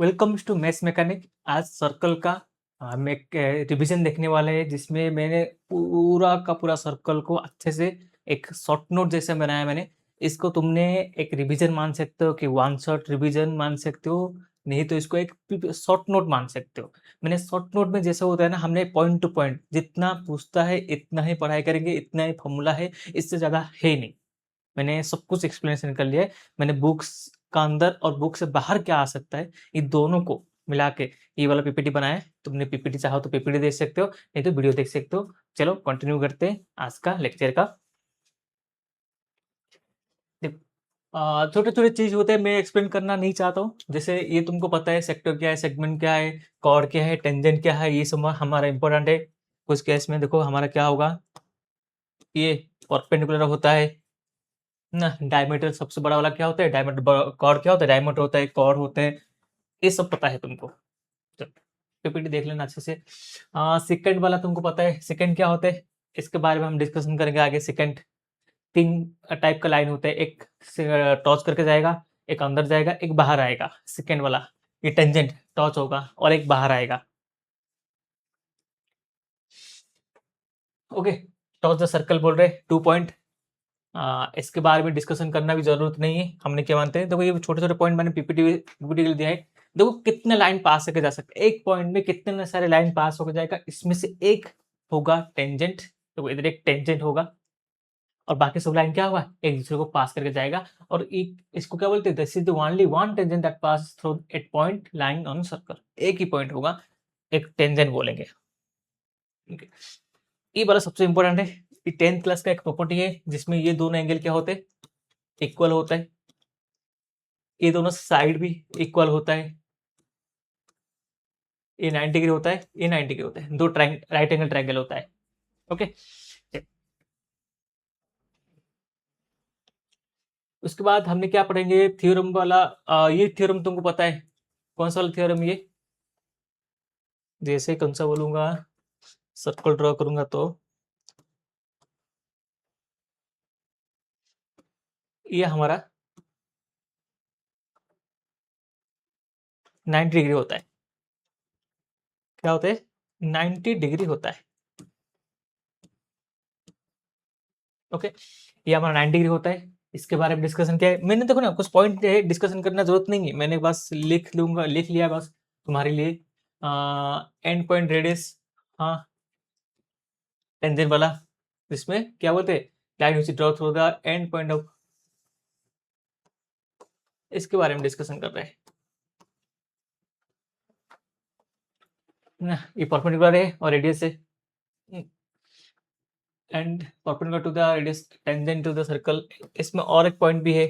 Welcome to maths mechanic. आज circle का हम एक रिवीजन देखने वाले हैं, जिसमें मैंने पूरा का पूरा सर्कल को अच्छे से एक शॉर्ट नोट जैसे बनाया। मैंने इसको तुमने एक रिवीजन मान सकते हो कि वन शॉट रिवीजन मान सकते हो, नहीं तो इसको एक शॉर्ट नोट मान सकते हो। मैंने शॉर्ट नोट में जैसे होता है ना, हमने पॉइंट टू पॉइंट जितना पूछता है इतना ही पढ़ाई करेंगे, इतना ही फॉर्मूला है, इससे ज़्यादा है नहीं। मैंने सब कुछ एक्सप्लेनेशन कर लिया है। मैंने बुक्स का अंदर और बुक से बाहर क्या आ सकता है, ये दोनों को मिला के ये वाला पीपीटी बनाया है। तुमने पीपीटी चाहो तो पीपीटी देख सकते हो, नहीं तो वीडियो देख सकते हो। चलो कंटिन्यू करते हैं आज का लेक्चर का। छोटे छोटे चीज होते हैं, मैं एक्सप्लेन करना नहीं चाहता हूँ। जैसे ये तुमको पता है, सेक्टर क्या है, सेगमेंट क्या है, कॉर्ड क्या है, टेंजेंट क्या है, ये सब हमारा इंपॉर्टेंट है। कुछ केस में देखो हमारा क्या होगा, ये परपेंडिकुलर होता है ना। डायमीटर सबसे बड़ा वाला क्या होता है, डायमीटर। कॉर्ड क्या होता है, डायमीटर होता है, कॉर्ड होते हैं, ये सब पता है तुमको। चलो पीपीटी देख लेना अच्छे से। सेकंड वाला तुमको पता है, सेकंड क्या होता है, इसके बारे में हम डिस्कशन करेंगे आगे। सेकंड तीन टाइप का लाइन होता है, एक टॉच करके जाएगा, एक अंदर जाएगा, एक बाहर आएगा। सेकंड वाला ये टेंजेंट टॉच होगा और एक बाहर आएगा। ओके, टॉच द सर्कल बोल रहे 2 पॉइंट। इसके बारे में डिस्कशन करना भी जरूरत नहीं है। हमने क्या मानते हैं, देखो ये छोटे छोटे पॉइंट मैंने पीपीटी पीपीटी के लिए दिया है। देखो कितने लाइन पास होके जा सकते हैं, एक पॉइंट में कितने सारे लाइन पास होकर जाएगा, इसमें से एक होगा टेंजेंट। तो इधर एक टेंजेंट होगा और बाकी सब लाइन क्या होगा, एक दूसरे को पास करके जाएगा। और एक इसको क्या बोलते हैं, this is the only one tangent that pass through at point line on circle. एक ही पॉइंट होगा, एक टेंजेंट बोलेंगे। ठीक है, ये वाला सबसे इंपॉर्टेंट है। ये 10th क्लास का एक प्रॉपर्टी है, जिसमें ये दोनों एंगल क्या होते हैं, इक्वल होता है। ये दोनों साइड भी इक्वल होता है। ये 90 डिग्री होता है, ये 90 डिग्री होता है। दो राइट एंगल ट्रायंगल होता है। ओके, उसके बाद हमने क्या पढ़ेंगे, थ्योरम वाला। ये थ्योरम तुमको पता है, कौन सा वाला थ्योरम ये। जैसे कौन सा बोलूंगा, सर्कल ड्रॉ करूंगा तो ये हमारा 90 डिग्री होता है। क्या होता है, 90 डिग्री होता है। ओके, ये हमारा 90 डिग्री होता है। इसके बारे में डिस्कशन क्या है, मैंने देखो ना कुछ पॉइंट है, डिस्कशन करना जरूरत नहीं है, मैंने बस लिख लूंगा, लिख लिया बस तुम्हारे लिए। एंड पॉइंट रेडियस, हाँ टेंजेंट वाला, इसमें क्या बोलते हैं, line which draw through the end point of, इसके बारे में डिस्कशन कर रहे हैं ना। ये परपेंडिकुलर है और रेडियस है, and perpendicular to the radius tangent to the circle. इसमें और एक पॉइंट भी है,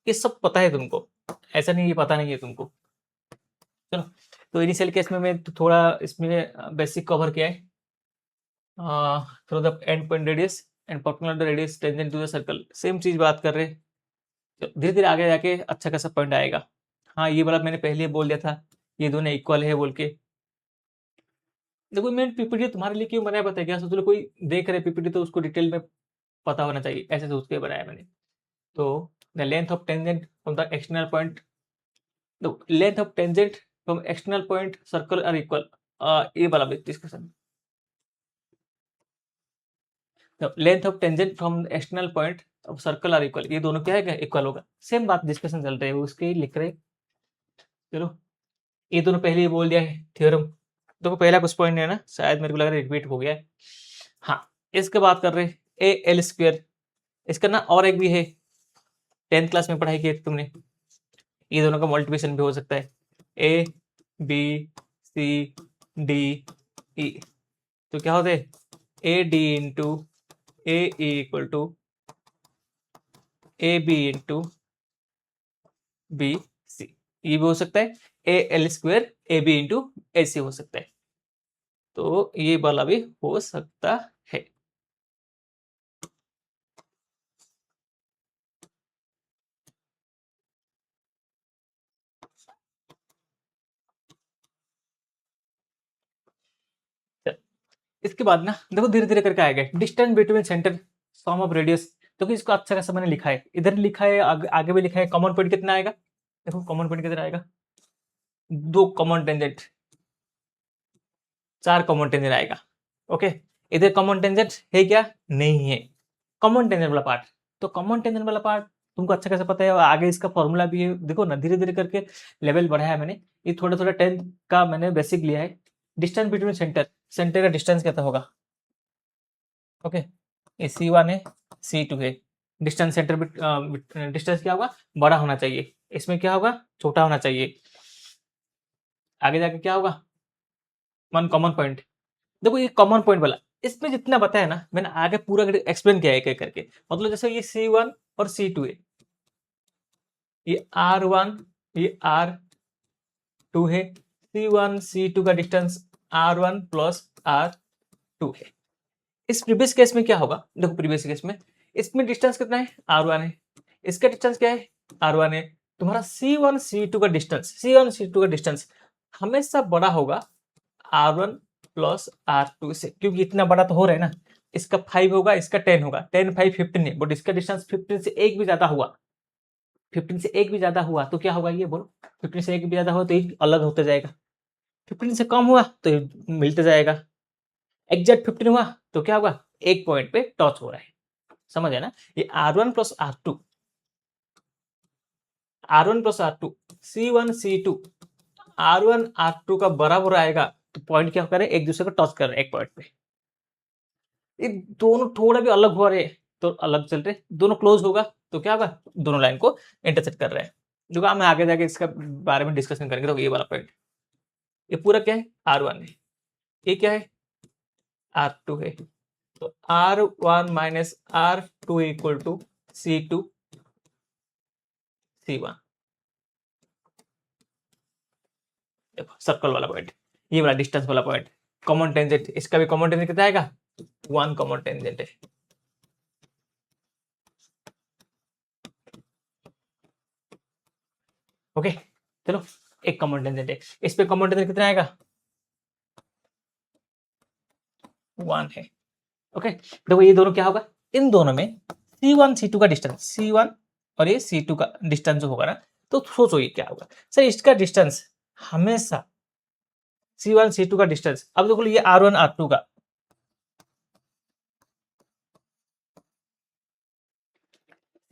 ये सब पता है तुमको, ऐसा नहीं ये पता नहीं है तुमको। चलो, तो इनिशियल केस में मैं तो थोड़ा इसमें बेसिक कवर किया है। Through the end point radius and perpendicular the radius tangent to the circle, same चीज बात कर रहे हैं। धीरे धीरे आगे जाके अच्छा खासा पॉइंट आएगा। हाँ ये वाला मैंने पहले ही बोल दिया था, ये दोनों इक्वल है बोल के। देखो मैंने पीपीटी तुम्हारे लिए क्यों बनाया पता है क्या, सोच लो कोई देख रहे पीपीटी तो उसको डिटेल में पता होना चाहिए, ऐसे सोच के बनाया मैंने। तो the length of tangent from the external point, the length of tangent from external point circle are equal. ये वाला discussion, the length of tangent from external point of circle are equal, ये दोनों क्या है, इक्वल होगा। Same बात discussion चल रही है, उसके ही लिख रहे। चलो, ये दोनों पहले ही बोल दिया है थ्योरम। देखो पहला कुछ पॉइंट है ना, शायद मेरे को लग रहा है रिपीट हो गया है। हाँ, इसके बात कर रहे ए एल स्क्वेयर, इसका ना और एक भी है, 10th क्लास में पढ़ाई की तुमने। ये दोनों का मल्टीप्लिकेशन भी हो सकता है, A B C D E. तो क्या होता है, A D into A equal to A B into B C. ये भी हो सकता है A L square A B into A C हो सकता है। तो ये वाला भी हो सकता है। इसके बाद ना देखो धीरे धीरे करके आएगा, distance between centre sum of radius. देखो इसको अच्छा खासा मैंने लिखा है, इधर लिखा है, आगे भी लिखा है। कॉमन पॉइंट कितना आएगा, देखो कॉमन पॉइंट किधर आएगा, 2 कॉमन टेंजेंट, 4 कॉमन टेंजेंट आएगा। ओके, इधर कॉमन टेंजेंट है क्या, नहीं है। कॉमन टेंजेंट वाला पार्ट, तो कॉमन टेंजेंट वाला पार्ट तुमको अच्छा कैसे पता है, और आगे इसका फॉर्मूला भी है, देखो ना धीरे धीरे करके लेवल बढ़ाया मैंने, ये थोड़ा थोड़ा 10 का मैंने बेसिक लिया है। डिस्टेंस बिटवीन सेंटर, सेंटर का डिस्टेंस कितना होगा, ओके, ये C1 है, C2 है, डिस्टेंस सेंटर डिस्टेंस क्या होगा, बड़ा होना चाहिए, इसमें क्या होगा, छोटा होना चाहिए। आगे जाके क्या होगा, 1 कॉमन पॉइंट। देखो ये कॉमन पॉइंट वाला, इसमें जितना बताया ना मैंने आगे पूरा एक्सप्लेन किया है एक एक करके, मतलब जैसे ये C1 और C2 है, ये R1 ये R2 है, C1 C2 का डिस्टेंस R1 प्लस R2 है। इस प्रीवियस केस में क्या होगा, देखो प्रीवियस केस में इसमें डिस्टेंस कितना है, R1 है, इसका डिस्टेंस क्या है, R1 है। तुम्हारा C1 C2 का डिस्टेंस, C1 C2 का डिस्टेंस हमेशा बड़ा होगा R1 प्लस R2 से, क्योंकि इतना बड़ा तो हो रहा है ना, इसका 5 होगा, इसका 10 होगा, 10 5 15 है, बट इसका डिस्टेंस 15 से एक भी ज्यादा हुआ, 15 से एक भी ज्यादा हुआ तो क्या होगा, ये बोलो, 15 से एक भी ज्यादा हुआ तो एक अलग होता जाएगा, 15 से कम हुआ तो ये मिलते जाएगा, एग्जैक्ट 15 हुआ तो क्या होगा, एक पॉइंट पे टच हो रहा है, समझ है ना। ये R1 plus R2, R1 plus R2, C1 C2, R1 R2 का बराबर आएगा, तो पॉइंट क्या करे, एक दूसरे को टच कर रहे हैं एक पॉइंट पे। ये दोनों थोड़ा भी अलग हो रहे तो अलग चल रहे, दोनों क्लोज होगा तो क्या होगा, दोनों लाइन को इंटरसेक्ट कर रहे हैं। जो हम आगे जाके इसका बारे में डिस्कशन करेंगे, तो ये वाला पॉइंट, ये पूरा क्या है, R1 है, ये क्या है, R2 है, तो R1 minus R2 equal to C2 C1। देखो सर्कल वाला पॉइंट, ये वाला डिस्टेंस वाला पॉइंट, कॉमन टेंजेंट, इसका भी कॉमन टेंजेंट कितना आएगा, 1 कॉमन टेंजेंट है। ओके, चलो एक कॉमन टेंजेंट है, इस पे कॉमन टेंजेंट कितना आएगा, 1 है। ओके, देखो ये दोनों क्या होगा, इन दोनों में C1 C2 का डिस्टेंस, C1 और ये C2 का डिस्टेंस जो होगा ना, तो सोचो ये क्या होगा, सर इसका डिस्टेंस हमेशा C1 C2 का डिस्टेंस, अब देखो ये R1 R2 का,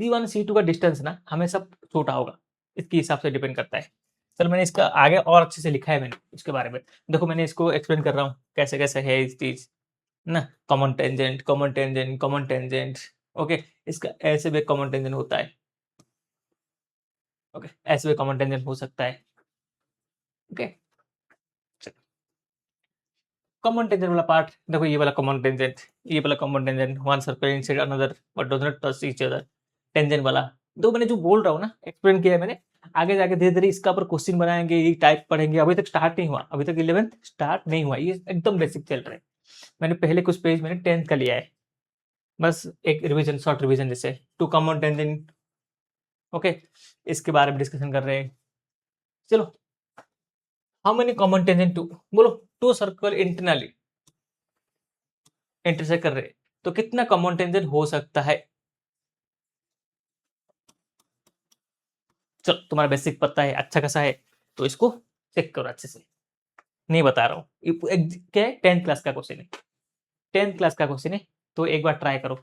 C1 C2 का डिस्टेंस ना हमेशा छोटा होगा, इसके हिसाब से डिपेंड करता है। चलो मैंने इसका आगे और अच्छे से लिखा है मैंने इसके बारे में, देखो मैंने इसको एक्सप्लेन कर रहा हूँ कैसे कैसे है इस चीज ना, common tangent common tangent common tangent. Okay, इसका ऐसे भी कॉमन टेंजेंट होता है, ओके ऐसे भी कॉमन टेंजेंट हो सकता है। ओके, कॉमन टेंजेंट वाला पार्ट, देखो ये वाला कॉमन टेंजेंट, ये वाला common tangent, one circle inside another but does not touch each other, tangent वाला। तो मैंने जो बोल रहा हूँ ना, एक्सप्लेन किया है मैंने, आगे जाके धीरे धीरे इसका ऊपर क्वेश्चन बनाएंगे, ये टाइप पढ़ेंगे, अभी तक स्टार्ट नहीं हुआ, अभी तक 11th स्टार्ट नहीं हुआ, ये एकदम बेसिक चल रहा है। मैंने पहले कुछ पेज मैंने 10th का लिया है, बस एक रिविजन, शॉर्ट रिविजन जैसे, टू कॉमन टेंजेंट। ओके, इसके बारे में डिस्कशन कर रहे हैं। चलो, how many common tangent two, बोलो, टू सर्कल इंटरनली इंटरसेक्ट कर रहे हैं, तो कितना कॉमन टेंजेंट हो सकता है। चलो तुम्हारा बेसिक पता है अच्छा खासा है, तो इसको चेक करो अच्छे से, नहीं बता रहा हूँ, क्या है, 10th क्लास का क्वेश्चन है, 10th क्लास का क्वेश्चन है, तो एक बार ट्राई करो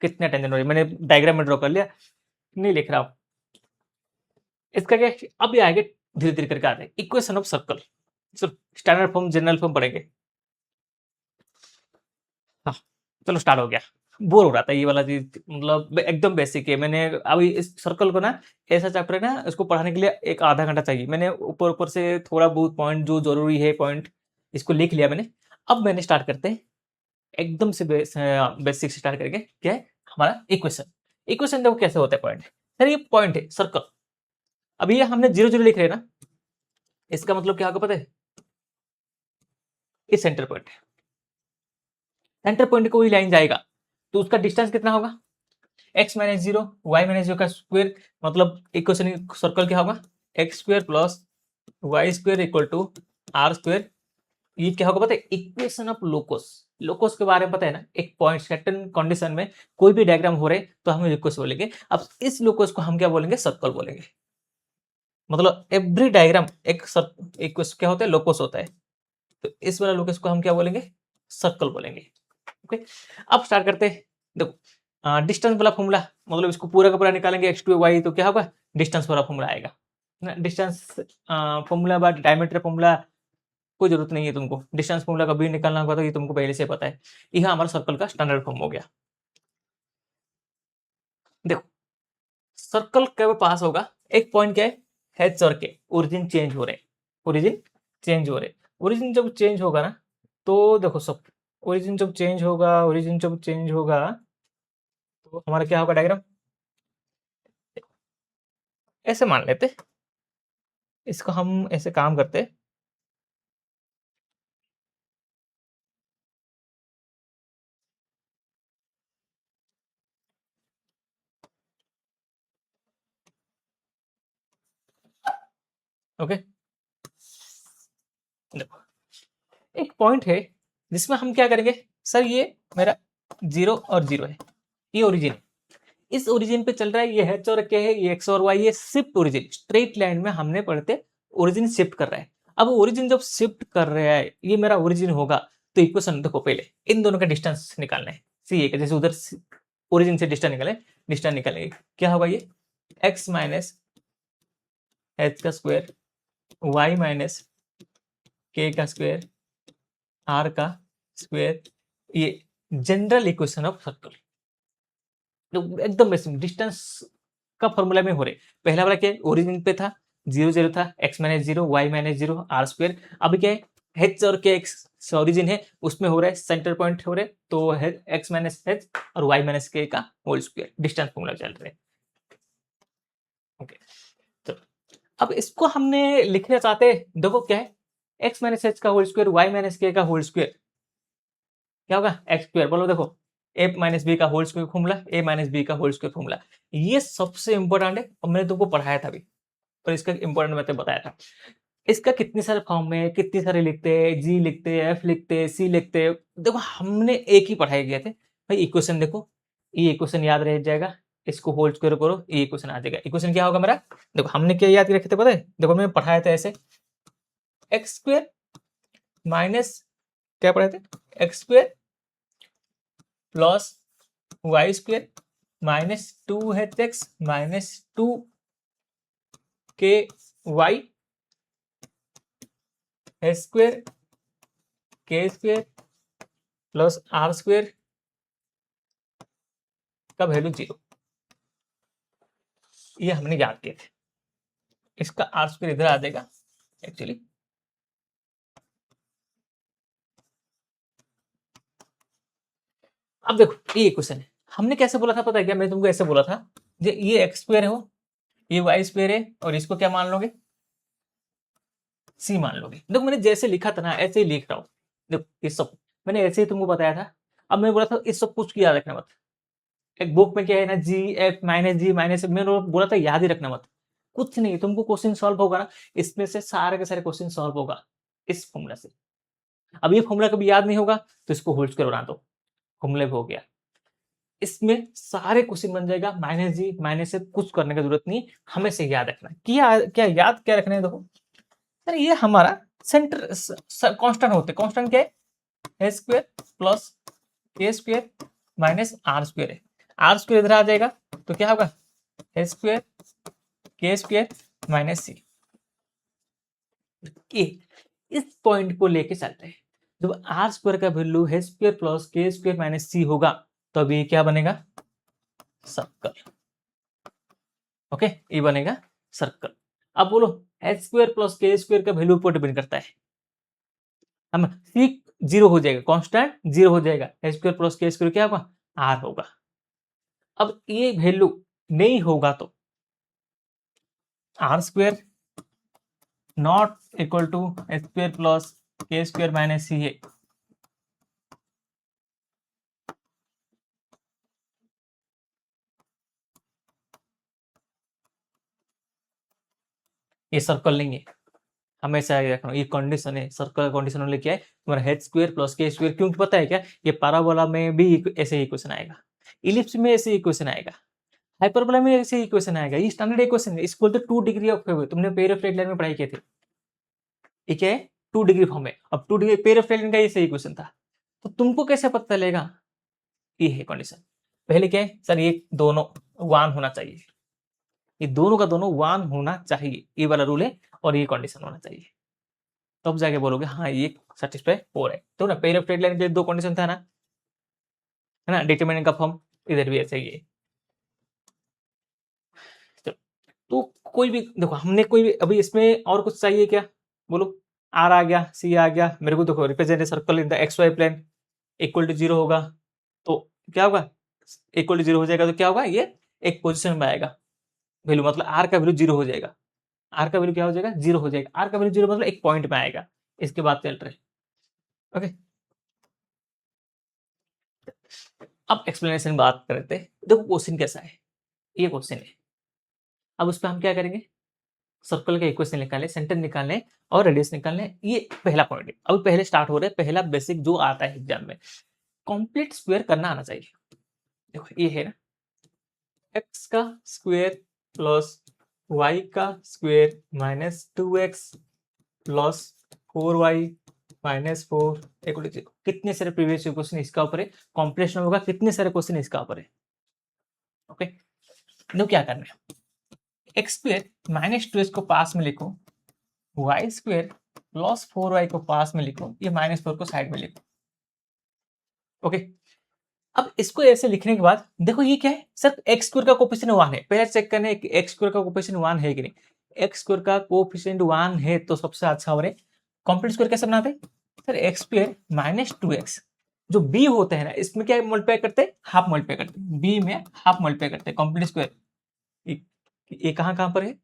कितने टेंजेंट हो रही है। मैंने डायग्राम में ड्रॉ कर लिया, नहीं लिख रहा हूँ, इसका क्या है, अब ये आगे धीरे धीरे करके आते हैं, इक्वेशन ऑफ सर्कल। चलो स्टैंडर्ड फॉर्म जनरल फॉर्म पढ़ेंगे। हाँ, चलो स्टार्ट हो गया, बोर हो रहा था ये वाला चीज, मतलब एकदम बेसिक है। मैंने अभी इस सर्कल को ना, ऐसा चैप्टर है ना, इसको पढ़ाने के लिए एक आधा घंटा चाहिए, मैंने ऊपर ऊपर से थोड़ा बहुत पॉइंट जो जरूरी है पॉइंट, इसको लिख लिया मैंने। अब मैंने स्टार्ट करते हैं एकदम से बेसिक से स्टार्ट करके, क्या है हमारा इक्वेशन। इक्वेशन देखो कैसे होता है पॉइंट, सर ये पॉइंट है सर्कल, अभी ये हमने 0 0 लिख रहे हैं ना, इसका मतलब क्या होगा पता है, ये सेंटर पॉइंट है, सेंटर पॉइंट को ही लाइन जाएगा, तो उसका डिस्टेंस कितना होगा, x minus zero Y minus zero का स्क्वायर, मतलब इक्वेशन सर्कल क्या होगा, X square plus Y square equal to R square. ये क्या होगा पता है, इक्वेशन ऑफ लोकस। लोकस के बारे में पता है ना, एक पॉइंट सर्टेन कंडीशन में कोई भी डायग्राम हो रहे तो हम लोकस बोलेंगे, अब इस लोकस को हम क्या बोलेंगे, सर्कल बोलेंगे। मतलब एवरी डायग्राम एक क्या होता है, लोकस होता है। तो इस वाला लोकस को हम क्या बोलेंगे, सर्कल बोलेंगे। ओके, अब स्टार्ट करते हैं। देखो डिस्टेंस वाला फॉर्मूला, मतलब इसको पूरा का पूरा निकालेंगे x टू y, तो क्या होगा, डिस्टेंस वाला फॉर्मूला आएगा ना। डिस्टेंस फॉर्मूला बाद डायमीटर फॉर्मूला कोई जरूरत नहीं है तुमको, डिस्टेंस फॉर्मूला कभी निकालना होगा तो ये तुमको पहले से पता है। यह हमारा सर्कल का स्टैंडर्ड फॉर्म हो गया। देखो सर्कल कब पास होगा, एक पॉइंट क्या है, एच और के ओरिजिन चेंज हो रहे, ओरिजिन चेंज हो रहे। ओरिजिन जब चेंज होगा ना, तो देखो सब ओरिजिन जब चेंज होगा, ओरिजिन जब चेंज होगा तो हमारा क्या होगा डायग्राम, ऐसे मान लेते, इसको हम ऐसे काम करते। ओके, देखो एक पॉइंट है जिसमें हम क्या करेंगे, सर ये मेरा 0 और 0 है, ये ओरिजिन है, इस ओरिजिन पे चल रहा है, ये एच और के है, ये एक्स और वाई, ये शिफ्ट ओरिजिन, स्ट्रेट लाइन में हमने पढ़ते ओरिजिन शिफ्ट कर रहा है। अब ओरिजिन जब शिफ्ट कर रहा है, ये मेरा ओरिजिन होगा, तो इक्वेशन देखो पहले इन दोनों का डिस्टेंस निकालना है। सी ए का जैसे उधर ओरिजिन से डिस्टेंस निकाले, डिस्टेंस निकालेंगे, क्या होगा ये एक्स माइनस एच का स्क्वायर, वाई माइनस के का स्क्वायर, आर का स्क्वायर, ये जनरल इक्वेशन ऑफ सर्कल। तो एकदम बेसिक डिस्टेंस का फॉर्मूला में हो रहे, पहला वाला क्या है, ओरिजिन पे था 0 0 था, x minus 0 Y minus 0 R square. अभी क्या है, h और के एक्स ओरिजिन है, उसमें हो रहा है सेंटर पॉइंट हो रहे, तो है x माइनस एच और वाई माइनस के का होल स्क्वायर, डिस्टेंस फॉर्मूला चल रहे। ओके, तो अब इसको हमने लिखना चाहते हैं, देखो क्या है, x माइनस एच का होल स्क्वायर, वाई माइनस के का होल स्क्वायर, क्या होगा एक्स स्क्वायर, बोलो देखो ए माइनस बी का होल स्क्वायर फॉर्मूला, ए माइनस बी का होल स्क्वायर फॉर्मूला, ये सबसे इंपॉर्टेंट है और मैंने तुमको पढ़ाया था अभी, और इसका इंपॉर्टेंट मैंने बताया था। इसका कितने सारे फॉर्म में, कितने सारे लिखते हैं, जी लिखते हैं, एफ लिखते हैं, सी लिखते हैं, देखो हमने एक ही पढ़ाई किए थे भाई। इक्वेशन देखो, ये इक्वेशन याद रह जाएगा, इसको होल स्क्वायर करो, ये इक्वेशन आ जाएगा। इक्वेशन क्या होगा मेरा, देखो हमने क्या याद रखे थे पता है, देखो मैंने पढ़ाया था ऐसे, एक्स स्क्वायर माइनस क्या पढ़ाए थे, X square plus Y square minus 2hx minus 2ky square K square plus R square का वैल्यू 0, ये हमने याद किए थे। इसका आर स्क्वायर इधर आ जाएगा एक्चुअली। अब देखो ये क्वेश्चन है, हमने कैसे बोला था पता है क्या, मैं तुमको ऐसे बोला था, ये एक्स स्क्वायर हो, ये वाई स्क्वायर है, और इसको क्या मान लोगे, सी मान लोगे। देखो मैंने जैसे लिखा था ना ऐसे ही लिख रहा हूँ, देखो ये सब मैंने ऐसे ही तुमको बताया था। अब मैं बोला था इस सब कुछ याद रखना मत, एक बुक में क्या है ना, जी एफ माइनस जी माइनस, मैंने बोला था याद ही रखना मत, कुछ नहीं, तुमको क्वेश्चन सॉल्व होगा ना, इसमें से सारे के सारे क्वेश्चन सॉल्व होगा इस फॉर्मूला से। अब ये फॉर्मूला कभी याद नहीं होगा तो इसको होल स्क्वायर बना दो, फॉर्मूले हो गया, इसमें सारे क्वेश्चन बन जाएगा। माइनस जी माइनस से कुछ करने की जरूरत नहीं, हमें से याद रखना क्या, क्या याद क्या रखना है, देखो सर ये हमारा सेंटर कांस्टेंट होते, कांस्टेंट क्या है, ए square plus K square minus R square है, आर स्क्वायर इधर आ जाएगा तो क्या होगा, ए स्क्वायर के स्क्वायर माइनस सी। इस पॉइंट को लेके चलते हैं, जब आर स्क्वायर का वैल्यू है square plus K square minus सी होगा, तो अभी क्या बनेगा, सर्कल। ओके, ये बनेगा सर्कल। अब बोलो H square plus K square का वैल्यू पर डिपेंड करता है, हम सी 0 हो जाएगा, कांस्टेंट 0 हो जाएगा, H square plus K square क्या होगा, आर होगा। अब ये वैल्यू नहीं होगा तो R square not equal to H square plus K square minus C है, ये सर्कल नहीं है, हमेशा याद रखना, ये कंडीशन है, सर्कल कंडीशन वाले क्या है तुम्हारा H square plus K square, क्योंकि पता है क्या, ये पैराबोला में भी ऐसे ही क्वेश्चन आएगा, इलिप्स में ऐसे ही क्वेश्चन आएगा। हाइपरबोला में ऐसे इक्वेशन आएगा, ये स्टैंडर्ड इक्वेशन है, इसको बोलते 2 डिग्री ऑफ फ्रीडम। तुमने पेयर ऑफ स्ट्रेट लाइन में पढ़ाई किए थे, ये क्या है 2 डिग्री फॉर्म है। अब 2 degree pair of straight line का ये सही इक्वेशन था, तो तुमको कैसे पता चलेगा? ये है कंडीशन। पहले क्या है सर, ये दोनों 1 होना चाहिए, ये दोनों का दोनों 1 होना चाहिए, ये वाला रूल है, और ये कंडीशन होना चाहिए, तब जाके बोलोगे हाँ ये सेटिस्फाई हो रहा है। तो ना पेयर ऑफ स्ट्रेट लाइन के 2 कंडीशन था ना, है ना, डिटरमिनेंट का फॉर्म इधर भी ऐसे ही है। तो कोई भी देखो, हमने कोई भी अभी इसमें और कुछ चाहिए क्या, बोलो। आर आ गया, सी आ गया, मेरे को देखो represent a circle in the X Y plane equal to 0 होगा, तो क्या होगा, इक्वल टू 0 हो जाएगा, तो क्या होगा, ये एक पोजीशन में आएगा वैल्यू, मतलब आर का वैल्यू 0 हो जाएगा, आर का वैल्यू क्या हो जाएगा, 0 हो जाएगा, आर का वैल्यू 0 मतलब एक पॉइंट में आएगा। इसके बाद चल रहे, ओके। अब एक्सप्लेनेशन बात करते हैं। देखो क्वेश्चन कैसा है, ये क्वेश्चन है, अब उस पर हम क्या करेंगे, सर्कल के इक्वेशन निकालने, सेंटर निकालने और रेडियस निकालने, ये पहला पॉइंट है। अभी पहले स्टार्ट हो रहे हैं, पहला बेसिक जो आता है एग्जाम में, कंप्लीट स्क्वायर करना आना चाहिए। देखो ये है ना, एक्स का स्क्वायर प्लस वाई का square minus 2x plus 4y minus 4 equal to 0। कितने सारे प्रीवियस क्वेश्चन इसका ऊपर है, कॉम्प्लेक्स होगा, कितने सारे क्वेश्चन इसका ऊपर है, ओके। नो क्या करना है, एक्स स्क्वायर माइनस 2x को पास में लिखो, वाई स्क्वायर प्लस 4y को पास में लिखो, ये माइनस 4 को साइड में लिखो, ओके। अब इसको ऐसे लिखने के बाद देखो ये क्या है, सर एक्स स्क्वायर का कोफिशिएंट 1 है, पहले चेक करने कि एक्स स्क्वायर का कोफिशिएंट 1 है कि नहीं। एक्स स्क्वायर का कोफिशिएंट 1 है तो सबसे अच्छा हो रहा है। कंप्लीट स्क्वायर कैसे बनाते हैं sir, x square minus 2x, जो बी होते हैं ना इसमें क्या मल्टीप्लाई करते हैं, हाफ मल्टीप्लाई करते हैं, बी में हाफ मल्टीप्लाई करते हैं। कंप्लीट स्क्वायर ये कहां पर है,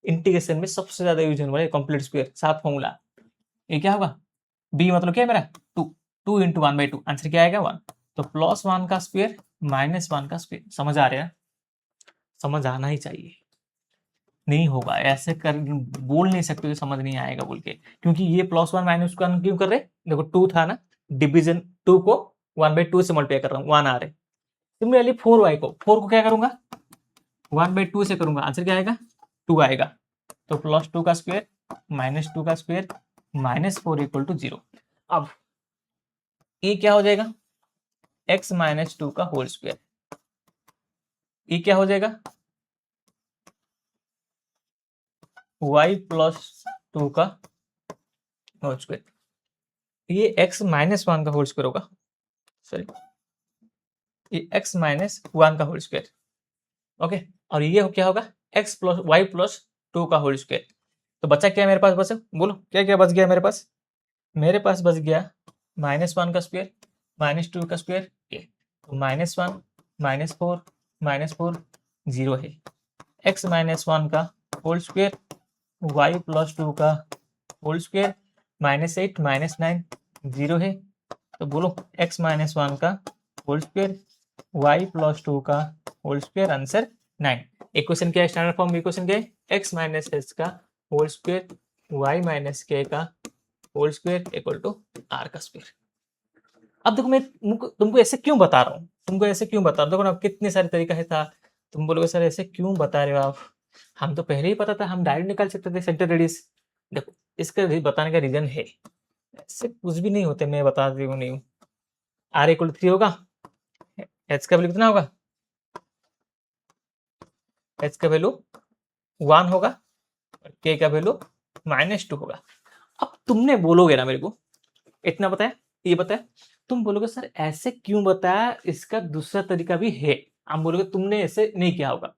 इंटीग्रेशन में सबसे ज्यादा यूज होने वाला है कंप्लीट स्क्वायर, साफ फॉर्मूला। ये क्या होगा, बी मतलब क्या है मेरा 2, 2 इंटू 1/2, आंसर क्या आएगा 1। तो +1 का स्क्वायर माइनस 1 का स्क्वायर, समझ आ रहा है, समझ आना ही चाहिए। नहीं होगा ऐसे कर, बोल नहीं सकते कि समझ नहीं आएगा बोल के, क्योंकि ये +1 माइनस 1 क्यों कर रहे, देखो 2 था ना, डिवीजन 2 को 1/2 से मल्टीप्लाई कर रहा हूँ, 1 आ रहे। सिमिलरली 4y को, 4 को क्या करूंगा 1/2 से करूंगा, आंसर क्या आएगा 2 आएगा। तो +2 का स्क्वायर माइनस 2 का स्क्वायर माइनस 4 इक्वल टू 0। अब ये क्या हो जाएगा, x माइनस 2 का होल स्क्वायर, ये क्या हो जाएगा y प्लस 2 का होल स्क्वायर, ये x माइनस 1 का होल स्क्वायर होगा, सॉरी ये x माइनस 1 का होल स्क्वायर, ओके। और ये क्या होगा x प्लस वाई प्लस 2 का होल स्क्वायर। तो बचा क्या मेरे पास, बचा बोलो क्या क्या बच गया मेरे पास, मेरे पास बच गया -1 का स्क्वायर माइनस 2 का स्क्वायर, ये तो -1 -4 -4 0 है, x माइनस 1 का होल स्क्वायर y प्लस 2 का होल स्क्वायर -8 -9 0 है। तो बोलो x माइनस 1 का होल स्क्वायर y प्लस 2 का होल स्क्वायर, आंसर 9। इक्वेशन क्या है, स्टैंडर्ड फॉर्म इक्वेशन क्या है, x माइनस h का whole square y minus k का whole square equal to r का स्क्वायर। अब देखो मैं तुमको ऐसे क्यों बता रहा हूँ, तुमको ऐसे क्यों बता रहा हूँ, देखो ना कितने सारे तरीका है था। तुम बोलोगे सर ऐसे क्यों बता रहे हो आप, हम तो पहले ही पता था, हम डायरेक्ट निकाल सकते थे सेंटर रेडियस। देखो इसका बताने का रीजन है, ऐसे कुछ भी नहीं होते, मैं बता रही हूँ नहीं हूँ। r इक्वल 3 होगा, h का वैल्यू कितना होगा, h का वैल्यू 1 होगा, k का वैल्यू -2 होगा। अब तुमने बोलोगे ना मेरे को इतना बताया, ये बताया, तुम बोलोगे सर ऐसे क्यों बताया, इसका दूसरा तरीका भी है। हम बोलोगे तुमने ऐसे नहीं किया होगा,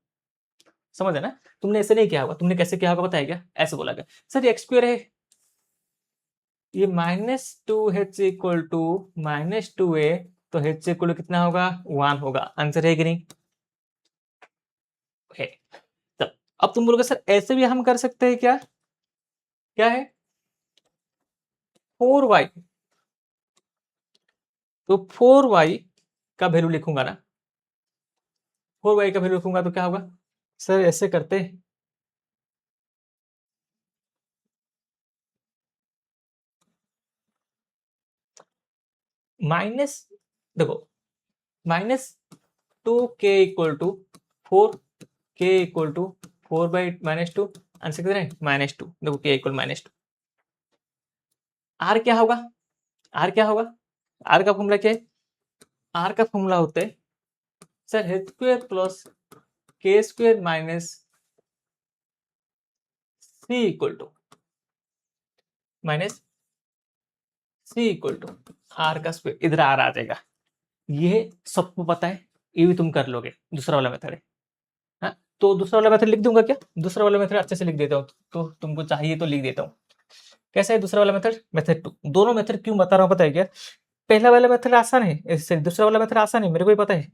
समझ है ना, तुमने ऐसे नहीं किया होगा, तुमने कैसे किया होगा बताया क्या, ऐसे बोला गया सर ये एक्स स्क्वायर है, ये -2h इक्वल टू -2a, तो h इक्वल कितना होगा 1 होगा, आंसर है कि नहीं है। तब अब तुम बोलोगे सर ऐसे भी हम कर सकते हैं क्या, क्या है 4y, तो 4y का वैल्यू लिखूंगा ना, 4y का वैल्यू लिखूंगा तो क्या होगा सर, ऐसे करते माइनस, देखो -2k equal to 4k equal to 4/-2 answer कितना है -2। देखो k इक्वल -2। आर क्या होगा, आर क्या होगा, आर का फॉर्मूला क्या है, आर का फॉर्मूला होता है sir h square plus k square minus c equal to R का स्क्वायर। इधर आर आ जाएगा, ये सबको पता है, ये भी तुम कर लोगे। दूसरा वाला मेथड है। हाँ, तो दूसरा वाला मेथड लिख दूंगा क्या, दूसरा वाला मेथड अच्छे से लिख देता हूँ, तो तुमको चाहिए तो लिख देता हूँ। कैसा है दूसरा वाला मेथड, मेथड 2। दोनों मेथड क्यों बता रहा हूँ पता है क्या, पहला वाला मेथड आसान है, इससे दूसरा वाला मेथड आसान है, मेरे को ही पता है,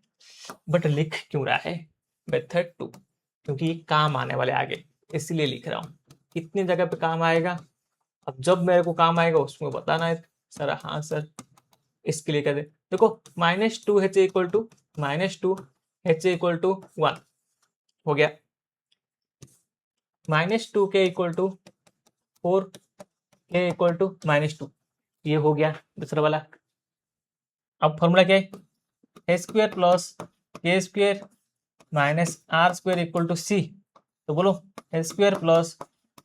बट लिख क्यों रहा है मेथड 2, क्योंकि ये काम आने वाले आगे, इसलिए लिख रहा हूँ। कितनी जगह पे काम आएगा, अब जब मेरे को काम आएगा उसमें बताना है सर। हाँ सर, इसके लिए कर दे। देखो -2h equal to -2h equal to 1 हो गया, -2k equal to 4k equal to -2, ये हो गया दूसरा वाला। अब फॉर्मूला क्या है, h square plus k square minus R square equal to C. तो बोलो h square plus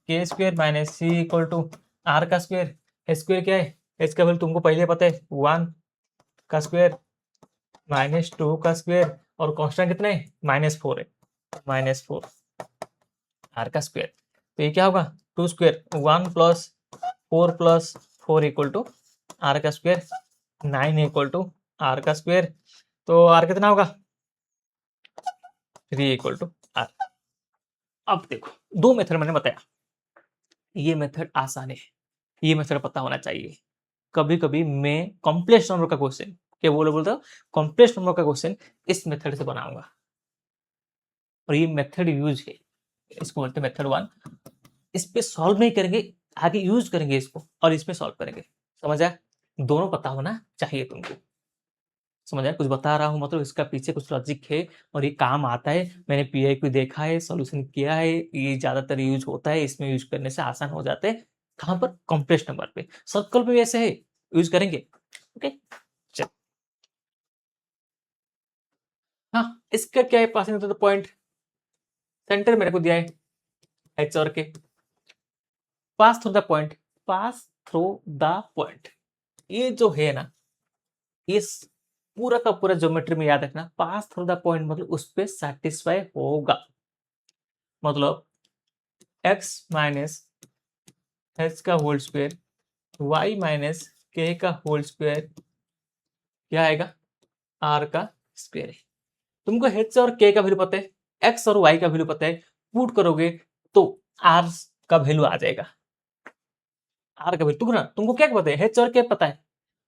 k square minus C equal to R का स्क्वायर। h स्क्वायर क्या है, h का वैल्यू तुमको पहले पता है 1 का स्क्वायर -2 का स्क्वायर, और कांस्टेंट कितना है -4 है, -4 आर का स्क्वायर। तो ये क्या होगा 2 square 1 plus 4 plus 4 equal to R का स्क्वायर, 9 इक्वल टू आर का स्क्वायर। तो आर कितना होगा 3 इक्वल टू आर। अब देखो दो मेथड मैंने बताया, ये मेथड आसान है, ये मेथड पता होना चाहिए। कभी कभी मैं कॉम्प्लेक्स नंबर का क्वेश्चन, क्या बोलता हूँ, कॉम्प्लेक्स नंबर का क्वेश्चन इस मेथड से बनाऊंगा, और ये मेथड यूज है, इसको बोलते हैं मेथड 1। इस पे सॉल्व नहीं करेंगे, आगे यूज करेंगे इसको और इसमें सॉल्व करेंगे। समझ आया, दोनों पता होना चाहिए तुमको। समझ आया, कुछ बता रहा हूँ मतलब इसका पीछे कुछ लॉजिक है और ये काम आता है। मैंने पीआई को देखा है, सॉल्यूशन किया है, ये ज्यादातर यूज होता है, इसमें यूज करने से आसान हो जाते हैं। कहां पर, कॉम्प्लेक्स नंबर पे। सर्कल पे भी ऐसे है, यूज करेंगे। ओके चल, हाँ इसका क्या है, passing to the point, centre मेरे को दिया है एच और K, pass through the point, pass through the point. ये जो है ना, इस पूरा का पूरा ज्योमेट्री में याद रखना, पास थ्रू द पॉइंट मतलब उस पर सेटिस्फाई होगा। मतलब x माइनस एच का होल स्क्वायर y माइनस के का होल स्क्वायर क्या आएगा, r का स्क्वायर है। तुमको h और k का वैल्यू पता है, x और y का वैल्यू पता है, पुट करोगे तो r का वैल्यू आ जाएगा। r का वैल्यू तुमको क्या पता है, h और k पता है,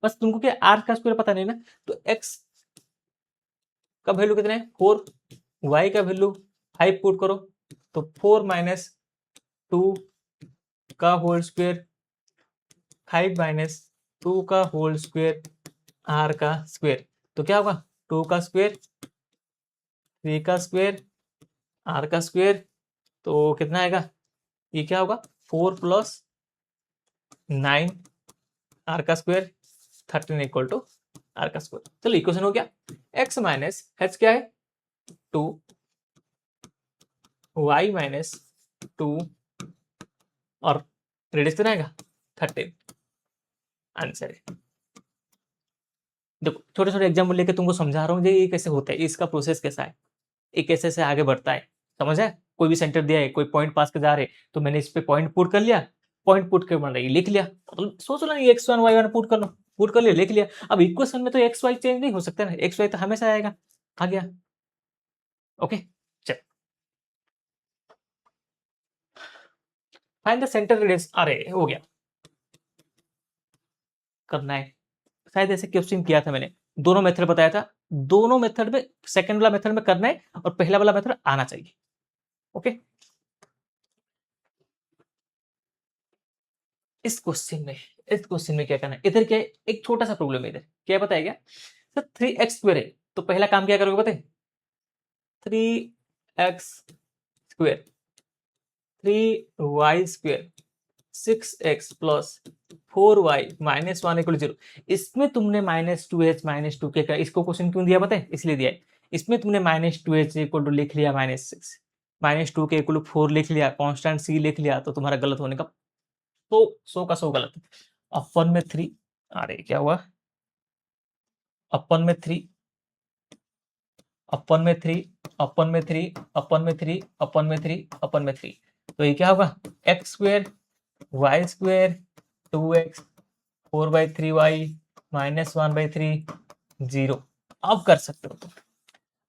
बस तुमको क्या r का स्क्वायर पता नहीं ना। तो x का वैल्यू कितना है 4, y का वैल्यू 5 पुट करो तो 4 माइनस 2 का होल स्क्वायर, 5 माइनस 2 का होल स्क्वायर, r का स्क्वायर। तो क्या होगा 2 का स्क्वायर, 3 का स्क्वायर, r का स्क्वायर। तो कितना आएगा, ये क्या होगा 4 प्लस 9 r का स्क्वायर, 13 इक्वल टू r का स्क्वायर। चलो इक्वेशन हो गया। x माइनस h क्या है 2, y माइनस 2 और रेडियस कितना आएगा 13, आंसर है। देखो छोटे छोटे एग्जाम्पल लेके तुमको समझा रहा हूँ ये कैसे होता है, इसका प्रोसेस कैसा है, ये कैसे से आगे बढ़ता है। समझ है, कोई भी सेंटर दिया है, कोई पॉइंट पास के जा रहे, तो मैंने इस पे पॉइंट पुट कर लिया, पॉइंट पुट कर बन रही लिख लिया, तो सोच लो ये x1 y1 पुट कर लो, पुट कर लिया लिख लिया। अब इक्वेशन में तो एक्स वाई चेंज नहीं हो सकता ना, एक्स वाई तो हमेशा आएगा, आ गया। ओके चल, फाइंड द सेंटर रेडियस, अरे हो गया, करना है। शायद ऐसे क्वेश्चन किया था मैंने, दोनों मेथड बताया था, दोनों मेथड में सेकंड वाला मेथड में करना है और पहला वाला मेथड आना चाहिए। ओके, इस क्वेश्चन में क्या करना है, इधर क्या है, एक छोटा सा प्रॉब्लम है। इधर क्या है बताया, सर 3x स्क्वायर है, तो पहला काम क्या करोगे पता है, 3x square, 3y square, 6x plus 4y minus 1 equal 0। इसमें तुमने -2h -2k का, इसको क्वेश्चन क्यों दिया पता है, इसलिए दिया है इसमें तुमने -2h इक्वल टू लिख लिया -6, -2 के इक्वल टू 4 लिख लिया, कांस्टेंट c लिख लिया, तो तुम्हारा गलत होने का तो 100 का 100 गलत। अपन में 3, अरे क्या हुआ, अपन में 3, अपन में 3, अपन में 3, अपन में 3, अपन में 3, अपन में 3, तो ये क्या होगा x square y square 2x 4/3y -1/3 0। अब कर सकते हो तुम,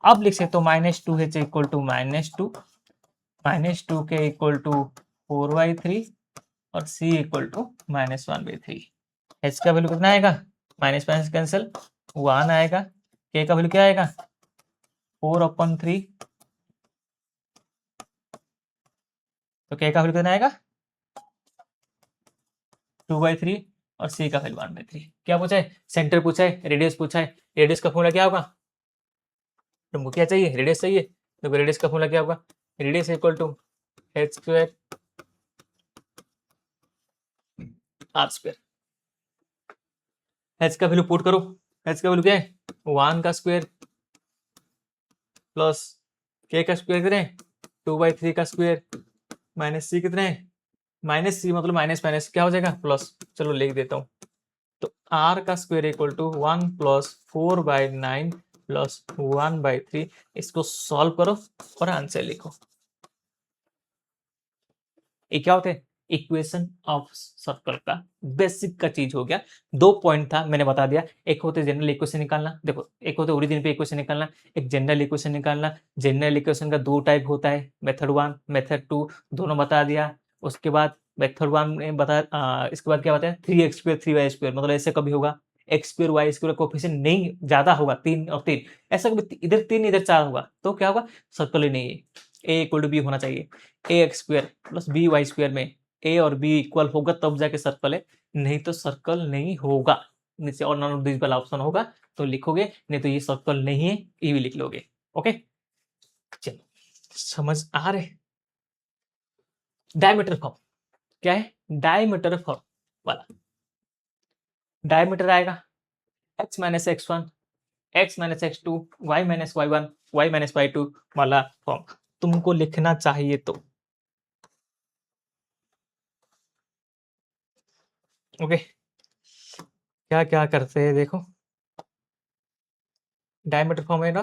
अब लिख सकते हो -2h इक्वल टू -2, -2 के इक्वल टू 4/3 और c इक्वल टू -1/3। h का वैल्यू कितना आएगा, माइनस माइनस कैंसिल 1 आएगा, k का वैल्यू क्या आएगा 4/3, तो k का वैल्यू कितना आएगा 2/3 और c का वैल्यू 1/3। क्या पूछा है, सेंटर पूछा है, रेडियस पूछा है, रेडियस का फॉर्मूला क्या होगा, तुमको क्या चाहिए, रेडियस चाहिए, तो रेडियस का फॉर्मूला क्या होगा, radius equal to h square r square. h का वैल्यू पुट करो, h का वैल्यू क्या है 1 का स्क्वायर प्लस k का स्क्वायर कितना है 2/3 का स्क्वायर माइनस c कितना है -c, मतलब माइनस माइनस क्या हो जाएगा प्लस, चलो लिख देता हूँ, तो r का square equal to 1 plus 4/9 plus 1/3। इसको सॉल्व करो और आंसर लिखो। ये क्या होता है, इक्वेशन ऑफ सर्कल का बेसिक का चीज हो गया। 2 पॉइंट था, मैंने बता दिया, एक होते जनरल इक्वेशन निकालना, देखो एक होते ओरिजिन पे इक्वेशन निकालना, एक जनरल इक्वेशन निकालना। जनरल इक्वेशन का 2 टाइप होता है, मेथड 1 मेथड 2, दोनों बता दिया। उसके बाद मेथड 1 में इसके बाद क्या बताया 3x स्क्वायर 3y स्क्वायर, मतलब ऐसे कभी होगा x square y square coefficient नहीं ज्यादा होगा 3 और 3, ऐसा कभी इधर 3 इधर 4 होगा, तो क्या होगा सर्कल ही नहीं है, a इक्वल टू b होना चाहिए। ax square plus by square में a और b इक्वल होगा तब जाके सर्कल है, नहीं तो सर्कल नहीं होगा। नीचे और नॉन दिस वाला ऑप्शन होगा तो लिखोगे, नहीं तो ये सर्कल नहीं है, ये भी लिख लोगे। ओके चलो, समझ आ रहे। डायमीटर फॉर्म क्या है, डायमीटर फॉर्म वाला, डायमीटर आएगा x minus x1 x minus x2 y minus y1 y minus y2 वाला फॉर्म तुमको लिखना चाहिए। तो ओके क्या क्या करते हैं देखो, डायमीटर फॉर्म है ना,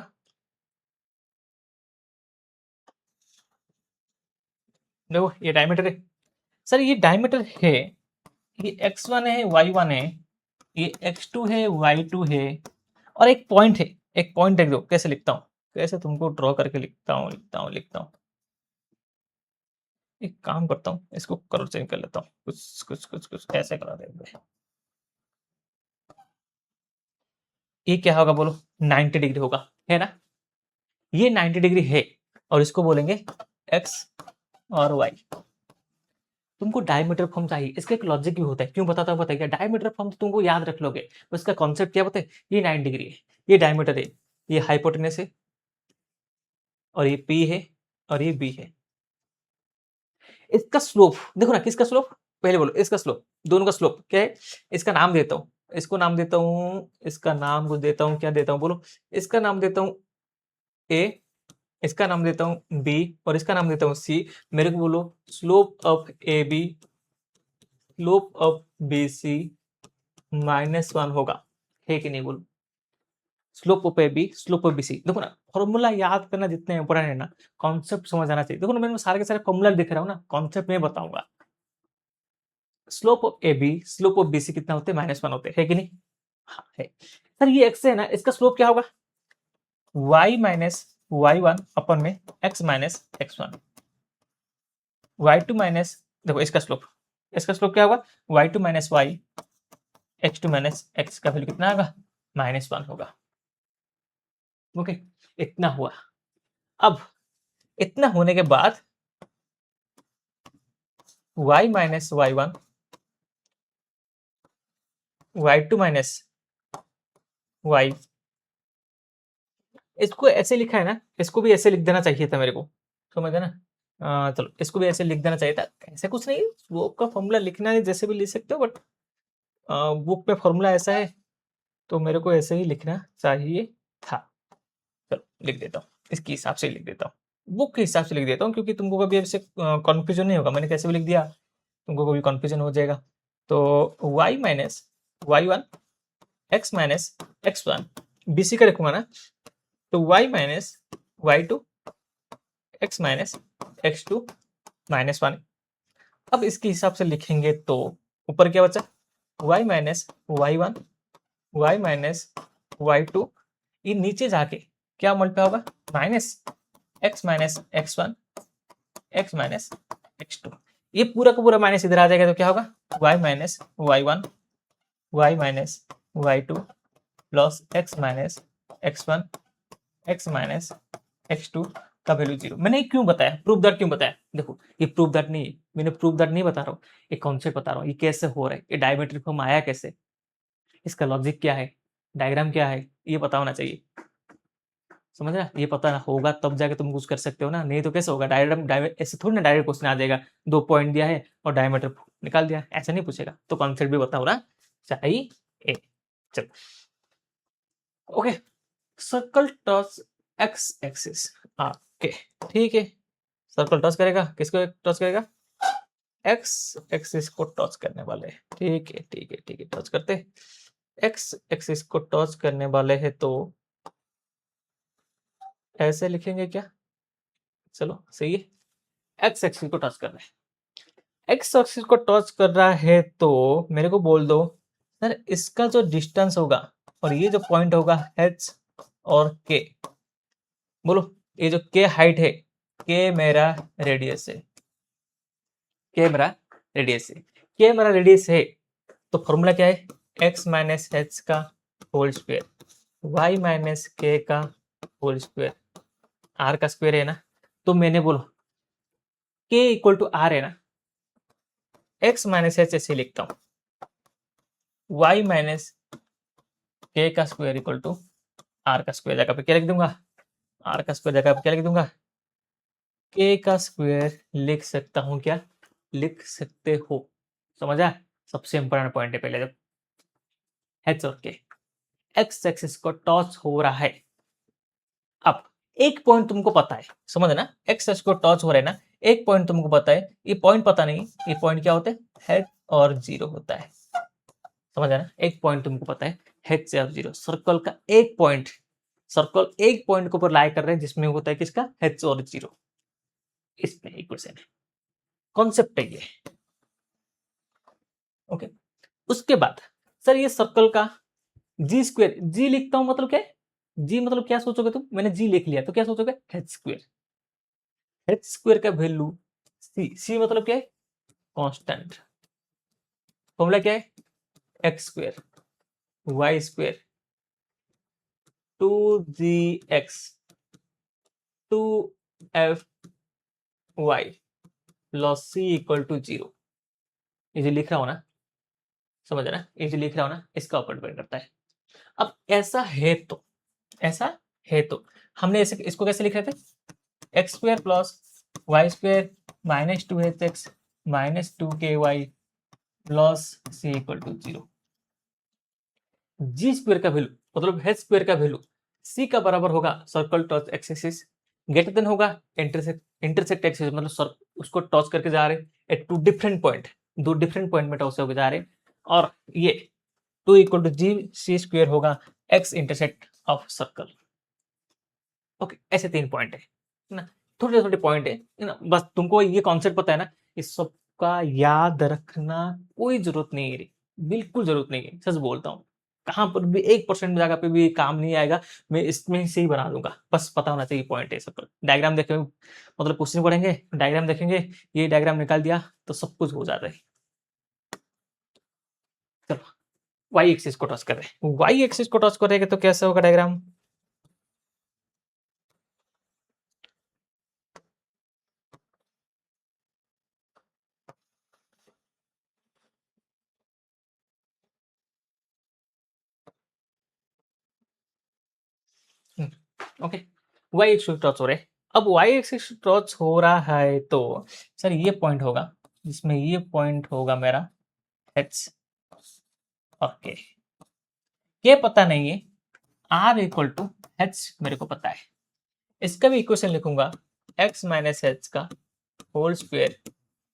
देखो ये डायमीटर है सर, ये डायमीटर है, ये x1 है y1 है, ये x2 है y2 है, और एक पॉइंट है, एक पॉइंट देख दो कैसे लिखता हूँ, कैसे तुमको ड्रॉ करके लिखता हूँ। एक काम करता हूँ, इसको कलर चेंज कर लेता हूँ, कुछ ऐसे कलर दे। ये क्या होगा बोलो, 90 डिग्री होगा, है ना, ये 90 डिग्री है, और इसको बोलेंगे x और y। तुमको डायमीटर फॉर्म चाहिए, इसका एक लॉजिक भी होता है, क्यों बताता हूँ बताइए, डायमीटर फॉर्म तो तुमको याद रख लोगे, उसका कॉन्सेप्ट क्या बताए, ये 90 डिग्री है, ये डायमीटर है, ये हाइपोटेनस है, और ये p है, और ये b है। इसका स्लोप देखो ना, किसका स्लोप, पहले बोलो इसका स्लोप, दोनों का स्लोप क्या है, इसका नाम देता हूँ, इसको नाम देता हूँ, इसका नाम को देता हूँ, क्या देता हूँ बोलो, इसका नाम देता हूँ a, इसका नाम देता हूँ b, और इसका नाम देता हूँ c। मेरे को बोलो slope of A B, slope of B C -1 होगा, है कि नहीं बोलो, slope of A B slope of B C. देखो ना फॉर्मूला याद करना जितने इंपॉर्टेंट है ना, कॉन्सेप्ट समझ आना चाहिए। देखो ना मैंने सारे के सारे फॉर्मूला दिख रहा हूँ ना, कॉन्सेप्ट में बताऊंगा। Slope of A B slope of B C कितना होते हैं -1 होते हैं, है कि नहीं, हाँ है सर। ये एक्स है ना, इसका स्लोप क्या होगा y माइनस y1 अपन में x minus x1, y2 minus, देखो इसका स्लोप क्या होगा y2 minus y, x2 minus x का वैल्यू कितना होगा -1 होगा। ओके इतना हुआ। अब इतना होने के बाद y minus y1 y2 minus y, इसको ऐसे लिखा है ना, इसको भी ऐसे लिख देना चाहिए था मेरे को, समझ है ना, चलो इसको भी ऐसे लिख देना चाहिए था, ऐसे कुछ नहीं, स्लोप का फॉर्मूला लिखना है जैसे भी लिख सकते हो, बट बुक में फॉर्मूला ऐसा है तो मेरे को ऐसे ही लिखना चाहिए था। चलो लिख देता हूँ, इसके हिसाब से लिख देता हूँ, बुक के हिसाब से लिख देता हूँ, क्योंकि तुमको कभी ऐसे कन्फ्यूजन नहीं होगा। मैंने कैसे भी लिख दिया तुमको कभी कन्फ्यूजन हो जाएगा। तो y minus y1 x minus x1 BC का रखूंगा ना, तो y minus y2 x minus x2 minus 1। अब इसके हिसाब से लिखेंगे तो ऊपर क्या बचा, y minus y1 y minus y2, ये नीचे जाके क्या मल्टीप्लाई होगा, minus x minus x1 x minus x2, ये पूरा का पूरा माइनस इधर आ जाएगा तो क्या होगा, y minus y1 y minus y2 plus x minus x1 x minus x2 का वैल्यू 0। मैंने क्यों बताया, प्रूफ दैट क्यों बताया, देखो ये प्रूफ दैट नहीं है, मैंने प्रूफ दैट नहीं बता रहा हूँ, ये कॉन्सेप्ट बता रहा हूँ, ये कैसे हो रहा है, ये डायमेट्रिक फॉर्म आया कैसे, इसका लॉजिक क्या है, डायग्राम क्या है, ये पता होना चाहिए। समझ रहा, ये पता होगा तब जाके तुम कुछ कर सकते हो ना, नहीं तो कैसे होगा, डायग्राम ऐसे थोड़ी ना डायरेक्ट क्वेश्चन आ जाएगा, 2 पॉइंट दिया है और डायमीटर निकाल दिया, ऐसा नहीं पूछेगा, तो कॉन्सेप्ट भी बताओ ना चाहिए। चलो okay, circle touch X axis, okay ठीक है, सर्कल टच करेगा, किसको टच करेगा, एक्स एक्सिस को टच करने वाले, ठीक है ठीक है ठीक है, टच करते, एक्स एक्सिस को टच करने वाले हैं तो ऐसे लिखेंगे क्या, चलो सही है, एक्स एक्सिस को टच कर रहा है, एक्स एक्सिस को टच कर रहा है तो मेरे को बोल दो सर इसका जो डिस्टेंस होगा और ये जो पॉइंट होगा एच और के, बोलो ये जो के हाइट है, के मेरा रेडियस है, के मेरा रेडियस है, के मेरा रेडियस है, तो फॉर्मूला क्या है, एक्स माइनस एच का होल स्क्वायर वाई माइनस के का होल स्क्वायर, आर का स्क्वायर है ना, तो मैंने बोलो के इक्वल टू आर है ना, एक्स माइनस एच ऐसे लिखता हूं, वाई माइनस के का स्क्वायर इक्वल टू आर का स्क्वायर, जगह पे क्या लिख दूंगा, आर का स्क्वायर जगह पे क्या लिख दूंगा, के का स्क्वायर लिख सकता हूं क्या, लिख सकते हो, समझा, सबसे इंपॉर्टेंट पॉइंट है पहले, जब एच और के एक्स एक्सिस को टच हो रहा है, अब एक पॉइंट तुमको पता है, समझ ना, एक्स एक्सिस को टच हो रहा है ना, एक पॉइंट तुमको पता है, ये पॉइंट पता नहीं, ये पॉइंट क्या होता है, हेड और जीरो होता है, समझ ना, एक पॉइंट तुमको पता है हेड से और जीरो, सर्कल का एक पॉइंट, सर्कल एक पॉइंट के ऊपर लाई कर रहे हैं जिसमें होता है किसका, हेड और जीरो, इसमें इक्वेशन है, कॉन्सेप्ट है ये, ओके। उसके बाद सर ये सर्कल का जी स्क्वायर, जी लिखता हूं मतलब क्या है, जी मतलब क्या सोचोगे तुम, मैंने जी लिख लिया तो क्या सोचोगे, हेच स्क्वायर, हेच स्क्वायर का वैल्यू सी, सी मतलब क्या है, कांस्टेंट, फॉर्मूला क्या है, x square Y square 2gx 2fy plus C equal to 0, ये जो लिख रहा हूं ना, समझ रहा है, ये जो लिख रहा हूं ना, इसका ऊपर डिपेंड करता है। अब ऐसा है तो, ऐसा है तो हमने ऐसे इसको कैसे लिख रहे थे, X square plus Y square minus 2hx minus 2ky plus C equal to 0, G square का वैल्यू मतलब हेच स्क्वायर का वैल्यू सी का बराबर होगा circle touch X axis, greater than होगा इंटरसेक्ट एक्सिस, मतलब उसको टच करके जा रहे एट टू डिफरेंट पॉइंट, दो डिफरेंट पॉइंट में टच होकर जा रहे, और ये 2 equal to G C square होगा X intersect of circle, okay. ऐसे 3 पॉइंट है ना, छोटे छोटे पॉइंट है ना, बस तुमको ये कॉन्सेप्ट पता है ना, इस सब का याद रखना कोई जरूरत नहीं है, बिल्कुल जरूरत नहीं है, सच बोलता हूँ, कहां पर भी 1% जगह पे भी काम नहीं आएगा, मैं इसमें से ही बना दूंगा, बस पता होना चाहिए पॉइंट है सब, डायग्राम देखेंगे मतलब क्वेश्चन पढ़ेंगे, डायग्राम देखेंगे, ये डायग्राम निकाल दिया तो सब कुछ हो जाता है। चलो वाई एक्सिस को टच कर रहे हैं, वाई एक्सिस को टच करेंगे तो कैसे होगा diagram, okay, Y axis touch हो रहे, अब वाई एक्सिस टच हो रहा है तो सर ये पॉइंट होगा, जिसमें ये पॉइंट होगा मेरा एच और के पता नहीं है, आर इक्वल टू एच मेरे को पता है, इसका भी इक्वेशन लिखूंगा x माइनस एच का होल स्क्वायर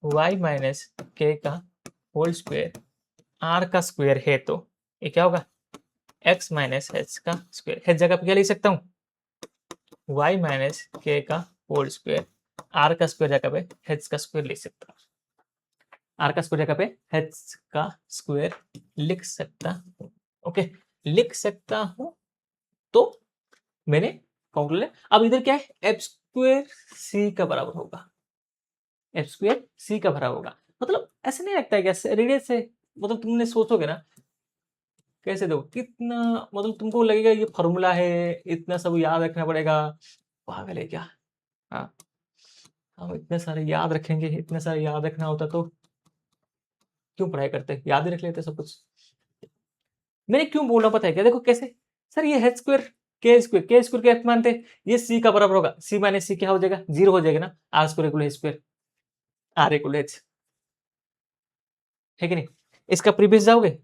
y माइनस के का होल स्क्वायर r का स्क्वायर है, तो ये क्या होगा x माइनस एच का स्क्वायर। है जगह पे क्या लिख सकता हूँ y माइनस के का होल स्क्वायर, r का स्क्वायर जगह पे h का स्क्वायर लिख सकता हूँ, r का स्क्वायर जगह पे h का स्क्वायर लिख सकता हूँ। ओके, लिख सकता हूँ। तो मैंने कंक्लूड, अब इधर क्या है एफ स्क्वायर सी का बराबर होगा, एफ स्क्वायर सी का बराबर होगा। मतलब ऐसे नहीं लगता है क्या रेडियस से, मतलब तुमने सोचोगे ना कैसे दो कितना, मतलब तुमको लगेगा ये फॉर्मूला है इतना सब याद रखना पड़ेगा, पागल है क्या। हाँ, हम इतने सारे याद रखेंगे, इतने सारे याद रखना होता तो क्यों पढ़ाई करते, याद ही रख लेते सब कुछ। मैंने क्यों बोल रहा पता है क्या, देखो कैसे सर ये एच स्क्वायर के स्क्वायर के मानते ये सी का बराबर होगा, सी माइनस सी क्या हो जाएगा जीरो हो जाएगा ना, R square equal H square, R equal H है कि नहीं। इसका प्रीवियस जाओगे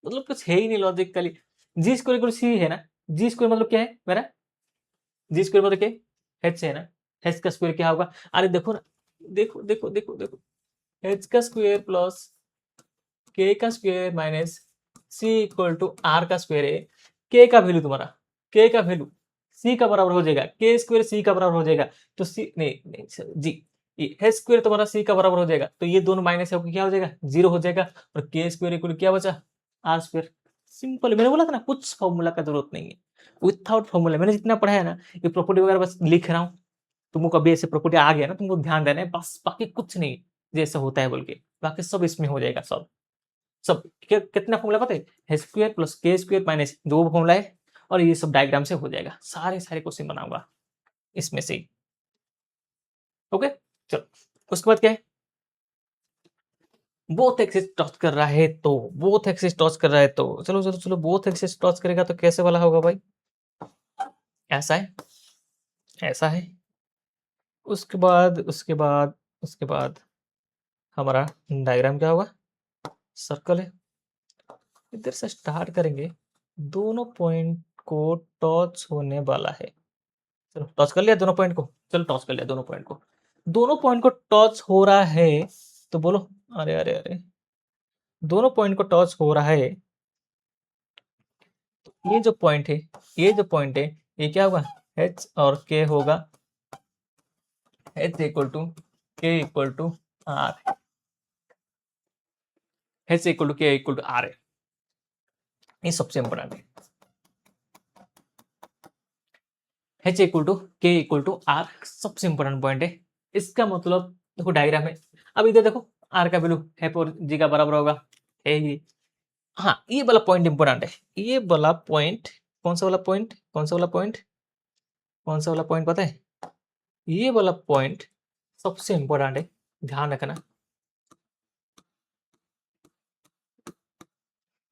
मतलब कुछ है ही नहीं लॉजिकली, जी स्क्वायर इक्वल सी है ना, जी स्क्वायर मतलब क्या है मेरा, जी स्क्वायर मतलब क्या एच है ना, एच का स्क्वायर क्या होगा, अरे देखो ना, देखो देखो देखो देखो एच का स्क्वायर प्लस के का square minus C equal to R का स्क्वायर है। के का वैल्यू तुम्हारा, के का वैल्यू सी का बराबर हो जाएगा, के स्क्वायर सी का बराबर हो जाएगा, तो सी नहीं नहीं जी एच स्क्वायर तुम्हारा सी का बराबर हो जाएगा, तो ये दोनों माइनस है क्या हो जाएगा जीरो हो जाएगा, और के स्क्वायर इक्वल क्या बचा आर स्क्वायर। सिंपल, मैंने बोला था ना कुछ फॉर्मूला का जरूरत नहीं है, विथआउट फॉर्मूला मैंने जितना पढ़ा है ना, ये प्रॉपर्टी वगैरह बस लिख रहा हूँ, तुमको कभी ऐसे प्रॉपर्टी आ गया ना तुमको ध्यान देना है बस, बाकी कुछ नहीं जैसे होता है बोल के, बाकी सब इसमें हो जाएगा सब सब। कितना फॉर्मूला पता है H square plus K square minus जो फॉर्मूला है, और ये सब डायग्राम से हो जाएगा, सारे सारे क्वेश्चन बनाऊंगा इसमें से। ओके चलो, उसके बाद क्या है बोथ एक्सिस टच कर रहा है, तो बोथ एक्सिस टच कर रहा है तो चलो चलो चलो, बोथ एक्सिस टच करेगा तो कैसे वाला होगा भाई, ऐसा है ऐसा है, उसके बाद हमारा डायग्राम क्या होगा सर्कल है, इधर से स्टार्ट करेंगे, दोनों पॉइंट को टच होने वाला है, चलो टच कर लिया दोनों पॉइंट को, चलो टच कर लिया दोनों पॉइंट को, दोनों पॉइंट को टच हो रहा है, तो बोलो अरे अरे अरे, दोनों पॉइंट को टच हो रहा है, ये जो पॉइंट है ये जो पॉइंट है ये क्या होगा एच और के होगा, H equal to K equal to R, H equal to K equal to R है, ये सबसे इंपॉर्टेंट है, H equal to K equal to R सबसे इंपॉर्टेंट पॉइंट है। इसका मतलब देखो डायग्राम है, अब इधर देखो आर का वैल्यू है पर जी का बराबर होगा है ये, हाँ ये वाला पॉइंट इंपॉर्टेंट है, ये वाला पॉइंट कौन सा वाला पॉइंट कौन सा वाला पॉइंट कौन सा वाला पॉइंट पता है, ये वाला पॉइंट सबसे इंपॉर्टेंट है, ध्यान रखना।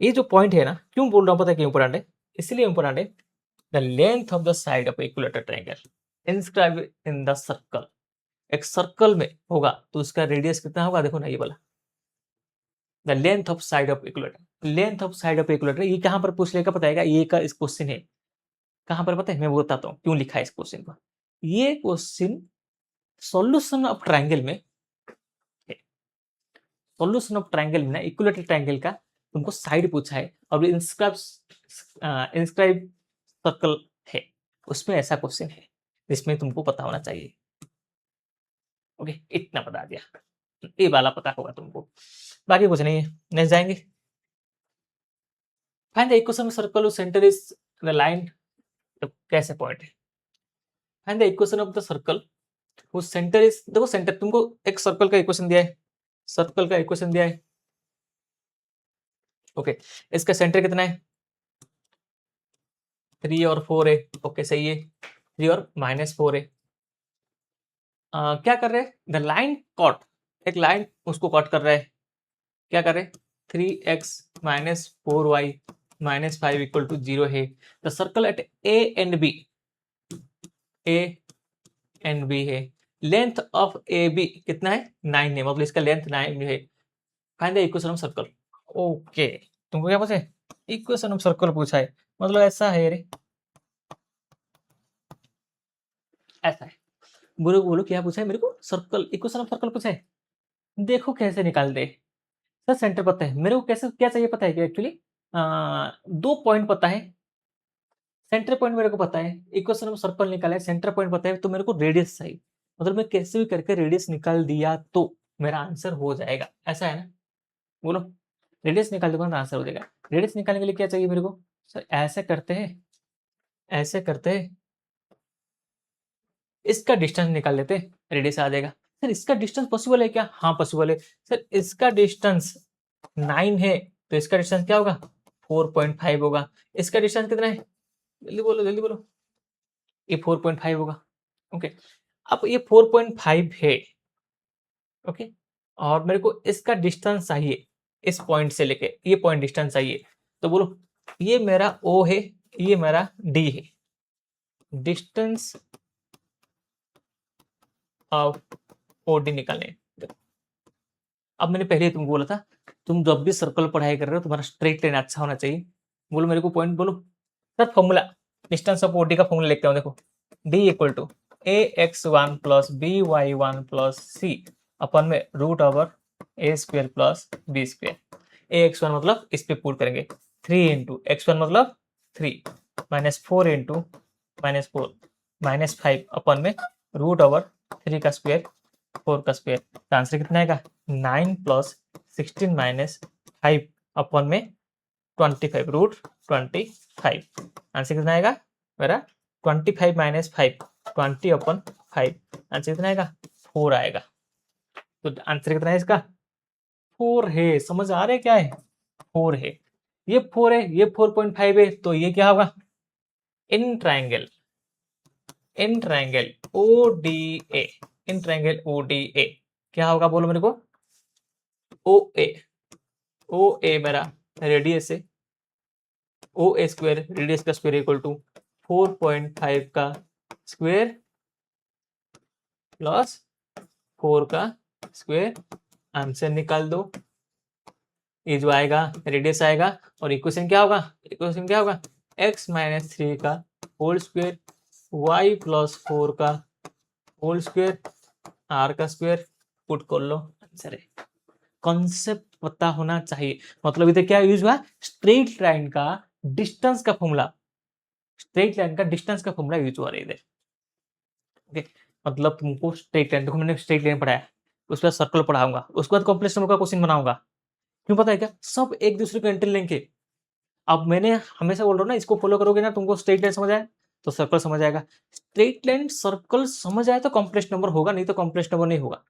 ये जो पॉइंट है ना क्यों बोल रहा हूँ पता है क्यों इंपॉर्टेंट है, इसलिए इंपॉर्टेंट है the length of the side of equilateral triangle inscribe in the circle, एक सर्कल में होगा तो उसका रेडियस कितना होगा, देखो ना ये वाला the length of side of equilateral, length of side of equilateral, ये कहां पर पूछ लेगा पता है, ये का इस क्वेश्चन है कहां पर पता है, मैं बताता हूँ क्यों लिखा है इस क्वेश्चन को, ये क्वेश्चन सॉल्यूशन ऑफ ट्रायंगल में, सॉल्यूशन ऑफ ट्रायंगल में ना इक्विलेटरल ट्रायंगल का तुमको साइड पूछा है, और इंस्क्राइब इंस्क्राइब सर्कल है, उसमें ऐसा क्वेश्चन है जिसमें तुमको पता होना चाहिए। ओके इतना बता दिया, ये वाला पता होगा तुमको, बाकी कुछ नहीं है, नेक्स्ट जाएंगे। Find the equation of circle whose center is the line, तो कैसे पॉइंट है, find the equation of the circle whose center is, देखो सेंटर तुमको एक सर्कल का इक्वेशन दिया है, सर्कल का इक्वेशन दिया है, ओके इसका सेंटर कितना है 3 और 4 है, ओके सही है 3 और -4 है, क्या कर रहे हैं द लाइन कॉट, एक लाइन उसको कॉट कर रहा है, क्या कर रहे हैं 3x minus 4y minus 5 equal to 0 है, the circle at A and B, A and B है, लेंथ ऑफ ए बी कितना है 9 है, मतलब इसका लेंथ 9 है, find the equation of circle. Okay तुमको क्या पूछा है इक्वेशन ऑफ सर्कल पूछा है, मतलब ऐसा है रे ऐसा है। बोलो बोलो क्या पूछा है मेरे को, सर्कल, इक्वेशन ऑफ सर्कल पूछा है। देखो कैसे निकाल दे सर। सेंटर पता है मेरे को, कैसे क्या चाहिए पता है कि एक्चुअली 2 पॉइंट पता है, सेंटर पॉइंट मेरे को पता है, इक्वेशन ऑफ सर्कल निकाला है, सेंटर पॉइंट पता है, तो मेरे को रेडियस चाहिए। मतलब मैं कैसे भी करके रेडियस निकाल दिया तो मेरा आंसर हो जाएगा, ऐसा है ना। बोलो, रेडियस निकाल दूंगा तो आंसर हो जाएगा। रेडियस निकालने के लिए क्या चाहिए मेरे को सर, ऐसे करते हैं, ऐसे करते हैं, इसका डिस्टेंस निकाल लेते हैं, रेडियस आ जाएगा। सर इसका डिस्टेंस पॉसिबल है क्या, हाँ पॉसिबल है। सर इसका डिस्टेंस 9 है, तो इसका डिस्टेंस क्या होगा 4.5 होगा। इसका डिस्टेंस कितना है, जल्दी बोलो जल्दी बोलो, ये 4.5 होगा। ओके, अब ये 4.5 है। ओके, और मेरे को इसका डिस्टेंस चाहिए, इस पॉइंट से लेके ये पॉइंट डिस्टेंस चाहिए। तो बोलो, ये मेरा ओ है, ये मेरा डी है। डिस्टेंस ऑफ ओडी निकालने। अब मैंने पहले ही तुमको बोला था, तुम जब भी सर्कल पढ़ाई कर रहे हो तुम्हारा स्ट्रेट लाइन अच्छा होना चाहिए। बोलो मेरे को पॉइंट बोलो sir. Formula, distance of OD का फॉर्मूला लिखते हो, देखो D equal to ax1 plus by1 plus C अपन में root over A square plus B square. ax1 मतलब इस पे पुट करेंगे 3 इंटू x1 मतलब 3 माइनस 4 इंटू माइनस 4 माइनस 5 अपन में रूट ओवर 3 का स्क्वेयर 4 का स्क्वेयर। तो आंसर कितना आएगा 9 प्लस 16 माइनस 5 अपन में 25 रूट 25। आंसर कितना आएगा मेरा 25 माइनस 5 20 अपन 5। आंसर कितना आएगा 4 आएगा। तो आंसर कितना है इसका 4 है। समझ आ रहा है क्या है 4 है, ये 4 है, ये 4.5 है, तो ये क्या होगा in triangle, in triangle ODA, in triangle ODA क्या होगा बोलो मेरे को OA, OA मेरा रेडियस है, OA स्क्वायर रेडियस का स्क्वायर इक्वल टू 4.5 का स्क्वायर प्लस 4 का स्क्वायर। आंसर निकाल दो, ये जो आएगा रेडियस आएगा, और इक्वेशन क्या होगा, इक्वेशन क्या होगा x माइनस 3 का होल स्क्वायर y प्लस 4 का होल स्क्वायर r का स्क्वायर। पुट कर लो, आंसर है। कॉन्सेप्ट पता होना चाहिए। मतलब इधर क्या यूज हुआ, स्ट्रेट लाइन का डिस्टेंस का फॉर्मूला, स्ट्रेट लाइन का डिस्टेंस का फॉर्मूला यूज हुआ है इधर। ओके, मतलब तुमको स्ट्रेट लाइन, देखो मैंने स्ट्रेट लाइन पढ़ाया, उसके बाद सर्कल पढ़ाऊंगा, उसके बाद कॉम्प्लेक्स नंबर का क्वेश्चन बनाऊंगा। क्यों पता है क्या, सब एक दूसरे को इंटरलिंक है। अब मैंने हमेशा बोल रहा हूँ ना, इसको फॉलो करोगे ना तुमको स्ट्रेट लाइन समझ आए तो सर्कल समझ आएगा, स्ट्रेट लाइन सर्कल समझ आए तो कॉम्प्लेक्स नंबर होगा, नहीं तो कॉम्प्लेक्स नंबर नहीं होगा।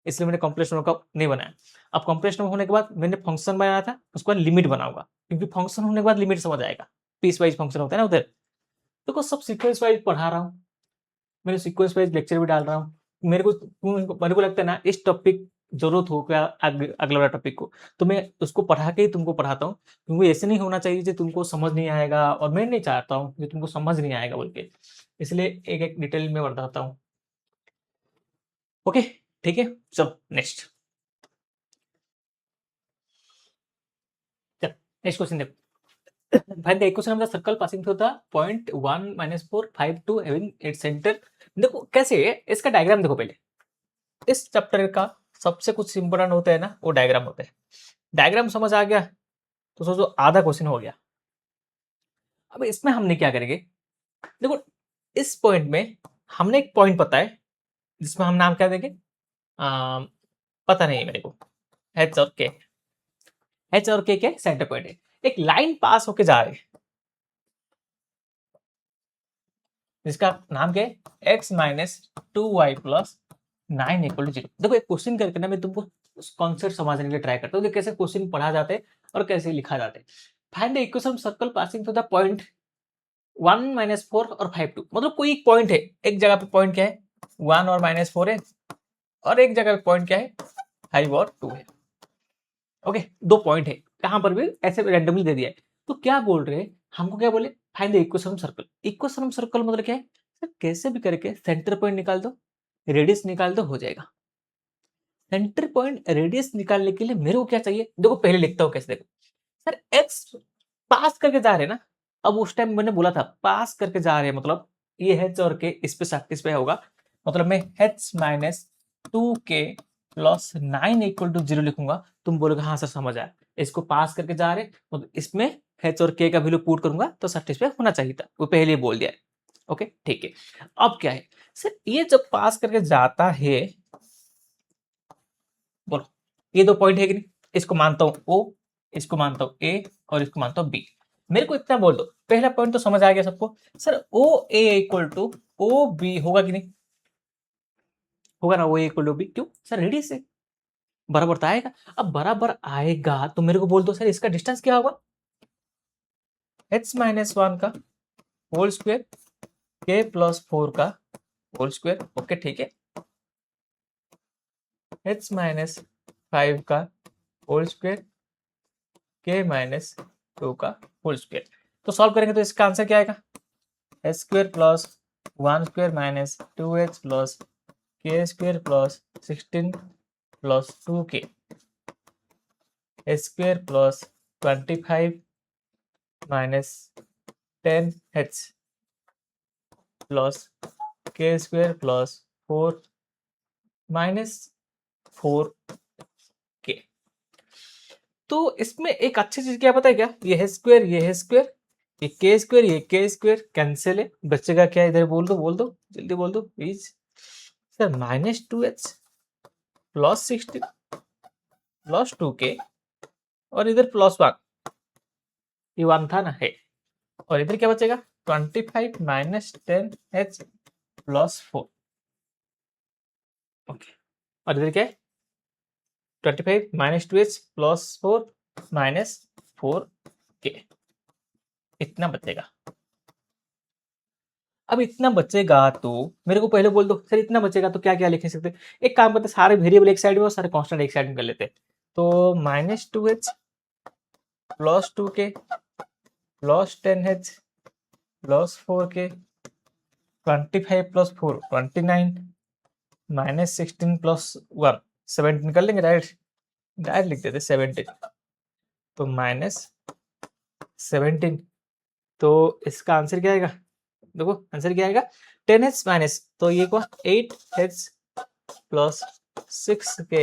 इसलिए मैंने कॉम्प्लेक्स नंबर का नहीं बनाया। अब कॉम्प्लेक्स नंबर होने के बाद मैंने फंक्शन बनाया था, उसके बाद लिमिट बनाऊंगा, क्योंकि फंक्शन होने के बाद लिमिट समझ आएगा। पीस वाइज फंक्शन होता है ना उधर। देखो सब सीक्वेंस वाइज पढ़ा रहा हूँ, मैंने सीक्वेंस वाइज लेक्चर भी डाल रहा हूँ। मेरे को लगता है ना इस टॉपिक जरूरत हो क्या अगला वाला टॉपिक को, तो मैं उसको पढ़ा के ही तुमको पढ़ाता हूँ, क्योंकि ऐसे नहीं होना चाहिए कि तुमको समझ नहीं आएगा, और मैं नहीं चाहता हूँ कि तुमको समझ नहीं आएगा बोल के। इसलिए एक एक डिटेल में बताता हूँ। ओके ठीक है, चलो नेक्स्ट, चल नेक्स्ट क्वेश्चन देखो। Find the equation of the circle passing through the point 1 minus 4 5 2 having its center। देखो कैसे है, इसका डायग्राम देखो पहले। इस चैप्टर का सबसे कुछ इंपोर्टेंट होता है ना, वो डायग्राम होता है। डायग्राम समझ आ गया तो सोचो आधा क्वेश्चन हो गया। अब इसमें हमने क्या करेंगे, देखो इस पॉइंट में हमने एक पॉइंट पता है, जिसमें हम नाम क्या देंगे, पता नहीं है मेरे को, एच और के, एच और के सेंटर पॉइंट है। एक लाइन पास होके जा रही है जिसका नाम क्या है x minus 2y plus 9 equal to 0। देखो एक क्वेश्चन करके ना मैं तुमको कॉन्सेप्ट समझने के लिए ट्राई करता हूँ कि कैसे क्वेश्चन पढ़ा जाते हैं और कैसे लिखा जाता है। Find the equation circle passing through the point 1 minus 4 और 5 2। मतलब कोई एक पॉइंट है, एक जगह पे पॉइंट क्या है 1 और माइनस 4 है, और एक जगह पे पॉइंट क्या है 5 और 2 है। ओके, दो पॉइंट है, कहां पर भी ऐसे रैंडमली दे दिया है। तो क्या बोल रहे हैं हमको, क्या बोले find the equation circle. Equation circle मतलब क्या है सर, कैसे भी करके सेंटर पॉइंट निकाल दो, रेडियस निकाल दो, हो जाएगा। सेंटर पॉइंट रेडियस निकालने के लिए मेरे को क्या चाहिए, देखो पहले लिखता हूं कैसे। देखो सर एक्स पास करके जा रहे हैं ना, अब उस टाइम मैंने बोला था पास करके जा रहे हैं, मतलब ये h और k इस पे सेटिस्फाई होगा, मतलब मैं h minus 2k plus 9 equal to 0 लिखूंगा, तुम बोलोगे हाँ सर समझ आया, इसको पास करके जा रहे तो इसमें h और k का वैल्यू पुट करूंगा तो सेटिस्फाई होना चाहिए था, वो पहले ही बोल दिया है। ओके ठीक है, अब क्या है सर, ये जब पास करके जाता है, बोलो ये दो पॉइंट है कि नहीं, इसको मानता हूं O, इसको मानता हूं A और इसको मानता हूं B। मेरे को इतना बोल दो, पहला पॉइंट तो समझ आ गया सबको, sir OA equal to OB होगा कि नहीं, होगा ना, OA इक्वल टू B, क्यों सर रेडियस है, बराबर तो आएगा। अब बराबर आएगा तो मेरे को बोल दो सर इसका डिस्टेंस क्या होगा, h माइनस 1 का होल स्क्वायर k प्लस 4 का होल स्क्वायर। ओके ठीक है, h माइनस 5 का होल स्क्वायर k माइनस 2 का होल स्क्वायर। तो सॉल्व करेंगे तो इसका आंसर क्या आएगा, H square plus 1 square minus 2h plus k square plus 16 plus 2k, h square plus 25 minus 10h plus k square plus 4 minus 4k। तो इसमें एक अच्छी चीज क्या पता है क्या, ये है स्क्वायर, ये है स्क्वायर, ये के स्क्वायर, ये के स्क्वायर कैंसिल है, बच्चे का क्या इधर बोल दो जल्दी बोल दो please sir, minus 2h plus 16 plus 2k और इधर प्लस 1, ये 1 था ना है, और इधर क्या बचेगा 25 माइनस 10h प्लस 4। ओके, और इधर क्या है 25 minus 2h plus 4 minus 4k, इतना बचेगा। अब इतना बचेगा तो मेरे को पहले बोल दो सर, इतना बचेगा तो क्या क्या लिख सकते, एक काम करते सारे वेरिएबल एक साइड में और सारे कांस्टेंट एक साइड में कर लेते, तो minus 2h plus 2k plus 10h plus 4k 25 plus 4 29 minus 16 plus 1 17 कर लेंगे, डायरेक्ट लिख देते 17, तो माइनस 17। तो इसका आंसर क्या आएगा, देखो आंसर क्या आएगा 10h माइनस, तो ये को 8h प्लस 6k,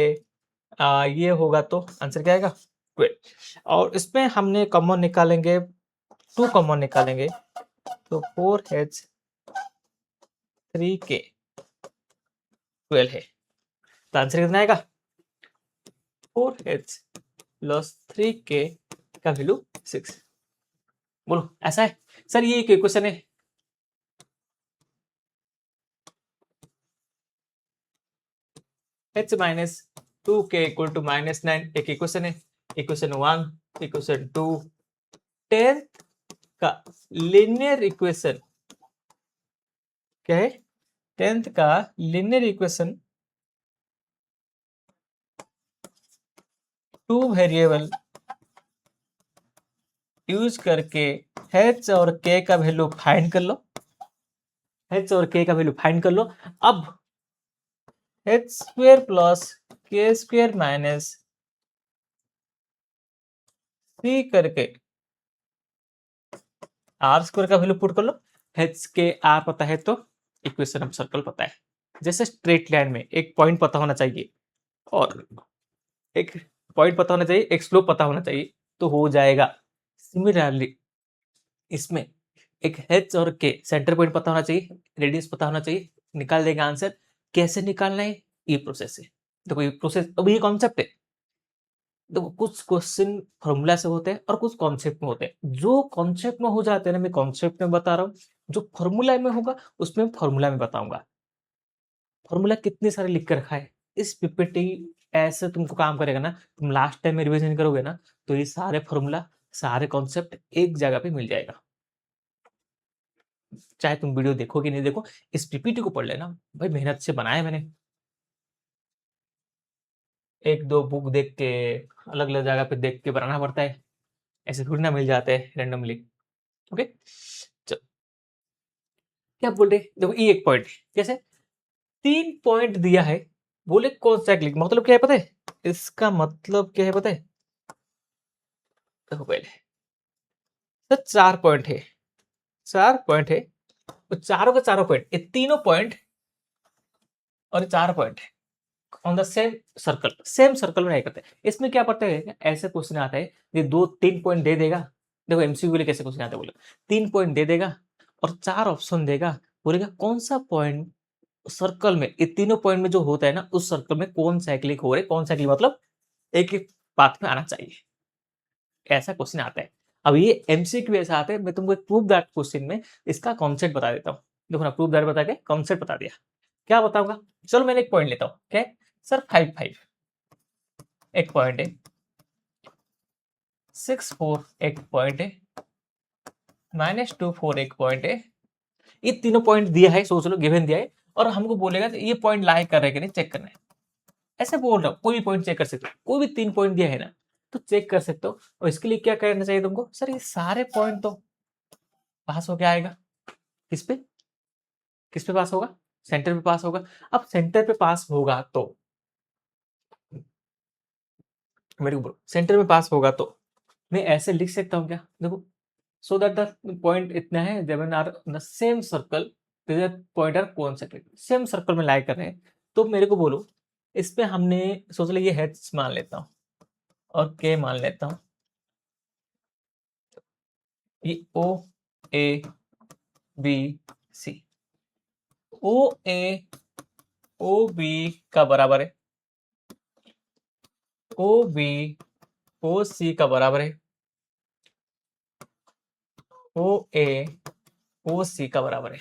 ये होगा तो आंसर क्या आएगा 12। और इसमें हमने कॉमन निकालेंगे, 2 कॉमन निकालेंगे तो 4h 3k 12 है, तो आंसर कितना आएगा 4h प्लस 3k का वैल्यू 6। बोलो ऐसा है सर, ये एक क्वेश्चन है, h minus 2k equal to minus 9 एक इक्वेशन है, इक्वेशन 1, इक्वेशन 2, 10th का लीनियर इक्वेशन क्या है, 10th का लीनियर इक्वेशन 2 वेरिएबल यूज करके h और k का वैल्यू फाइंड कर लो, h और k का वैल्यू फाइंड कर लो। अब h square plus k square minus 3 करके r स्क्वायर का वैल्यू पुट कर लो, h के r पता है तो इक्वेशन ऑफ सर्कल पता है, जैसे स्ट्रेट लाइन में एक पॉइंट पता होना चाहिए और एक पॉइंट पता होना चाहिए, एक स्लोप पता होना चाहिए तो हो जाएगा। सिमिलरली इसमें एक h और k सेंटर पॉइंट पता होना चाहिए, रेडियस पता होना चाहिए, निकाल देगा आंसर। कैसे निकालना है, ये प्रोसेस है, देखो ये प्रोसेस, अब ये कॉन्सेप्ट है, देखो कुछ क्वेश्चन फॉर्मूला से होते हैं और कुछ कॉन्सेप्ट में होते हैं, जो कॉन्सेप्ट में हो जाते हैं ना मैं कॉन्सेप्ट में बता रहा हूँ, जो फॉर्मूला में होगा उसमें फॉर्मूला में बताऊंगा। फॉर्मूला कितने सारे लिख कर रखा है इस पीपीटी, ऐसे तुमको काम करेगा ना, तुम लास्ट टाइम में रिवीजन करोगे ना तो ये सारे फॉर्मूला सारे कॉन्सेप्ट एक जगह पे मिल जाएगा, चाहे तुम वीडियो देखो कि नहीं देखो, इस पीपीटी को पढ़ लेना भाई, मेहनत से बनाया मैंने, एक दो बुक देख के अलग अलग जगह पे देख के बनाना पड़ता है, ऐसे थोड़ी ना मिल जाते हैं रेंडमली। ओके चलो, क्या बोल रहे देखो, ये एक पॉइंट कैसे 3 पॉइंट दिया है, बोले कौन सा क्लिक, मतलब क्या है पता है, इसका मतलब क्या है पता है, देखो पहले सर 4 पॉइंट है, 4 पॉइंट है, तो चारों के चारों पॉइंट, ये तीनों पॉइंट और ये 4 point on the same circle में नहीं करते। इसमें क्या पड़ता है, ऐसे क्वेश्चन आता है ये 2-3 पॉइंट दे देगा। देखो एमसीक्यू के लिए कैसे क्वेश्चन आता है बोलो, 3 पॉइंट दे देगा और 4 ऑप्शन देगा, बोलेगा कौन सा पॉइंट सर्कल में, ये तीनों पॉइंट में जो होता है ना, उस सर्कल में कौन साइक्लिक हो रहे, कौन साइक्लिक मतलब एक ही पाथ में आना चाहिए। ऐसा क्वेश्चन आता है। अब ये एमसीक्यू ऐसा आता है, मैं तुमको एक प्रूफ दैट क्वेश्चन में इसका कॉन्सेप्ट बता देता हूँ। देखो ना, प्रूफ दैट बता के कॉन्सेप्ट बता दिया। क्या बताऊंगा, चलो मैंने एक पॉइंट लेता हूँ। क्या सर, 5-5 एक पॉइंट है, 6-4 एक पॉइंट है, -2-4 एक पॉइंट है। ये तीनों पॉइंट दिया है, सोच लो गिवन दिया है, और हमको बोलेगा ये पॉइंट लाई कर रहे कि नहीं, चेक करना है। ऐसे बोल रहा हूँ, कोई भी पॉइंट चेक कर सकते हो, कोई भी 3 पॉइंट दिया है ना तो चेक कर सकते हो। और इसके लिए क्या करना चाहिए तुमको, सर ये सारे पॉइंट तो पास हो, क्या आएगा, किस पे, किस पे पास होगा, सेंटर पे पास होगा। अब सेंटर पे पास होगा तो मेरे को बोलो, सेंटर में पास होगा तो मैं ऐसे लिख सकता हूँ क्या, देखो, सो दैट द पॉइंट इतना है, जब are the same circle, point are concentric, same circle में लाई कर रहे हैं। तो मेरे को बोलो, इस पे हमने सोच लिया, ये एच मान लेता हूँ और के मान लेता हूँ, ये ओ A B C, O A O B का बराबर है, ओ बी ओ सी का बराबर है, ओ ए ओ सी का बराबर है।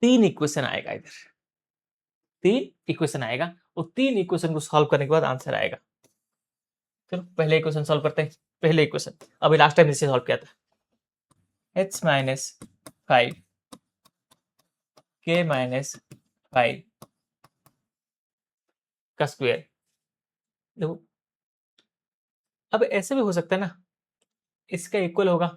3 इक्वेशन आएगा इधर, 3 इक्वेशन आएगा, और 3 इक्वेशन को सॉल्व करने के बाद आंसर आएगा। चलो पहले इक्वेशन सॉल्व करते हैं। पहले इक्वेशन अभी लास्ट टाइम इसे सॉल्व किया था, h माइनस 5 k माइनस 5 का स्क्वायर। देखो अब ऐसे भी हो सकता है ना, इसका इक्वल होगा,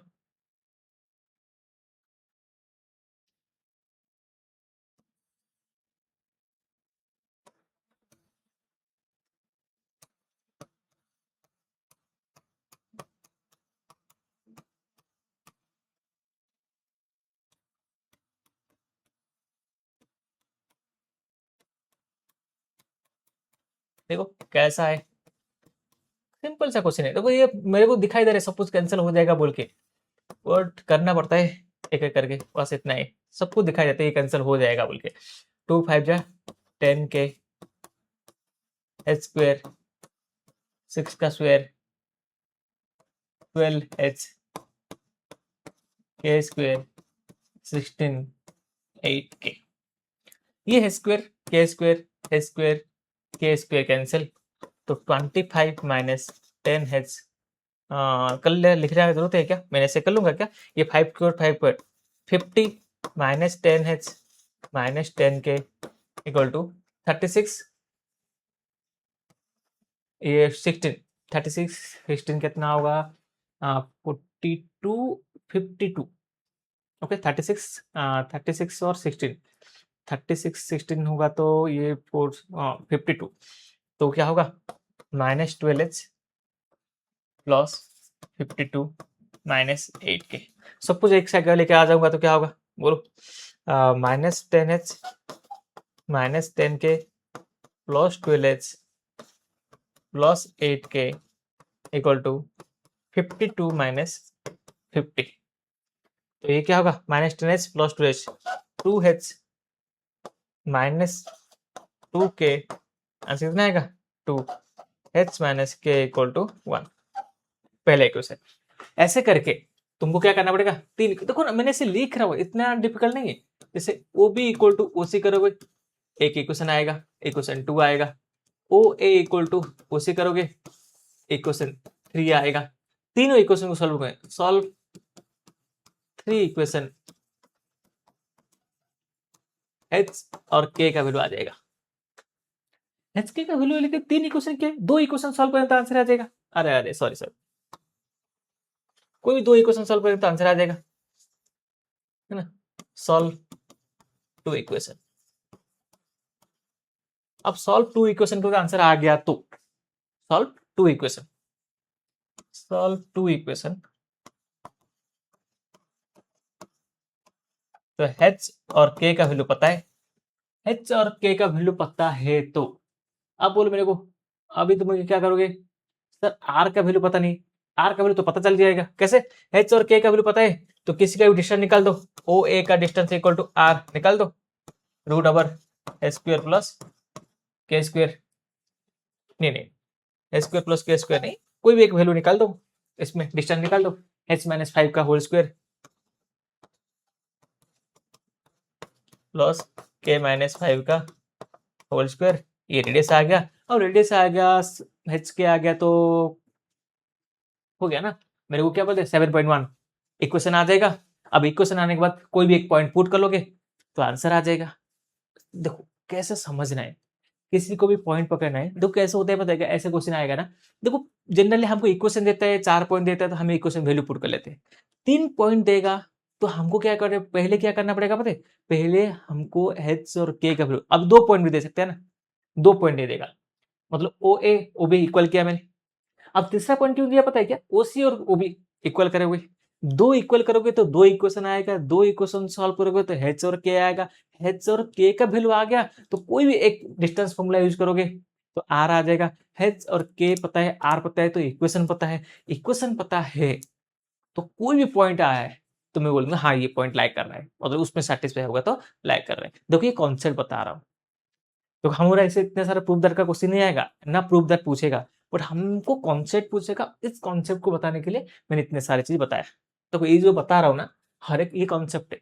देखो कैसा है, सिंपल सा क्वेश्चन है। देखो ये मेरे को दिखाई दे रहा है, सब कुछ कैंसिल हो जाएगा बोल के, और करना पड़ता है एक एक करके, बस इतना ही। सब कुछ दिखाई देता है, ये कैंसिल हो जाएगा बोल के। 2 5 जा 10 के, h स्क्वायर 6 का square 12h, k square 16 8k। ये है square, K square h square K square cancel, तो 25 माइनस 10h। कल लिखने की जरूरत है क्या, मैंने ऐसे कर लूंगा क्या, ये 5 square 5 square 50 minus 10h minus 10k equal to 36, ये 16, 36 16 कितना होगा, 42 52, ओके 36 36 और 16, 36 16 होगा तो ये 52, तो क्या होगा -12h प्लस 52 -8k। सब कुछ एक साइड लेके आ जाऊंगा तो क्या होगा बोलो, -10h -10k plus 12h plus 8k equal to 52 minus 50। तो ये क्या होगा, -10h plus 2h, 2h minus 2k, answer कितना आएगा 2h minus k equal to 1। पहले इक्वेशन ऐसे करके तुमको क्या करना पड़ेगा, 3, देखो ना मैंने इसे लिख रहा हूँ, इतना डिफिकल्ट नहीं है। जैसे O B equal to O C करोगे, एक इक्वेशन आएगा, इक्वेशन 2 आएगा। ओ ए इक्वल टू ओ सी करोगे, इक्वेशन 3 आएगा। तीनों इक्वेशन को सॉल्व करें, सॉल्व 3 इक्वेशन, h और k का वैल्यू आ जाएगा। h k का वैल्यू लेके 3 इक्वेशन के 2 इक्वेशन सॉल्व करें तो आंसर आ जाएगा। अरे अरे सॉरी सॉरी, कोई भी 2 इक्वेशन सॉल्व करें तो आंसर आ जाएगा, है ना। सॉल्व 2 इक्वेशन, अब सॉल्व 2 इक्वेशन को आंसर आ गया तो सॉल्व 2 इक्वेशन, सॉल्व 2 इक्वेशन, तो h और k का वैल्यू पता है, h और k का वैल्यू पता है, तो अब बोलो मेरे को, अभी तुम क्या करोगे, सर r का वैल्यू पता नहीं, r का वैल्यू तो पता चल जाएगा, कैसे, h और k का वैल्यू पता है तो किसी का भी डिस्टेंस निकाल दो, ओ ए का डिस्टेंस इक्वल टू r निकाल दो, root over H square plus K square, नहीं नहीं H square plus K square नहीं, कोई भी एक वैल्यू निकाल दो, इसमें डिस्टेंस निकाल दो, h माइनस 5 का होल स्क्वायर प्लस के माइनस 5 का होल स्क्वायर, ये रेडियस आ गया, और रेडियस आ गया, h के आ गया, तो हो गया ना, मेरे को क्या बोलते हैं 7.1 इक्वेशन आ जाएगा। अब इक्वेशन आने के बाद कोई भी एक पॉइंट पुट कर लोगे तो आंसर आ जाएगा। देखो कैसे समझना है, किसी को भी पॉइंट पकड़ना है, देखो कैसे होता है पता है, ऐसे क्वेश्चन आएगा ना, देखो जनरली हमको इक्वेशन देता है, 4 पॉइंट देता है तो हम इक्वेशन वैल्यू पुट कर लेते हैं, 3 पॉइंट देगा तो हमको क्या करे, पहले क्या करना पड़ेगा पता है, पहले हमको एच और के का वैल्यू, अब 2 पॉइंट भी दे सकते हैं ना, 2 पॉइंट दे देगा, मतलब ओ ए ओ बी इक्वल किया मैंने, अब तीसरा पॉइंट क्यों दिया पता है क्या, ओसी और ओबी इक्वल करोगे, दो इक्वल करोगे तो दो इक्वेशन आएगा, दो इक्वेशन सॉल्व करोगे तो एच और के आएगा, एच और के का वैल्यू आ गया तो कोई भी एक डिस्टेंस फॉर्मूला यूज करोगे तो आर आ जाएगा, एच और के पता है, आर पता है, तो इक्वेशन पता है, इक्वेशन पता है तो कोई भी पॉइंट आया है तो मैं बोलूंगा हाँ ये पॉइंट लाइक कर रहा है, और उसमें सेटिस्फाई होगा तो लाइक कर रहे हैं। देखो ये कॉन्सेप्ट बता रहा हूँ, तो हमारा ऐसे इतने सारे प्रूफ दर का क्वेश्चन नहीं आएगा ना, प्रूफ दर पूछेगा बट हमको कॉन्सेप्ट पूछेगा, इस कॉन्सेप्ट को बताने के लिए मैंने इतने सारी चीज बताया। तो ये जो बता रहा हूँ ना, हर एक ये कॉन्सेप्ट है,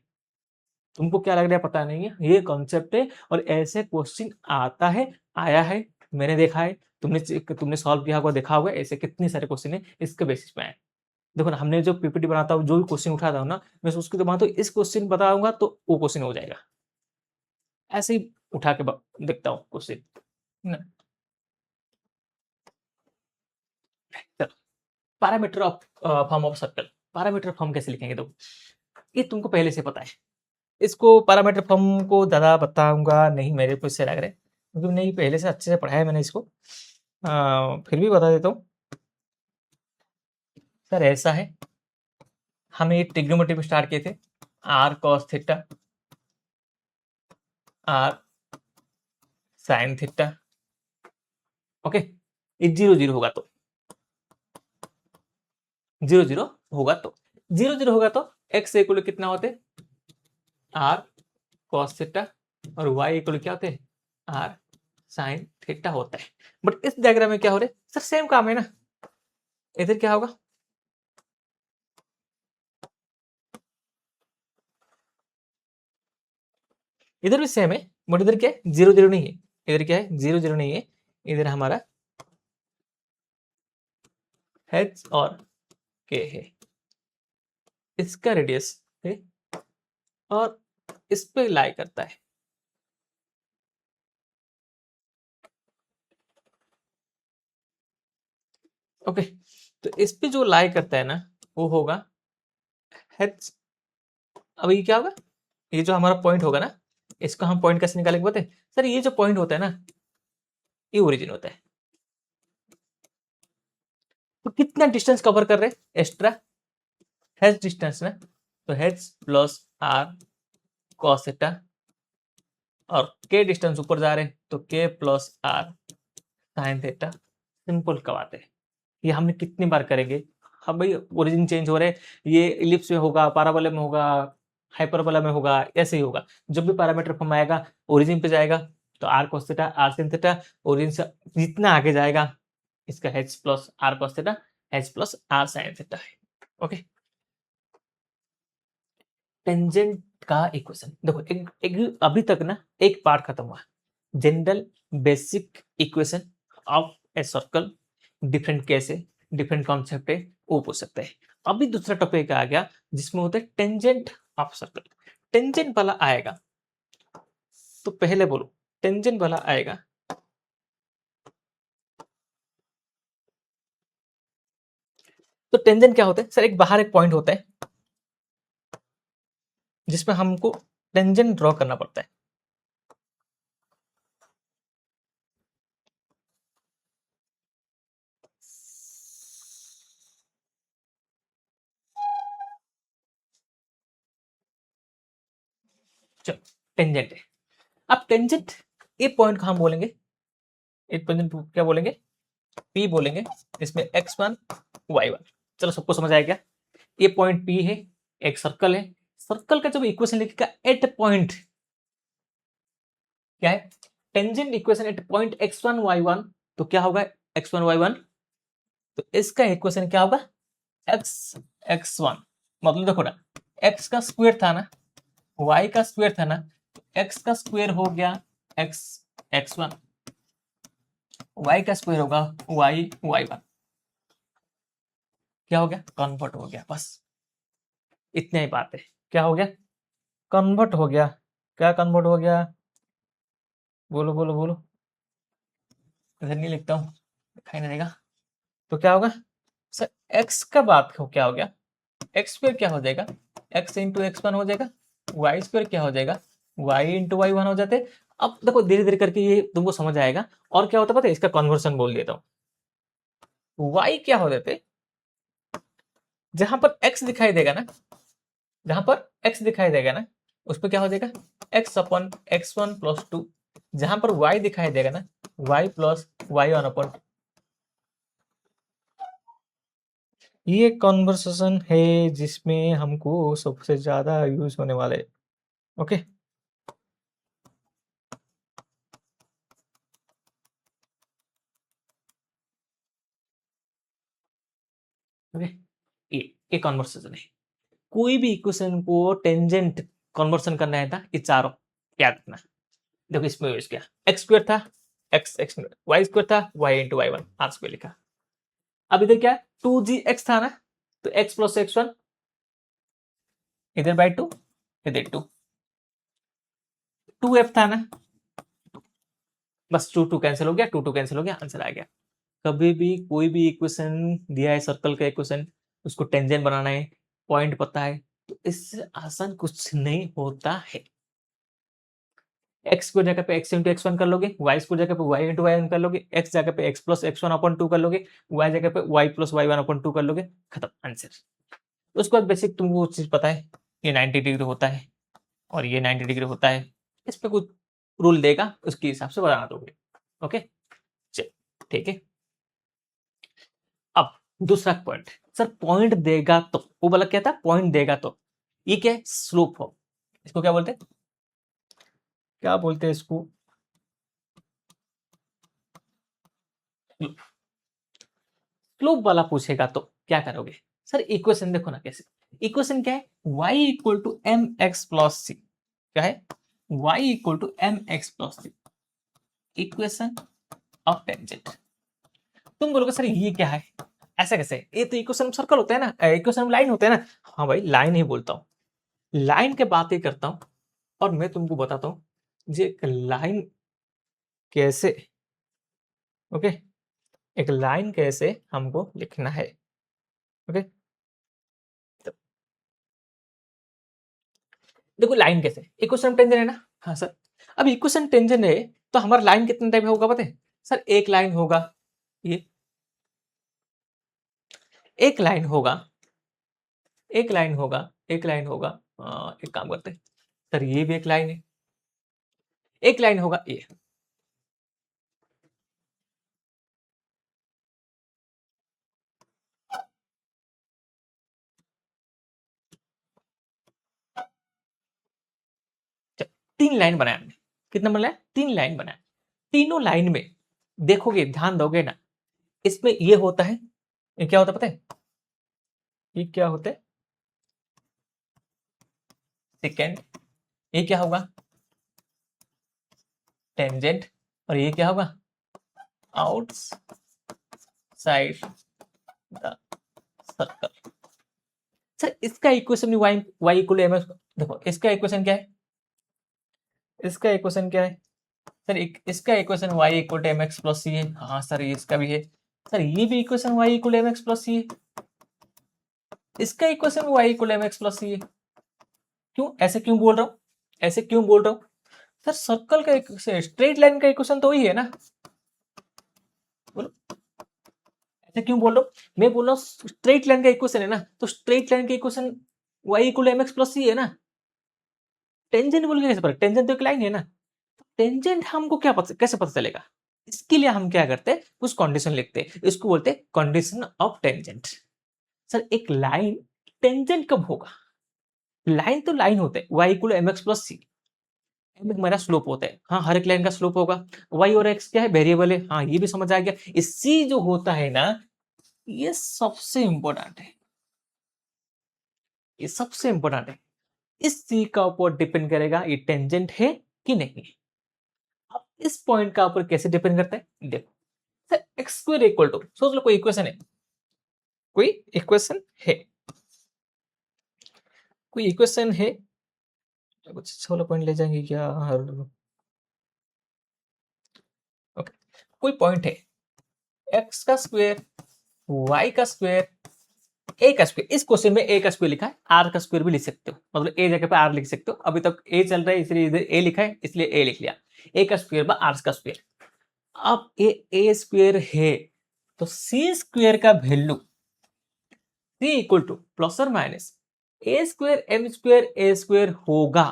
तुमको क्या लग रहा है पता नहीं है, ये कॉन्सेप्ट है और ऐसे क्वेश्चन आता है, आया है, मैंने देखा है, तुमने सॉल्व किया होगा, देखा होगा, ऐसे कितने सारे क्वेश्चन है इसके बेसिस पे आए। देखो ना, हमने जो पीपीटी बनाता हूँ, जो भी क्वेश्चन उठाता हूँ ना, मैं उसकी तो बनाता हूँ, इस क्वेश्चन बताऊंगा तो वो क्वेश्चन हो जाएगा, ऐसे ही उठा के देखता हूँ question. Parameter of form of circle, parameter form कैसे लिखेंगे, तो ये तुमको पहले से पता है, इसको पैरामीटर फॉर्म को ज़्यादा बताऊंगा नहीं, मेरे को इससे लग रहा है क्योंकि नहीं पहले से अच्छे से पढ़ा है मैंने इसको, फिर भी बता देता हूँ। सर ऐसा है, हम ये ट्रिग्नोमेट्री में स्टार्ट किए थे, R cos theta, R sine theta, okay, ये 0 0 होगा तो, 0 0 होगा तो, 0 0 होगा तो एक्स इक्वल कितना होते, आर कॉस थीटा, और वाई इक्वल क्या होते हैं, आर साइन थीटा होता है। बट इस डायग्राम में क्या हो रहा है सर, सेम काम है ना, इधर क्या होगा, इधर भी सेम है बट इधर क्या है, 0 0 नहीं है, इधर क्या है, 0 0 नहीं है, इधर हमारा एच और के है, इसका रेडियस है और इस पे लाई करता है, ओके, तो इस पे जो लाई करता है ना वो होगा एच। अब ये क्या होगा, ये जो हमारा पॉइंट होगा ना, इसको हम पॉइंट कैसे निकालेंगे पता है सर, ये जो पॉइंट होता है ना, ये ओरिजिन होता है, तो कितना डिस्टेंस कवर कर रहे हैं एक्स्ट्रा, हेच डिस्टेंस ना, तो H plus R cos theta, और के डिस्टेंस ऊपर जा रहे हैं तो K plus R sine theta, simple कवाते हैं। ये हमने कितनी बार करेंगे, हम भाई ओरिजिन चेंज हो रहे हैं, ये इलिप्स में होगा, पैराबोला में होगा, हाइपरबोला में होगा, ऐसे ही होगा, जब भी पैरामीटर फॉर्म आएगा ओरिजिन पे जाएगा तो R cos theta R sin theta, origin से जितना आगे जाएगा इसका H plus R cos theta H plus R sine theta है, ओके। टेंजेंट का इक्वेशन देखो, एक अभी तक ना एक पार्ट खत्म हुआ, general basic equation of a circle, different case है, डिफरेंट कॉन्सेप्ट है, वो पूछ सकते हैं। अभी दूसरा टॉपिक आ गया जिसमें होता है टेंजेंट ऑफ सर्कल, टेंजेंट वाला आएगा तो पहले बोलो, टेंजेंट वाला आएगा तो टेंजेंट क्या होता है सर, एक बाहर एक पॉइंट होता है जिसमें हमको टेंजेंट ड्रॉ करना पड़ता है, टेंजेंट है। अब टेंजेंट ए पॉइंट को हम बोलेंगे, एक टेंजेंट क्या बोलेंगे, पी बोलेंगे, इसमें x1 y1। चलो सबको समझ आया क्या? ये पॉइंट पी है, एक सर्कल है, सर्कल का जब इक्वेशन लिखेगा एट पॉइंट, क्या है, tangent equation eight point x1 y1, तो क्या होगा x1 y1, तो इसका इक्वेशन क्या होगा x x1, मतलब देखो ना, x का स्क्वायर था ना, y का स्क्वायर था ना, तो x का स्क्वायर हो गया x x1, y का स्क्वायर होगा y y1, क्या हो गया, कन्वर्ट हो गया, बस इतनी ही बात है। क्या हो गया, कन्वर्ट हो गया। क्या कन्वर्ट हो गया, बोलो बोलो बोलो, इधर नहीं लिखता हूँ, दिखाई नहीं देगा। तो क्या होगा सर, x का बात हो, क्या हो गया, एक्स स्क्वायर क्या हो जाएगा, x इंटू एक्स वन हो जाएगा, वाई स्क्वायर क्या हो जाएगा, y इंटू वाई वन हो जाते। अब देखो धीरे धीरे करके ये तुमको समझ आएगा। और क्या होता है पता है, इसका कन्वर्सन बोल देता हूँ। y क्या हो जाते, जहां पर x दिखाई देगा ना, जहां पर x दिखाई देगा ना, उस पर क्या हो जाएगा, x अपन x1 प्लस टू, जहां पर y दिखाई देगा ना, y प्लस y1 अपन। ये कॉन्वर्सेशन है जिसमें हमको सबसे ज्यादा यूज होने वाले। ओके, ओके, ये कॉन्वर्सेशन है। कोई भी इक्वेशन को टेंजेंट कन्वर्सन करना है था, ये चारों याद रखना। देखो इसमें यूज किया, एक्स स्क्वायर था, एक्स एक्स वाई स्क्वायर था, Y into Y one, R square लिखा। अब इधर क्या, टू जी एक्स था ना, तो एक्स प्लस एक्स वन, इधर बाई टू, इधर टू, टू एफ था ना, बस टू टू कैंसिल हो गया, टू टू कैंसिल हो गया, आंसर आ गया। कभी भी कोई भी इक्वेशन दिया है, सर्कल का इक्वेशन, उसको टेंजेंट बनाना है, पॉइंट पता है, तो इससे आसान कुछ नहीं होता है। एक्स को जगह पे एक्स इंटू एक्स वन कर लोगे, वाई को जगह पे वाई इंटू वाई वन कर लोगे, एक्स जगह पे X plus X one upon two कर लोगे, वाई जगह पे Y plus Y one upon two कर लोगे, खत्म आंसर। उसके बाद बेसिक तुमको वो चीज पता है, ये 90 डिग्री होता है और ये 90 डिग्री होता है, इस पे कुछ रूल देगा, उसके हिसाब से बना दोगे। ओके, चल ठीक है। अब दूसरा पॉइंट, सर पॉइंट देगा तो, वो बोला क्या था, पॉइंट देगा तो, ये क्या है, स्लोप हो, इसको क्या बोलते हैं, क्या बोलते हैं इसको, स्लोप वाला पूछेगा तो क्या करोगे। सर इक्वेशन देखो ना कैसे, इक्वेशन क्या है, y equal to M X plus C, क्या है, y equal to M X plus C, equation of tangent. तुम बोलोगे सर ये क्या है, ऐसा कैसे, ये तो इक्वेशन सर्कल होता है ना, इक्वेशन लाइन होता है ना। हाँ भाई लाइन ही बोलता हूँ, लाइन के बात ही करता हूँ। और मैं तुमको बताता हूँ ये लाइन कैसे, ओके, एक लाइन कैसे हमको लिखना है। ओके, देखो लाइन कैसे, इक्वेशन टेंजेंट है ना, हाँ सर। अब इक्वेशन टेंजेंट है तो हमारा लाइन कितने टाइप होगा पता है सर, एक लाइन होगा, ये एक लाइन होगा, एक लाइन होगा, एक लाइन होगा, एक काम करते हैं सर, ये भी एक लाइन है, एक लाइन होगा ये, तीन लाइन बनाया हमने, कितना बनाया, तीन लाइन बनाया। तीनों लाइन में देखोगे, ध्यान दोगे ना, इसमें ये होता है, ये क्या होता है पता है, ये क्या होता है, सेकेंड, ये क्या होगा, टेंजेंट, और ये क्या होगा, आउटसाइड द सर्कल। सर इसका equation Y Y equal M X, देखो इसका इक्वेशन क्या है, इसका इक्वेशन क्या है सर, इसका equation Y equal to M X plus C है, हाँ सर ये इसका भी है, सर ये भी equation Y equal M X plus C है, इसका equation Y equal M X plus C है। क्यों ऐसे क्यों बोल रहा हूँ, ऐसे क्यों बोल रहा हूँ सर, सर्कल का स्ट्रेट लाइन का इक्वेशन तो वही है ना, बोलो ऐसे क्यों बोल रहा हूँ, मैं बोल रहा हूँ स्ट्रेट लाइन का इक्वेशन है ना, तो स्ट्रेट लाइन का equation Y equal M X plus C है ना, टेंजेंट बोल के कैसे पता, टेंजेंट तो एक लाइन है ना, टेंजेंट हमको क्या पता, कैसे पता चलेगा? इसके लिए हम क्या करते हैं, कुछ कंडीशन लिखते हैं, इसको बोलते हैं कंडीशन ऑफ टेंजेंट। सर एक लाइन टेंजेंट कब होगा? लाइन तो लाइन होते हैं, y equal M X plus C, M हमारा स्लोप होता है, हाँ हर एक लाइन का स्लोप होगा, y और x क्या है, वेरिएबल है, हाँ ये भी समझ आ गया। इस c जो होता है ना, ये सबसे इंपॉर्टेंट है, ये सबसे इंपॉर्टेंट है। इस c का ऊपर डिपेंड करेगा ये टेंजेंट है कि नहीं। अब इस पॉइंट का ऊपर कैसे डिपेंड करता है, देखो sir x square equal to, सोच लो कोई इक्वेशन है, कोई इक्वेशन है, कोई इक्वेशन है, कुछ 16 पॉइंट ले जाएंगे क्या हर, ओके, कोई पॉइंट है, एक्स का स्क्वायर, वाई का स्क्वायर, ए का स्क्वायर, इस क्वेश्चन में ए का स्क्वायर लिखा है, आर का स्क्वायर भी लिख सकते हो, मतलब ए जगह पे आर लिख सकते हो, अभी तक ए चल रहा है इसलिए इधर ए लिखा है, इसलिए ए लिख लिया, ए का स्क्वायर बा आर का स्क्वायर। अब ए स्क्वायर है तो सी स्क्वायर का value c equal to plus और minus a square m square a square होगा,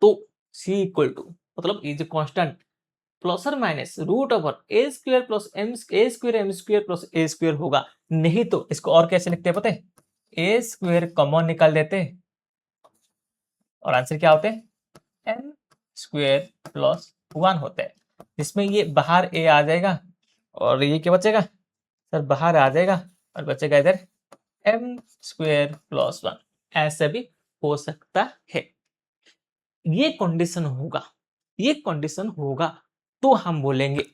तो सी इक्वल टू मतलब ये जो कांस्टेंट प्लस और minus root over a square plus m a square m square plus a square होगा। नहीं तो इसको और कैसे लिखते हैं पता है, ए स्क्वायर कॉमन निकाल देते हैं और आंसर क्या होते हैं, एम स्क्वायर प्लस 1 होता है, जिसमें ये बाहर ए आ जाएगा और ये क्या बचेगा सर, बाहर आ जाएगा और बचेगा इधर एम स्क्वायर प्लस 1, ऐसा भी हो सकता है। ये कंडीशन होगा, ये कंडीशन होगा तो हम बोलेंगे,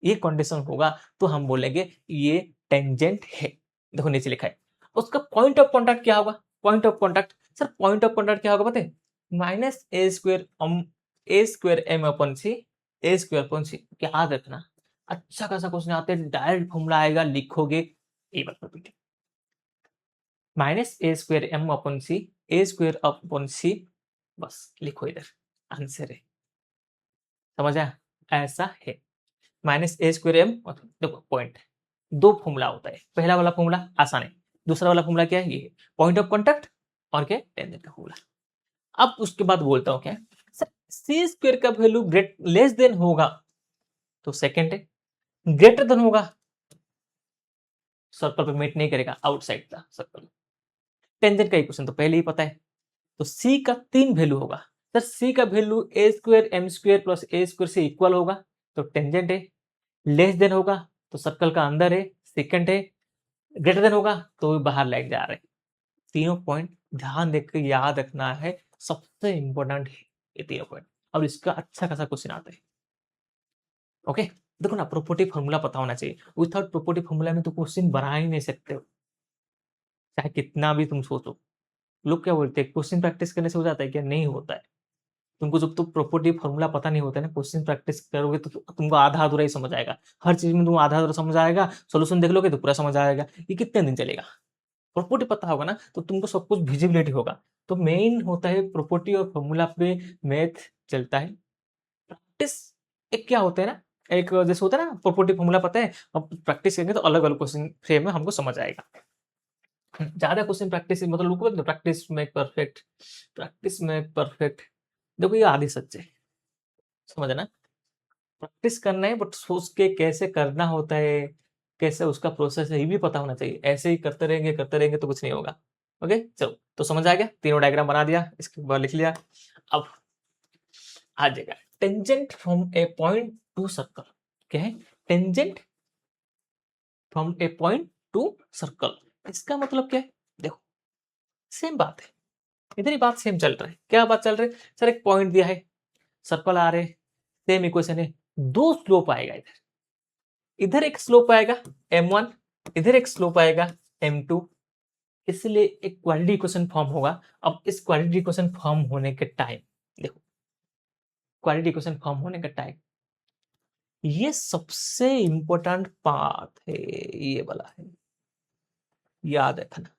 ये कंडीशन होगा तो हम बोलेंगे ये टेंजेंट है। देखो नीचे लिखा है, उसका पॉइंट ऑफ कॉन्टैक्ट क्या होगा, point of contact, sir point of contact क्या होगा पता है, माइनस ए स्क्वायर एम अपन सी, ए स्क्वायर अपन सी, याद रखना अच्छा खासा क्वेश्चन आते हैं, डायरेक्ट फॉर्मूला आएगा लिखोगे, ये बात माइनस ए स्क्वायर एम अपन सी, ए स्क्वायर अपन सी, बस लिखो इधर, आंसर है, समझ आया, ऐसा है। माइनस ए स्क्वायर एम, देखो पॉइंट, दो फॉर्मूला होता है, पहला वाला फॉर्मूला आसान है, दूसरा वाला फॉर्मूला क्या है, ये पॉइंट ऑफ कॉन्टैक्ट और क्या टेंजेंट का फॉर्मूला। अब उसके बाद बोलता हूं क्या, सर सी स्क्वायर का वैल्यू ग्रेट लेस देन होगा तो सेकंड है, ग्रेटर देन होगा सर्कल पे मीट नहीं करेगा, आउटसाइड का सर्कल। टेंजेंट का इक्वेशन तो पहले ही पता है, तो सी का 3 वैल्यू होगा, सर सी का value A square m square plus a square से इक्वल होगा तो टेंजेंट है, लेस देन होगा तो सर्कल का अंदर है, सेकंड है, ग्रेटर देन होगा तो बाहर लाइक जा रहे हैं। तीनों पॉइंट ध्यान देकर याद रखना है, सबसे इंपॉर्टेंट है ये तीनों पॉइंट। अब इसका अच्छा खासा क्वेश्चन आता है, ओके। देखो ना प्रॉपर्टी फॉर्मूला पता होना चाहिए, विदाउट प्रॉपर्टी फॉर्मूला में तो क्वेश्चन बना ही नहीं सकते हो, चाहे कितना भी तुम सोचो। लोग क्या बोलते हैं क्वेश्चन प्रैक्टिस करने से हो जाता है, क्या नहीं होता है। तुमको जब तक प्रॉपर्टी फॉर्मूला पता नहीं होता है ना, क्वेश्चन प्रैक्टिस करोगे तो तुमको आधा अधूरा ही समझ आएगा, हर चीज में तुम आधा अधूरा समझ आएगा, सोल्यूशन देख लोगे तो पूरा समझ आएगा, ये कितने दिन चलेगा। प्रॉपर्टी पता होगा ना तो तुमको सब कुछ विजिबिलिटी होगा, तो मेन होता है प्रॉपर्टी और फॉर्मूला पे मैथ चलता है। प्रैक्टिस एक क्या होता है ना, एक जैसे होता है ना प्रॉपर्टी फॉर्मूला पता है, अब प्रैक्टिस करेंगे तो अलग अलग क्वेश्चन फ्रेम में हमको समझ आएगा। ज्यादा क्वेश्चन प्रैक्टिस मतलब practice make perfect, practice make perfect, देखो ये आधी सच है, समझ ना, प्रैक्टिस करना है बट सोच के कैसे करना होता है, कैसे उसका प्रोसेस है ये भी पता होना चाहिए, ऐसे ही करते रहेंगे तो कुछ नहीं होगा। ओके चलो, तो समझ आ गया, तीनों डायग्राम बना दिया, इसके बाद लिख लिया। अब आ जाएगा tangent from A point two circle, क्या है tangent from A point two circle, इसका मतलब क्या है, देखो सेम बात है, इधर ही बात सेम चल रहा है, क्या बात चल रही है, सर एक पॉइंट दिया है, सर्कल आ रहे, सेम इक्वेशन है, दो स्लोप आएगा इधर, इधर एक स्लोप आएगा m1, इधर एक स्लोप आएगा m2, इसलिए एक क्वाड्रेटिक इक्वेशन फॉर्म होगा। अब इस क्वाड्रेटिक इक्वेशन फॉर्म होने के टाइम, देखो क्वाड्रेटिक इक्वेशन फॉर्म होने का टाइम, ये सबसे इंपॉर्टेंट पार्ट है, ये वाला है, याद रखना,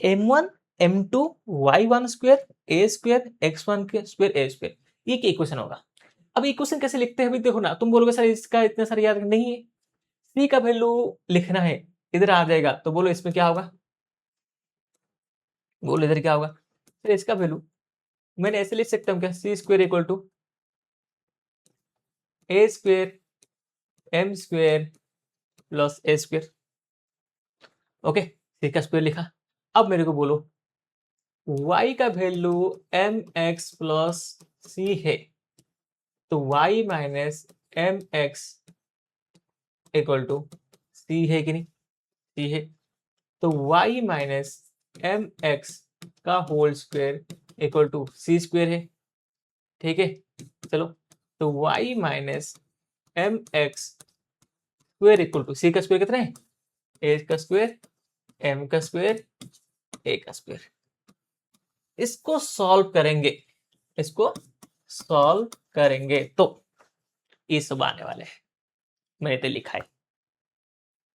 m1 m2 y1 square a square x1 के स्क्वायर a स्क्वायर, ये क्या इक्वेशन होगा। अब इक्वेशन कैसे लिखते हैं अभी देखो ना, तुम बोलोगे सर इसका इतना सारा याद नहीं है, c का वैल्यू लिखना है, इधर आ जाएगा तो बोलो इसमें क्या होगा, बोलो इधर क्या होगा, फिर इसका वैल्यू मैंने ऐसे लिख सकता हूँ क्या, C square equal to A square M square plus A square. Okay, C का स्क्वेयर लिखा। अब मेरे को बोलो y का value M X plus C है, तो y minus M X equal to C है कि नहीं, सी है। तो y माइनस एम एक्स का whole square equal to C square है, ठीक है। चलो, तो y minus M X square equal to सी का स्क्वेयर कितना है, ए का स्क्वेयर एम का स्क्वेयर ए का स्क्वेयर। इसको सॉल्व करेंगे, इसको सॉल्व करेंगे तो ये सब आने वाले हैं, मैंने तो लिखा है।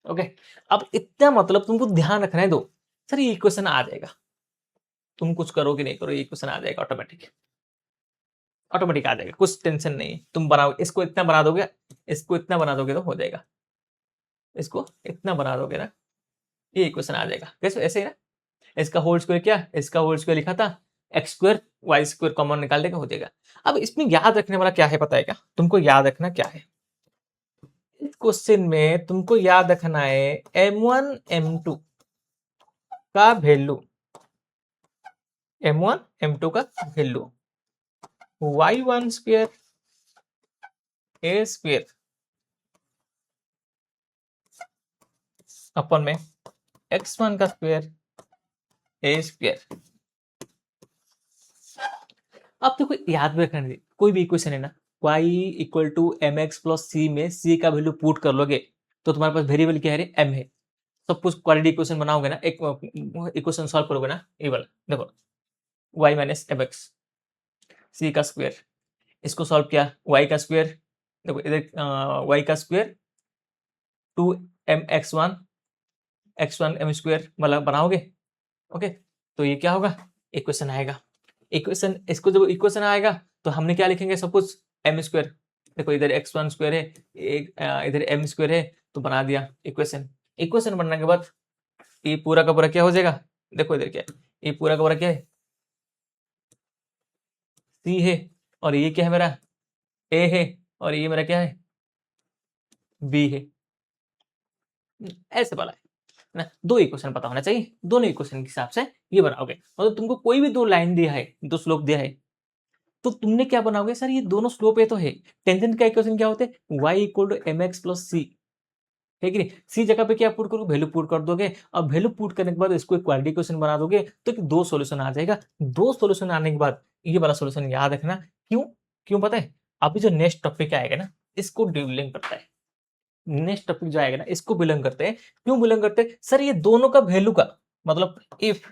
ओके, अब इतना मतलब तुमको ध्यान रखना है, दो सर ये इक्वेशन आ जाएगा, तुम कुछ करो कि नहीं करो ये इक्वेशन आ जाएगा, ऑटोमेटिक ऑटोमेटिक आ जाएगा, कुछ टेंशन नहीं है। तुम बनाओ, इसको इतना बना दोगे, इसको इतना बना दोगे तो हो जाएगा, इसको इतना बना दोगे ना, ये इक्वेशन आ जाएगा। कैसे, ऐसे ही ना, इसका होल स्क्वायर क्या, इसका होल स्क्वायर लिखा था, x square Y square common निकाल देगा, हो जाएगा। अब इसमें याद रखने वाला क्या है पता है क्या, तुमको याद रखना क्या है, इस क्वेश्चन में तुमको याद रखना है m1 m2 का वैल्यू, m1 m2 का value y1 square a square upon में x1 का स्क्वायर a स्क्वायर। अब देखो याद भी रखना है, कोई भी इक्वेशन है ना, y equal to M X plus C में c का वैल्यू पुट कर लोगे तो तुम्हारे पास वेरिएबल क्या है, m है। सब कुछ क्वाड्रेटिक इक्वेशन बनाओगे ना, एक इक्वेशन सॉल्व करोगे ना, ये वाला देखो, y माइनस एम एक्स सी का स्क्वायर, इसको सॉल्व किया, y का स्क्वायर, देखो इधर y का square two M x one m square मतलब बनाओगे। ओके, तो ये क्या होगा, इक्वेशन आएगा। इक्वेशन, इसको जब इक्वेशन आएगा तो हमने क्या लिखेंगे, सब कुछ एम स्क्वायर, देखो इधर x1 स्क्वायर है, इधर एम स्क्वायर है, तो बना दिया इक्वेशन। इक्वेशन बनने के बाद ये पूरा का पूरा क्या हो जाएगा, देखो इधर क्या है, ये पूरा का पूरा क्या है, सी है, और ये क्या है मेरा, ए है, और ये मेरा क्या है, बी है। ऐसे वाला है ना, दो इक्वेशन पता होना चाहिए, दोनों इक्वेशन के हिसाब से ये बनाओगे। मतलब तुमको कोई भी दो लाइन दिया है, दो स्लोप दिया है, तो तुमने क्या बनाओगे, सर ये दोनों स्लोप है तो है, टेंजेंट का इक्वेशन क्या होते हैं, y equal to M X plus C, है कि नहीं। सी जगह पे क्या पुट करोगे, वैल्यू पुट कर दोगे, अब वैल्यू पुट करने के बाद इसको एक क्वाड्रेटिक इक्वेशन बना दोगे, तो दो सॉल्यूशन आ जाएगा। दो सॉल्यूशन आने के बाद ये वाला सॉल्यूशन याद रखना, क्यों, क्यों पता है, अभी जो नेक्स्ट टॉपिक आएगा ना, इसको बिलोंग करता है, नेक्स्ट टॉपिक जो आएगा ना इसको बिलोंग करते हैं। क्यों बिलोंग करते हैं सर, ये दोनों का वैल्यू का मतलब, इफ,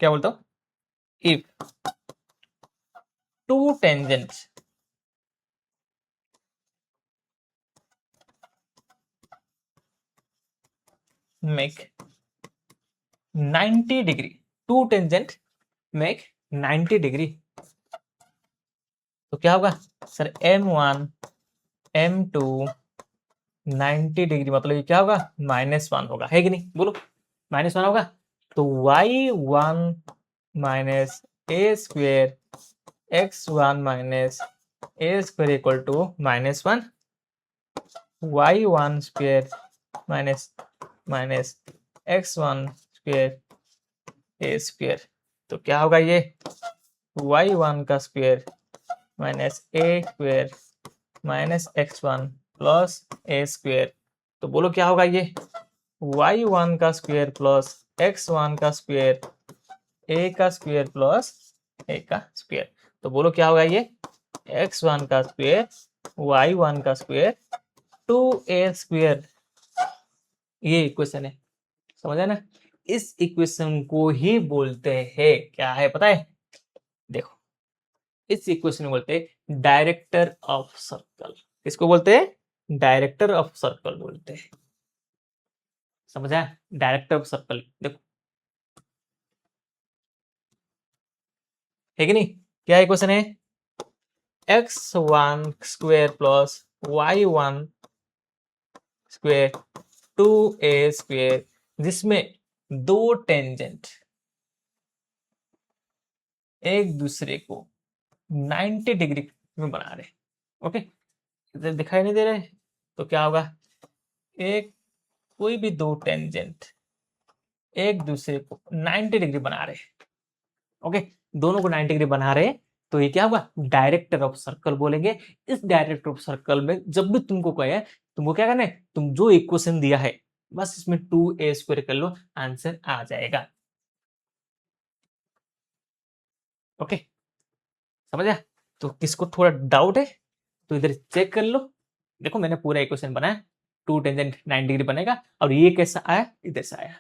क्या बोलता हूं, if two tangents make 90 degree, two tangent make 90 degree, तो क्या होगा सर, m1 m2 90 डिग्री, मतलब ये क्या होगा, -1 होगा, है कि नहीं, बोलो -1 होगा। तो y1 minus A square x1 minus A square equal to -1, y1 square minus minus x1 square a square, तो क्या होगा ये, y1 का स्क्वेयर माइनस ए स्क्वेयर माइनस x1 प्लस ए स्क्वेयर, तो बोलो क्या होगा ये, y1 का स्क्वेयर प्लस x1 का स्क्वेयर ए का स्क्वेयर प्लस ए का स्क्वेयर, तो बोलो क्या होगा ये, x1 का स्क्वेयर y1 का स्क्वेयर 2a स्क्वेयर, ये इक्वेशन है, समझा ना। इस इक्वेशन को ही बोलते हैं, क्या है पता है, देखो इस इक्वेशन को बोलते हैं डायरेक्टर ऑफ सर्कल। किसको बोलते हैं, डायरेक्टर ऑफ सर्कल बोलते हैं, समझा, डायरेक्टर ऑफ सर्कल। देखो है कि नहीं, क्या इक्वेशन है, x1 square plus y1 square 2a square, जिसमें दो टेंजेंट एक दूसरे को 90 डिग्री में बना रहे। ओके, इधर दिखाई नहीं दे रहे, तो क्या होगा, एक कोई भी दो टेंजेंट एक दूसरे को 90 डिग्री बना रहे। ओके, दोनों को 90 डिग्री बना रहे, तो ये क्या होगा, डायरेक्टर ऑफ सर्कल बोलेंगे। इस डायरेक्टर ऑफ सर्कल में जब भी तुमको कहे, तुमको क्या करना है, तुम जो इक्वेशन दिया है बस इसमें 2a² कर लो, आंसर आ जाएगा। ओके, समझ आया? तो किसको थोड़ा डाउट है तो इधर चेक कर लो। देखो मैंने पूरा इक्वेशन बनाया, 2 टेंजेंट 90 डिग्री बनेगा, और ये कैसा आया, इधर से आया,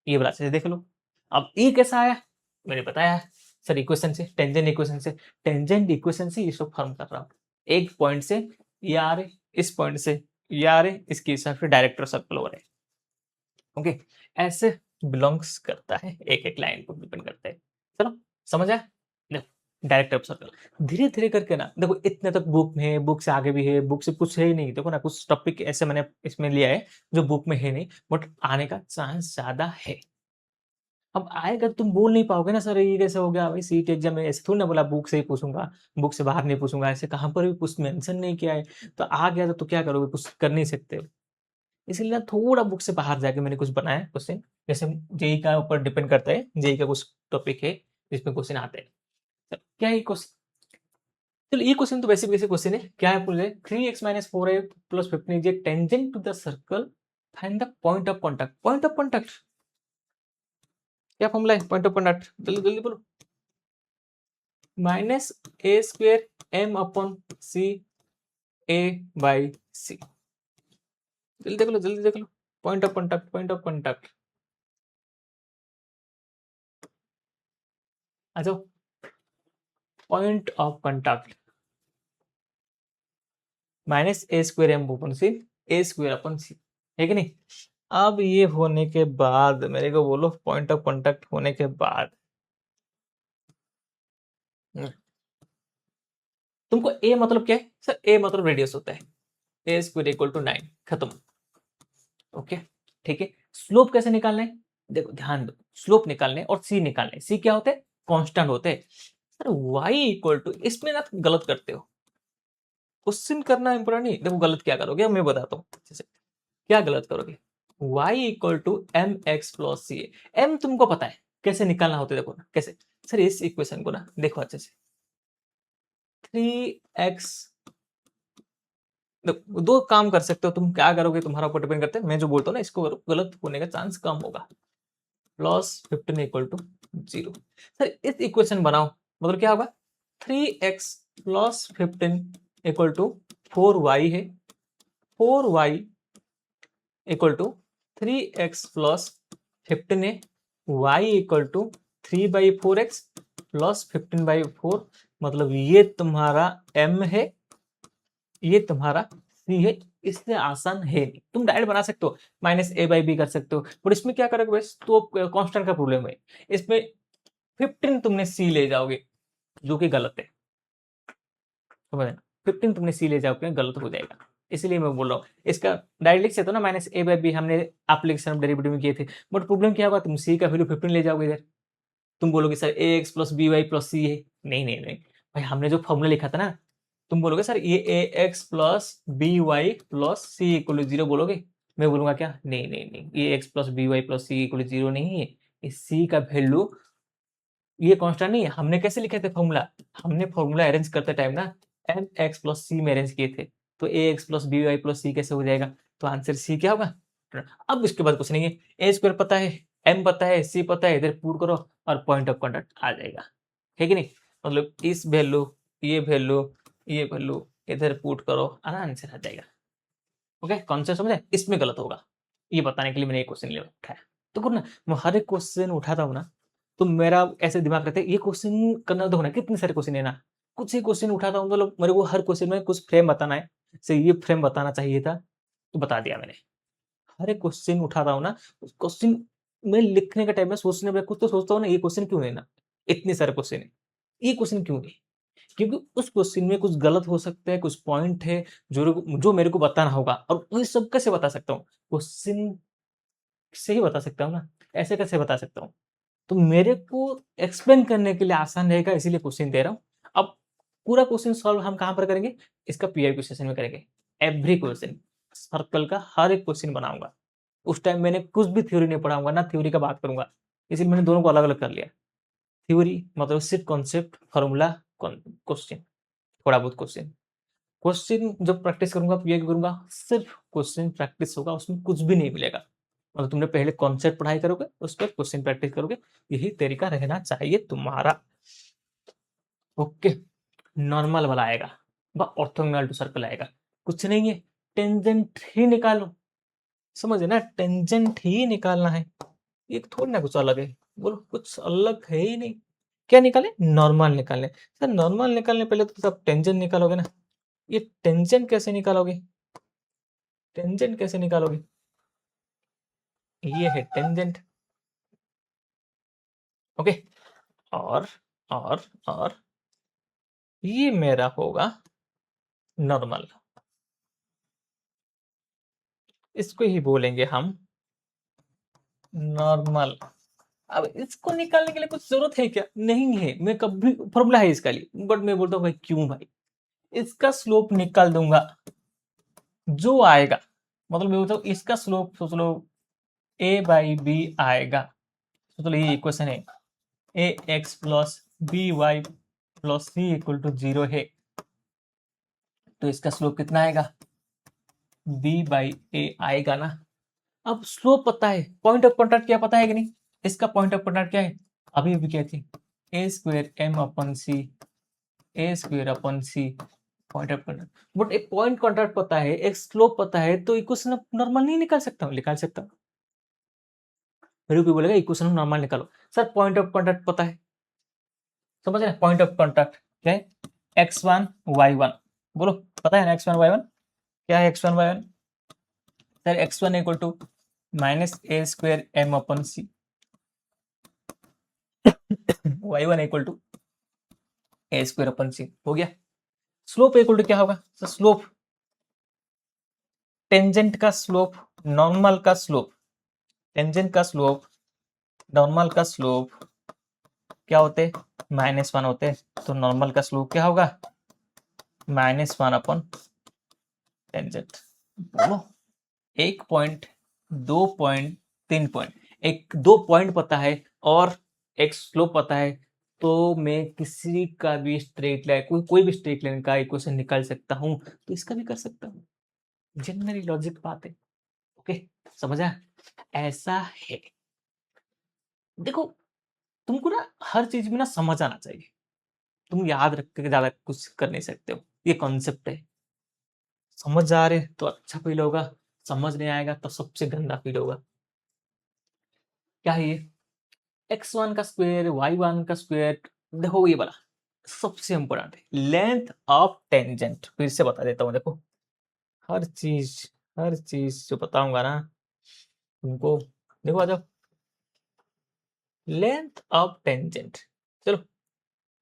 ये वाला से देख लो। अब ये कैसा आया, मैंने बताया सर इक्वेशन से, टेंजेंट इक्वेशन से, टेंजेंट इक्वेशन से ये सब फॉर्म कर रहा हूँ। एक पॉइंट से ये आ रहे, इस पॉइंट से ये आ रहे, इसके हिसाब से डायरेक्टर सर्कल हो रहे। ओके, ऐसे बिलोंग्स करता है, एक एक लाइन को डिपेंड करता है। चलो समझ आया? देखो डायरेक्टर ऑफ सर्कल धीरे धीरे करके ना, देखो इतने तक बुक में है, बुक से आगे भी है, बुक से कुछ है ही नहीं। देखो ना कुछ टॉपिक ऐसे मैंने इसमें लिया है जो बुक में है नहीं, बट आने का चांस ज्यादा है। अब आएगा, तुम बोल नहीं पाओगे ना सर ये कैसे हो गया भाई, सीट एग्जाम में ऐसे थोड़ी ना बोला बुक से ही पूछूंगा, बुक से बाहर नहीं पूछूंगा, ऐसे कहाँ पर भी कुछ मेंशन नहीं किया है। तो आ गया तो क्या करोगे, कुछ कर नहीं सकते हो। इसलिए ना थोड़ा बुक से बाहर जाके मैंने कुछ बनाया क्वेश्चन, जैसे जेई का ऊपर डिपेंड करता है, जेई का कुछ टॉपिक है जिसमें क्वेश्चन आते हैं। तो क्या ये क्वेश्चन, चलो ये क्वेश्चन तो बेसिक बेसिक क्वेश्चन है। क्या है, बोल रहे 3x - 4a + 15 is a tangent to the circle, find the point of contact. Point of contact क्या फॉर्मूला है, पॉइंट ऑफ कॉन्टैक्ट जल्दी जल्दी बोलो। -a² m/c a/c। जल्दी देख लो, जल्दी देख लो, point of contact, point of contact आ जाओ। पॉइंट ऑफ कॉन्टैक्ट -a²m/c है कि नहीं। अब ये होने के बाद मेरे को बोलो, पॉइंट ऑफ कॉन्टैक्ट होने के बाद तुमको ए मतलब क्या है सर, ए मतलब रेडियस होता है, a² = 9, खत्म। ओके, ठीक है। स्लोप कैसे निकालना है, देखो ध्यान दो, स्लोप निकालने और सी निकालने, सी क्या होते हैं, कांस्टेंट होते हैं। सर y इसमें ना तुम गलत करते हो, क्वेश्चन करना इंपॉर्टेंट नहीं। देखो गलत क्या करोगे मैं बताता हूँ जैसे, क्या गलत करोगे, y = mx + c। m तुमको पता है कैसे निकालना होता है, देखो ना कैसे। सर इस इक्वेशन को ना देखो अच्छे से, 3x, दो काम कर सकते हो तुम, क्या करोगे तुम्हारा ऊपर डिपेंड करता है। मैं जो बोलता हूँ ना इसको करो, गलत होने का चांस कम होगा। +15 = 0। सर इस इक्वेशन बनाओ, मतलब क्या होगा, 3x + 15 = 4y है, 4y = 3x + 15 है, y = 3/4x + 15/4, मतलब ये तुम्हारा m है, ये तुम्हारा सी है। इससे आसान है नहीं, तुम डायरेक्ट बना सकते हो, -a/b कर सकते हो, पर इसमें क्या करोगे बस, तो कांस्टेंट का प्रॉब्लम है। इसमें 15 तुमने सी ले जाओगे, जो कि गलत है, समझ ना, 15 तुमने सी ले जाओगे गलत हो जाएगा। इसलिए मैं बोल रहा हूँ इसका डायरेक्ट लिख सकते हो ना, -a/b हमने एप्लीकेशन डेरिवेटिव में किए थे, बट प्रॉब्लम क्या होगा, तुम सी का वैल्यू 15 ले जाओगे इधर, तुम बोलोगे सर ax + by + c है। नहीं नहीं नहीं भाई, हमने जो फॉर्मूला लिखा था ना, तुम बोलोगे सर ये ax + by + c = 0 बोलोगे। मैं बोलूंगा क्या, नहीं नहीं नहीं, ax + by + c = 0 नहीं है, इस c का वैल्यू ये कांस्टेंट नहीं है। हमने कैसे लिखे थे फॉर्मूला, हमने फॉर्मूला अरेंज करते टाइम ना mx + c में अरेंज किए थे, तो ax + by + c कैसे हो जाएगा, तो आंसर c क्या होगा। अब इसके बाद कुछ नहीं है, a² पता है, m पता है, c पता है, इधर पुट करो और पॉइंट ऑफ कॉन्टैक्ट आ जाएगा, है कि नहीं। मतलब इस वैल्यू, ये वैल्यू, ये वैल्यू इधर पुट करो, आराम से आ जाएगा। ओके, कॉन्सेप्ट समझे, इसमें गलत होगा, ये बताने के लिए मैंने एक क्वेश्चन ले उठाया। तो कुछ ना मैं हर एक क्वेश्चन उठाता हूँ ना, तो मेरा ऐसे दिमाग रहता है ये क्वेश्चन करना, देखो ना कितने सारे क्वेश्चन है ना, कुछ ही क्वेश्चन उठाता हूँ, मतलब मेरे को हर क्वेश्चन में कुछ फ्रेम बताना है, जैसे ये फ्रेम बताना चाहिए था तो बता दिया मैंने। हर एक क्वेश्चन उठाता हूँ ना, उस क्वेश्चन में लिखने के टाइम में सोचने में कुछ तो सोचता हूँ ना, ये क्वेश्चन क्यों नहीं ना, इतने सारे क्वेश्चन है, ये क्वेश्चन क्यों नहीं, क्योंकि उस क्वेश्चन में कुछ गलत हो सकता है, कुछ पॉइंट है जो मेरे को बताना होगा, और ये सब कैसे बता सकता हूँ, क्वेश्चन से ही बता सकता हूँ ना, ऐसे कैसे बता सकता हूँ। तो मेरे को एक्सप्लेन करने के लिए आसान रहेगा, इसीलिए क्वेश्चन दे रहा हूँ। अब पूरा क्वेश्चन सॉल्व हम कहाँ पर करेंगे, इसका पीआईक्यू सेशन में करेंगे। एवरी क्वेश्चन, सर्कल का हर एक क्वेश्चन बनाऊंगा। उस टाइम मैंने कुछ भी थ्योरी नहीं पढ़ाऊंगा, ना थ्योरी का बात करूंगा, इसलिए मैंने दोनों को अलग अलग कर लिया। थ्योरी मतलब सिर्फ कॉन्सेप्ट, फॉर्मूला, क्वेश्चन, थोड़ा बहुत क्वेश्चन। क्वेश्चन जब प्रैक्टिस करूंगा, पीआईक्यू करूंगा, सिर्फ क्वेश्चन प्रैक्टिस होगा, उसमें कुछ भी नहीं मिलेगा। मतलब तुमने पहले कॉन्सेप्ट पढ़ाई करोगे, उस पर क्वेश्चन प्रैक्टिस करोगे, यही तरीका रहना चाहिए तुम्हारा। ओके, नॉर्मल वाला आएगा, ऑर्थोगोनल टू सर्कल आएगा, कुछ नहीं है, टेंजेंट ही निकालो। समझे ना, टेंजेंट ही निकालना है, एक थोड़ी ना कुछ अलग है। बोलो, कुछ अलग है ही नहीं। क्या निकाले, नॉर्मल निकालने। सर नॉर्मल निकालने पहले तो सब टेंजेंट निकालोगे ना। ये टेंजेंट कैसे निकालोगे, टेंजेंट कैसे निकालोगे, ये है टेंजेंट। ओके, और और ये मेरा होगा नॉर्मल, इसको ही बोलेंगे हम नॉर्मल। अब इसको निकालने के लिए कुछ जरूरत है क्या, नहीं है। मैं कभी फॉर्मूला है इसका लिए, बट मैं बोलता हूँ भाई क्यों भाई, इसका स्लोप निकाल दूंगा जो आएगा। मतलब मैं बोलता हूँ इसका स्लोप सोच लो ए बाई बी आएगा। सोच लो ये इक्वेशन है, A X plus B Y plus C equal to 0 है, तो इसका स्लोप कितना आएगा, बी बाई ए आएगा ना। अब स्लोप पता है, पॉइंट ऑफ कॉन्टैक्ट क्या पता है कि नहीं, इसका पॉइंट ऑफ कॉन्टैक्ट क्या है, अभी भी क्या थी, ए स्क्वेयर एम अपन सी, ए स्क्वेयर अपन C, point of contact. But एक पॉइंट कॉन्टैक्ट पता है, एक स्लोप पता है, तो इक्वेशन नॉर्मल नहीं निकाल सकता हूँ, निकाल सकता हूँ। मेरे को बोलेगा इक्वेशन नॉर्मल निकालो, सर पॉइंट ऑफ कॉन्टैक्ट पता है, समझ रहे, पॉइंट ऑफ कॉन्टैक्ट क्या है, x1 y1, बोलो पता है ना x1 y1, क्या है x1 y1, sir x1 equal to minus A square M अपन C, y1 equal to A square अपन सी, हो गया। स्लोप इक्वल टू क्या होगा, सर स्लोप, टेंजेंट का स्लोप, नॉर्मल का स्लोप, टेंजेंट का स्लोप, नॉर्मल का स्लोप क्या होते, -1 होते, तो नॉर्मल का स्लोप क्या होगा, -1 अपन टेंजेंट। बोलो 1 पॉइंट, 2 पॉइंट, 3 पॉइंट, एक 2 पॉइंट पता है और एक स्लोप पता है, तो मैं किसी का भी स्ट्रेट लाइन, कोई भी स्ट्रेट लाइन का इक्वेशन निकाल सकता हूं, तो इसका भी कर सकता हूं। जनरली लॉजिक बात है। ओके, समझा, ऐसा है। देखो, तुमको ना हर चीज में ना समझ आना चाहिए, तुम याद रख के ज्यादा कुछ कर नहीं सकते हो, ये कॉन्सेप्ट है। समझ आ रहे तो अच्छा फील होगा, समझ नहीं आएगा तो सबसे गंदा फील होगा। क्या है ये, x1 का स्क्वायर, y1 का स्क्वायर, देखो ये वाला सबसे इंपॉर्टेंट है, लेंथ ऑफ टेंजेंट। फिर से बता देता हूँ, देखो हर चीज, हर चीज जो बताऊंगा ना तुमको, देखो आ जाओ, लेंथ ऑफ टेंजेंट, चलो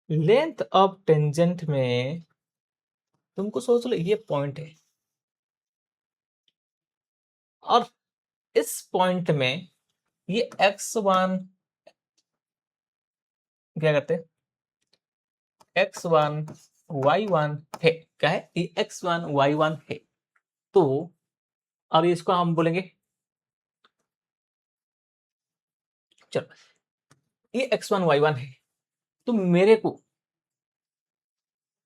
लेंथ ऑफ टेंजेंट में तुमको सोच लो ये पॉइंट है, और इस पॉइंट में ये x1 क्या कहते हैं, x1 y1 है, क्या है ये x1 y1 है। तो अब इसको हम बोलेंगे, चलो ये x1 y1 है, तो मेरे को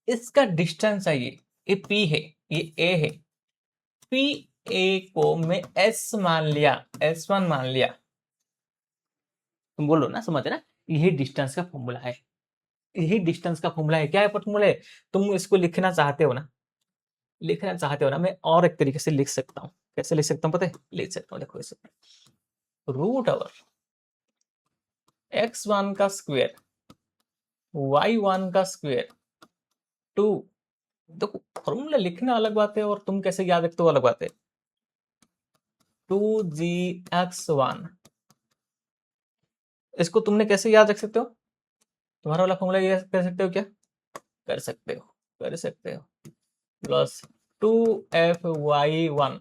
इसका डिस्टेंस है, ये p है, ये a है, p a को मैं s मान लिया, s1 मान लिया, तुम बोलो ना, समझ ना, यही डिस्टेंस का फॉर्मूला है, यही डिस्टेंस का फॉर्मूला है। क्या है फॉर्मूला है, तुम इसको लिखना चाहते हो ना, लिखना चाहते हो ना, मैं और एक तरीके से लिख सकता हूँ, कैसे लिख सकता हूँ पता है, लिख सकता हूँ, देखो इसे, रूट ओवर x1 का स्क्वायर y1 का स्क्वायर 2, देखो फॉर्मूला लिखना अलग बात है और तुम कैसे याद रखते हो अलग बात है, 2gx1, इसको तुमने कैसे याद रख सकते हो, तुम्हारा वाला फॉर्मूला ये कर सकते हो क्या, कर सकते हो, कर सकते हो, प्लस 2f(y1)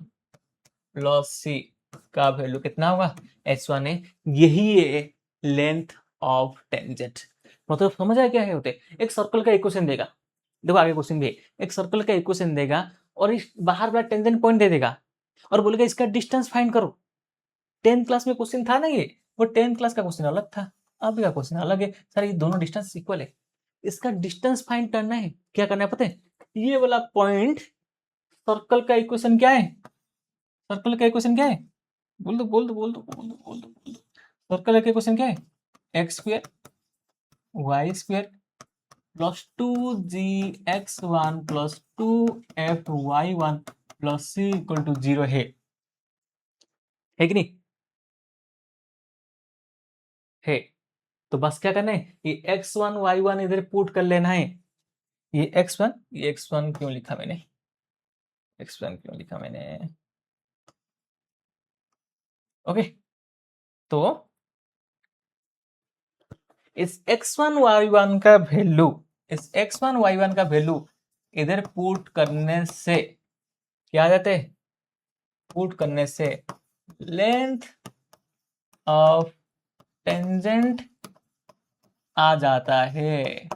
प्लस c का वैल्यू कितना होगा, h1 है, यही है लेंथ ऑफ टेंजेंट। मतलब समझ आया क्या है होते, एक सर्कल का इक्वेशन देगा, देखो आगे क्वेश्चन भी है, एक सर्कल का इक्वेशन देगा और इस बाहर वाला टेंजेंट पॉइंट दे देगा और बोलेगा इसका डिस्टेंस फाइंड करो। 10th क्लास में क्वेश्चन था ना ये, वो 10th क्लास का क्वेश्चन अलग था, अभी का क्वेश्चन अलग है। सर ये दोनों डिस्टेंस इक्वल है, इसका डिस्टेंस फाइंड करना है। क्या करना है पता है, ये वाला पॉइंट, सर्कल का इक्वेशन क्या है, सर्कल का इक्वेशन क्या है, बोल दो बोल दो बोल दो बोल दो बोल दो बोल दो। सर्कल का इक्वेशन क्या है, x square Y square plus 2gx1 plus 2fy1 plus c equal to 0 है कि नहीं है। तो बस क्या करना है, ये x1 y1 इधर पुट कर लेना है। ये x1 क्यों लिखा मैंने, x1 क्यों लिखा मैंने, ओके। तो इस x1 y1 का वैल्यू, इस x1 y1 का वैल्यू इधर पुट करने से क्या आ जाते हैं, पुट करने से लेंथ ऑफ टेंजेंट आ जाता है।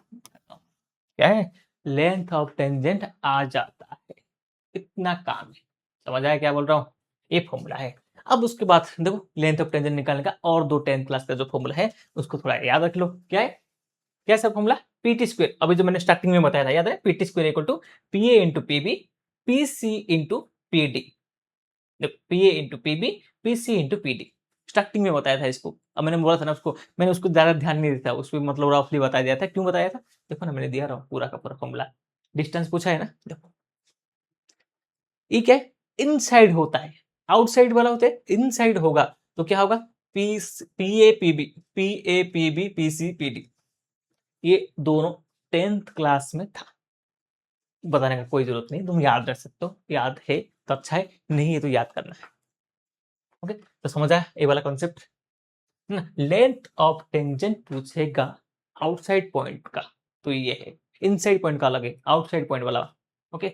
क्या है, लेंथ ऑफ टेंजेंट आ जाता है। इतना काम है, समझ आया क्या बोल रहा हूं, ये फॉर्मूला है। अब उसके बाद देखो लेंथ ऑफ टेंजेंट निकालने का और दो 10th क्लास का जो फॉर्मूला है उसको थोड़ा याद रख लो। क्या है, क्या सब फॉर्मूला, पीटी स्क्वायर, अभी जो मैंने स्टार्टिंग में बताया था याद है, PT square equal to PA into PB PC into PD. PA into PB PC into PD, starting में बताया था इसको। अब मैंने बोला था ना उसको, मैंने उसको ज्यादा ध्यान नहीं दिया था, उसको मतलब रफली बता दिया था। क्यों बताया था, देखो ना मैंने दिया रहा पूरा का पूरा फॉर्मूला। डिस्टेंस पूछा है ना, देखो ये क्या है, इनसाइड होता है, आउटसाइड वाला होता है, इनसाइड होगा तो क्या होगा, P A P B PC PD. ये दोनों 10th क्लास में था, बताने का कोई जरूरत नहीं, तुम याद रख सकते हो, याद है तो अच्छा है, नहीं है तो याद करना है। ओके, तो समझ आया ये वाला कॉन्सेप्ट ना। लेंथ ऑफ टेंजेंट पूछेगा आउटसाइड पॉइंट का, तो ये है, इनसाइड पॉइंट का अलग है, आउटसाइड पॉइंट वाला। ओके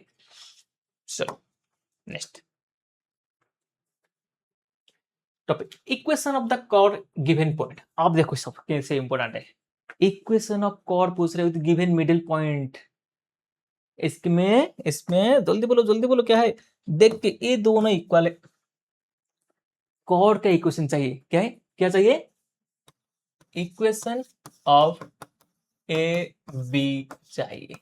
चलो next topic, equation of the chord given point. अब देखो सब कैसे इंपॉर्टेंट है, इक्वेशन ऑफ कॉर्ड पूछ रहे हो गिवन मिडिल पॉइंट। इसमें जल्दी बोलो क्या है, देख के ये दोनों इक्वल है, कॉर्ड का इक्वेशन चाहिए, क्या है, क्या चाहिए, इक्वेशन ऑफ ए बी चाहिए।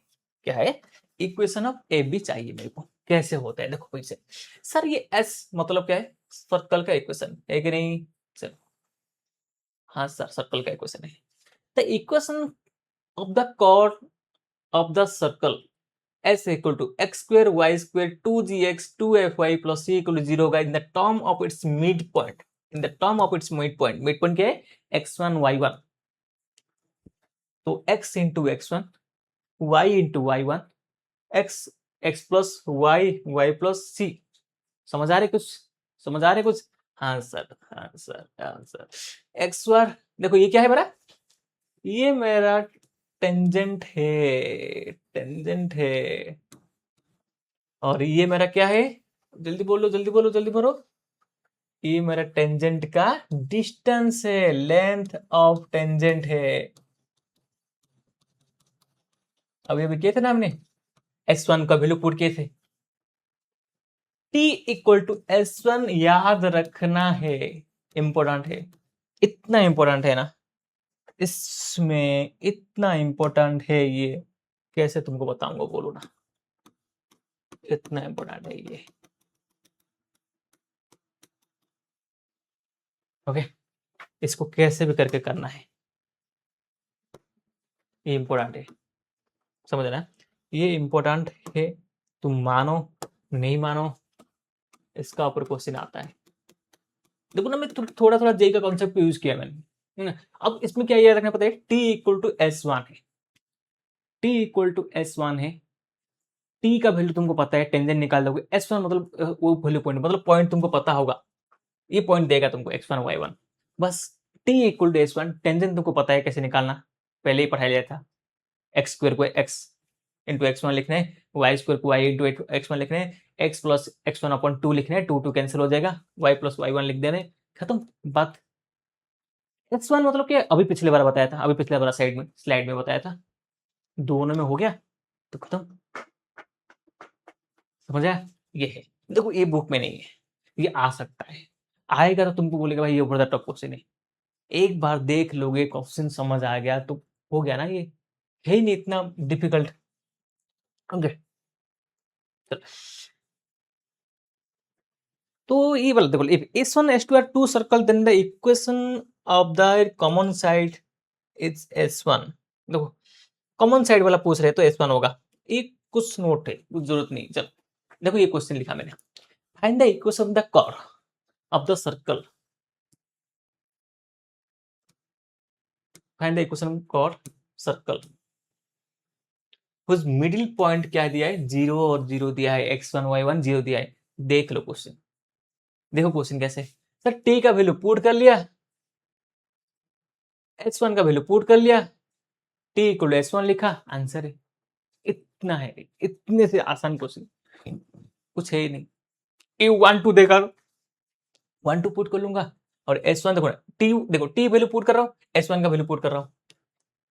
क्या है, इक्वेशन ऑफ ए बी चाहिए मेरे को। कैसे होता है देखो कैसे, सर ये एस मतलब क्या है, सर्कल का इक्वेशन है कि नहीं, चलो हाँ सर सर्कल का इक्वेशन है। The equation of the chord of the circle s equal to x square y square 2gx 2fy plus c equal to 0 होगा in the term of its mid point, in the term of its mid point. Mid point क्या है, x1 y1, तो x into x1 y into y1 x plus y plus c। समझ आ रहे कुछ, समझ आ रहे कुछ, हाँ सर हाँ सर हाँ सर। एक्स बार देखो ये क्या है मेरा, ये मेरा टेंजेंट है, टेंजेंट है, और ये मेरा क्या है, जल्दी बोलो जल्दी बोलो जल्दी बोलो, ये मेरा टेंजेंट का डिस्टेंस है, लेंथ ऑफ टेंजेंट है। अभी अभी किए थे ना हमने, x1 का वैल्यू पुट किए थे, t इक्वल टू s1 याद रखना है, इंपॉर्टेंट है, इतना इंपॉर्टेंट है ना, इसमें इतना इंपॉर्टेंट है ये, कैसे तुमको बताऊंगा बोलो ना, इतना इंपॉर्टेंट है ये। ओके, इसको कैसे भी करके करना है, ये इंपॉर्टेंट है, समझ ना, ये इंपॉर्टेंट है, तुम मानो नहीं मानो, इसका ऊपर क्वेश्चन आता है। देखो ना मैं थोड़ा थोड़ा जे का कॉन्सेप्ट यूज किया मैंने, है ना। अब इसमें क्या याद रखना पता है, टी इक्वल टू S1 है, टी इक्वल टू S1 है, टी का वैल्यू तुमको पता है, टेंजेंट निकाल दोगे, S1 मतलब वो वैल्यू पॉइंट, मतलब पॉइंट तुमको पता होगा, ये पॉइंट देगा तुमको x1 y1, बस t equal to s1, tangent तुमको पता है कैसे निकालना, पहले ही पढ़ा लिया था, एक्स स्क्वायर को x इंटू x1 लिखना है, वाई स्क्वायर को y इंटू x1 लिखना है, x प्लस x1 अपॉन 2 लिखना है, 2 2 कैंसिल हो जाएगा, y प्लस y1 लिख देना है, खत्म बात। x1 मतलब क्या, अभी पिछले बार बताया था, अभी पिछले बार स्लाइड में बताया था, दोनों में हो गया तो खत्म। समझ आया? ये है, देखो ये बुक में नहीं है, ये आ सकता है, आएगा तो तुमको बोलेगा भाई ये ऊपर द टॉप क्वेश्चन है, एक बार देख लोगे क्वेश्चन समझ आ गया तो हो गया ना, ये है ही नहीं इतना डिफिकल्ट। ओके, तो ये वाला देखो, if S1 S2 are two circle then the equation of the common side is S1। देखो कॉमन साइड वाला पूछ रहे तो S1 होगा, ये कुछ नोट है, कुछ जरूरत नहीं। चलो देखो ये क्वेश्चन लिखा मैंने, find the equation of the curve of the circle, find the equation curve circle whose middle point क्या दिया है, 0 और 0 दिया है, x1 y1 0 दिया है। देख लो क्वेश्चन, देखो क्वेश्चन कैसे, सर t का वैल्यू पुट कर लिया, h1 का वैल्यू पुट कर लिया, t इक्वल s1 लिखा, आंसर है। इतना है, इतने से आसान क्वेश्चन कुछ है ही नहीं। टी 1 2 देखा, 1 2 पुट कर लूंगा, और S1 देखो टी, देखो टी वैल्यू पुट कर रहा हूँ, S1 का वैल्यू पुट कर रहा हूँ,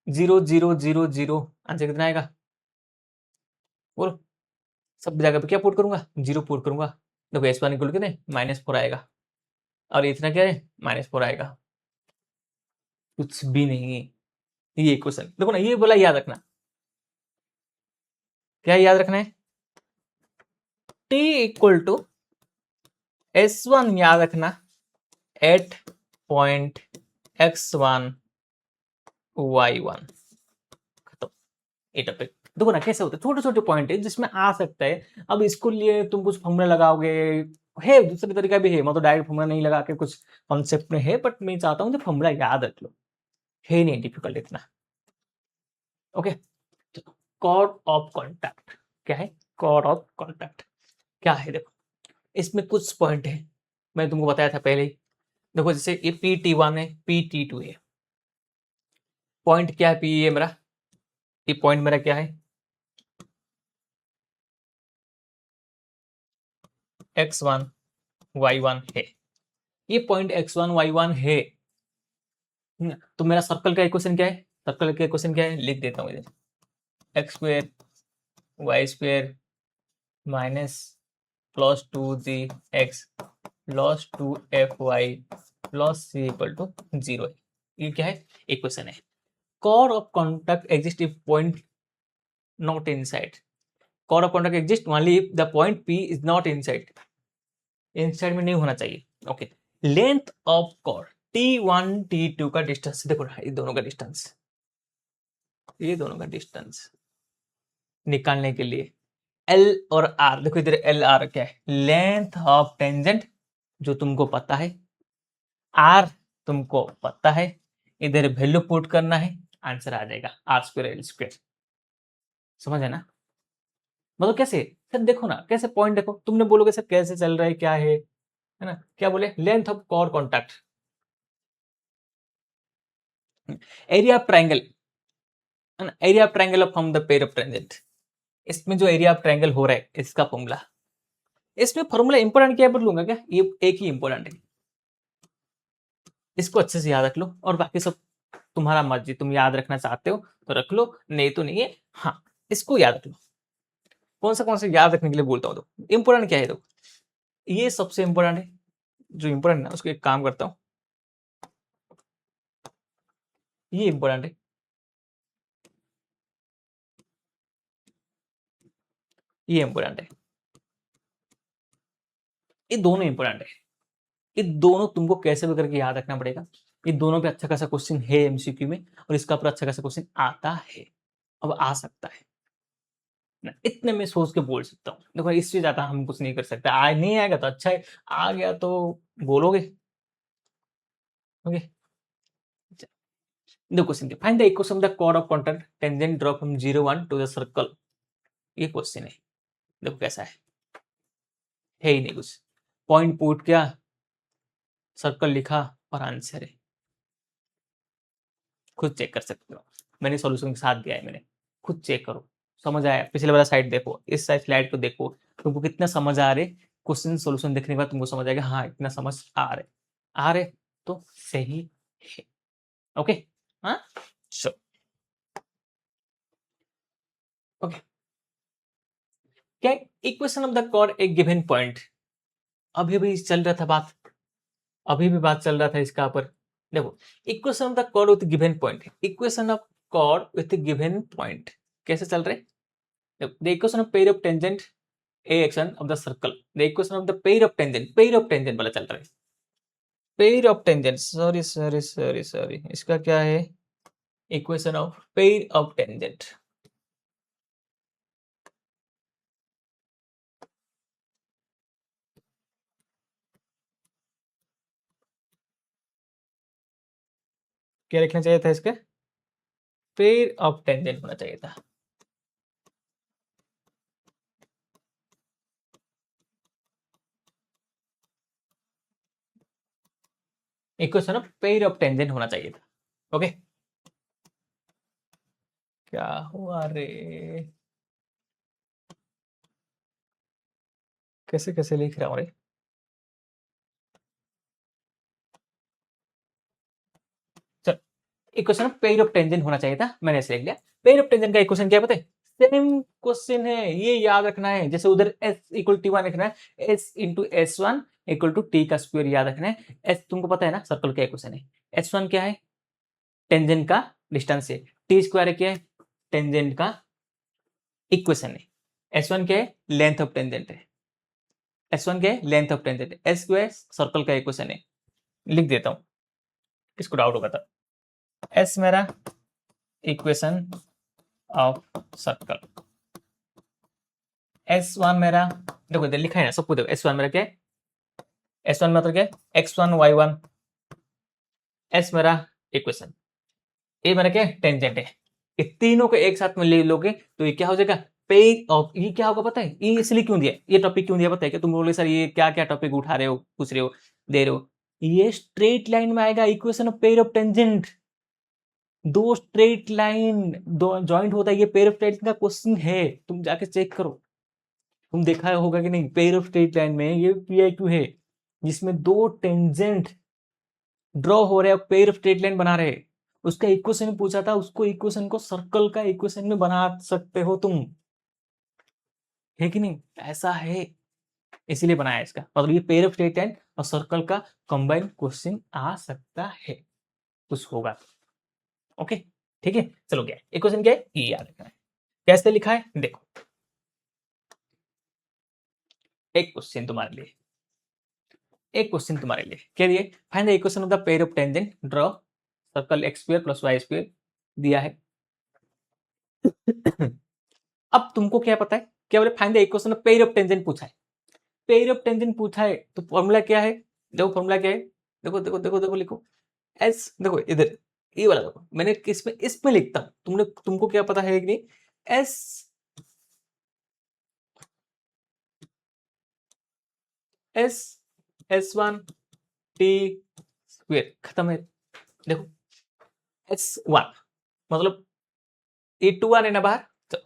0 0 0 0, आंसर कितना आएगा बोलो? सब जगह पे क्या पुट करूंगा, 0 पुट करूंगा। देखो S1 इक्वल कितने, -4 आएगा, और इतना क्या है, -4 आएगा, कुछ भी नहीं है। ये क्वेश्चन देखो ना, ये बोला याद रखना, क्या याद रखना है, t इक्वल टू S1 याद रखना एट पॉइंट x1 y1, खत्म। ये टॉपिक देखो ना कैसे होते, छोटे छोटे पॉइंट है जिसमें आ सकता है। अब इसको लिए तुम कुछ फॉर्मूला लगाओगे, है दूसरे तरीका भी है, मतलब डायरेक्ट फॉर्मूला नहीं लगा के कुछ कॉन्सेप्ट में है, बट मैं चाहता हूँ जो फॉर्मूला याद रख लो, है नहीं डिफिकल्ट इतना। ओके, कॉर्ड ऑफ कॉन्टैक्ट क्या है, कॉर्ड ऑफ कॉन्टैक्ट क्या है, देखो इसमें कुछ पॉइंट है, मैं तुमको बताया था पहले ही। देखो जैसे ये PT1 है, PT2 है, पॉइंट क्या है, P ये मेरा, ये पॉइंट मेरा क्या है, x1 y1 है, ये पॉइंट x1 y1 है। तो मेरा सर्कल का इक्वेशन क्या है, सर्कल का इक्वेशन क्या है, लिख देता हूँ इधर, x square Y square minus plus 2gx plus 2fy plus c equal to 0 है। ये क्या है, इक्वेशन है। Chord of contact exist if point not inside, chord of contact exist only if the point p is not inside, inside में नहीं होना चाहिए। Okay, length of cord T1 T2 का डिस्टेंस, देखो ना ये दोनों का डिस्टेंस, ये दोनों का डिस्टेंस निकालने के लिए L और R, देखो इधर L R क्या है, लेंथ ऑफ टेंजेंट जो तुमको पता है, R तुमको पता है, इधर वैल्यू पुट करना है, आंसर आ जाएगा R स्क्वायर L स्क्वायर। समझ है ना, मतलब कैसे, सर देखो ना कैसे पॉइंट, देखो तुमने बोलोगे सर कैसे चल रहा है, क्या है ना, क्या बोले, length of chord contact, area of triangle, area of triangle from the pair of tangent, इसमें जो एरिया ऑफ ट्रायंगल हो रहा है इसका फॉर्मूला, इसमें फॉर्मूला इंपॉर्टेंट क्या बदलूंगा क्या, ये एक ही इंपॉर्टेंट है, इसको अच्छे से याद रख लो, और बाकी सब तुम्हारा मर्जी, तुम याद रखना चाहते हो तो रख लो, नहीं तो नहीं है। हाँ, इसको याद रख लो, कौन सा याद रखने के लिए बोलता हूँ, तो इंपॉर्टेंट क्या है, तो ये सबसे इंपॉर्टेंट है, जो इंपॉर्टेंट है उसको एक काम करता हूँ, ये इंपॉर्टेंट है, ये इंपॉर्टेंट है, ये दोनों इंपॉर्टेंट है, ये दोनों तुमको कैसे भी करके याद रखना पड़ेगा, ये दोनों पे अच्छा खासा क्वेश्चन है एमसीक्यू में, और इसका पर अच्छा खासा क्वेश्चन आता है, अब आ सकता है ना, इतने में सोच के बोल सकता हूँ। देखो इससे ज्यादा हम कुछ नहीं कर सकते, आ नहीं आएगा तो अच्छा है, आ गया तो बोलोगे। ओके, देखो question, find the equation of the chord of contact tangent draw from 0 1 to the circle, ये क्वेश्चन है, देखो कैसा है ही नहीं कुछ, पॉइंट पुट किया, सर्कल लिखा और आंसर है, खुद चेक कर सकते हो, मैंने सॉल्यूशन के साथ दिया है, मैंने खुद चेक करो, समझ आया, पिछले वाला साइड देखो, इस साइड स्लाइड को देखो, तुमको कितना समझ आ रहे, क्वेश्चन सॉल्यूशन देखने के बाद तुमको समझ आएगा, हाँ इतना समझ आ रहे, तो सही है। ओके, हाँ चलो ओके। क्या इक्वेशन ऑफ द कॉर्ड एक गिवन पॉइंट, अभी भी चल रहा था बात, अभी भी बात चल रहा था इसका ऊपर। देखो, equation of the chord with given point, equation of chord with given point कैसे चल रहे? The equation of pair of tangent a action of the circle, the equation of the pair of tangent वाला चल रहा है। Pair of tangent, sorry sorry sorry sorry, इसका क्या है? Equation of pair of tangent. क्या लिखना चाहिए था इसका? पेयर ऑफ टेंजेंट होना चाहिए था। Equation of pair of tangent होना चाहिए था। ओके, क्या हुआ रे? कैसे कैसे लिख रहा हूँ रे? चल, equation of pair of tangent होना चाहिए था, मैंने ऐसे लिख लिया। पेयर ऑफ टेंजेंट का इक्वेशन क्या पता है? सेम क्वेश्चन है, ये याद रखना है। जैसे उधर s इक्वल टी वन रखना है, s into S one equal to T का स्क्वायर याद रखना है। s तुमको पता है ना, सर्कल का इक्वेशन है। एस वन क्या है? टेंजेंट का डिस्टेंस है। टी स्क्वायर क्या है? टेंजेंट का इक्वेशन है। एस वन क्या है? लेंथ ऑफ टेंजेंट है। एस वन क्या है? लेंथ ऑफ टेंजेंट है। एस स्क्वायर सर्कल का इक्वेशन है। लिख देता हूं, किसको डाउट होगा था। एस मेरा equation of circle, S one मेरा, देखो इधर लिखा है ना सबको, देखो एस वन मेरा क्या है? एस वन मतलब क्या है? X one y one. S मेरा इक्वेशन, ए मेरा क्या है? टेंजेंट है। ये तीनों को एक साथ में ले लोगे तो ये क्या हो जाएगा? पेयर ऑफ, ये क्या होगा पता है? ये इसलिए क्यों दिया, ये टॉपिक क्यों दिया पता है? क्या तुम बोलोगे सर ये क्या क्या टॉपिक उठा रहे हो, पूछ रहे हो, दे रहे हो? ये स्ट्रेट लाइन में आएगा, equation of pair of tangent. दो स्ट्रेट लाइन दो जॉइंट होता है, ये पेयर ऑफ टेंजेंट का क्वेश्चन है, तुम जाके चेक करो। तुम देखा होगा कि नहीं, पेयर ऑफ स्ट्रेट लाइन में ये पीआई है, जिसमें दो टेंजेंट ड्रॉ हो रहे हैं, पेयर ऑफ स्ट्रेट लाइन बना रहे हैं। उसका इक्वेशन पूछा था, उसको इक्वेशन को सर्कल का इक्वेशन में बना सकते हो तुम, है कि नहीं? ऐसा है, इसीलिए बनाया इसका मतलब, ये पेयर ऑफ स्ट्रेट लाइन और सर्कल का कंबाइन क्वेश्चन आ सकता है, कुछ होगा। ओके, ठीक है, चलो क्या इक्वेशन क्या है ये याद रखना है। कैसे लिखा है देखो, एक क्वेश्चन तुम्हारे लिए, एक क्वेश्चन तुम्हारे लिए क्या दिए? Find the equation of the pair of tangent draw circle x square plus Y square दिया है। अब तुमको क्या पता है, क्या बोले? Find the equation of pair of tangent पूछा है। पेयर ऑफ टेंजेंट पूछा है तो फॉर्मूला क्या है? देखो फॉर्मूला क्या है, देखो देखो देखो देखो लिखो। एस, देखो इधर ये वाला देखो, मैंने किसमें, इसमें लिखता हूं, तुमने तुमको क्या पता है कि नहीं? S, S, S one T square, खत्म है। देखो एस वन मतलब ये टू वन है ना बाहर, तो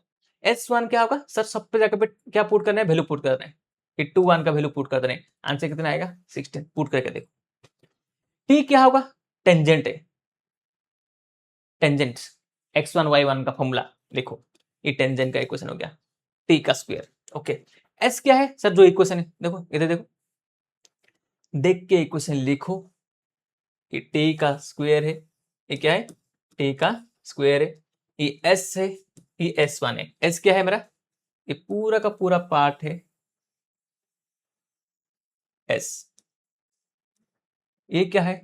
एस वन क्या होगा सर? सब पे जाकर क्या पुट करना है? वैल्यू पुट करना है। ये टू वन का वैल्यू पुट कर देना है, आंसर कितना आएगा? 16। पुट करके देखो। टी क्या होगा? टेंजेंट है, tangent x one y one का फॉर्मूला लिखो, ये टेंजेंट का इक्वेशन हो गया, टी का स्क्वायर। ओके, एस क्या है सर? जो इक्वेशन है, देखो इधर देखो, देख के इक्वेशन लिखो। ये टी का स्क्वायर है, ये क्या है? टी का स्क्वायर है। ये एस है, ये एस वन है। एस क्या है मेरा? ये पूरा का पूरा पार्ट है एस। ये क्या है?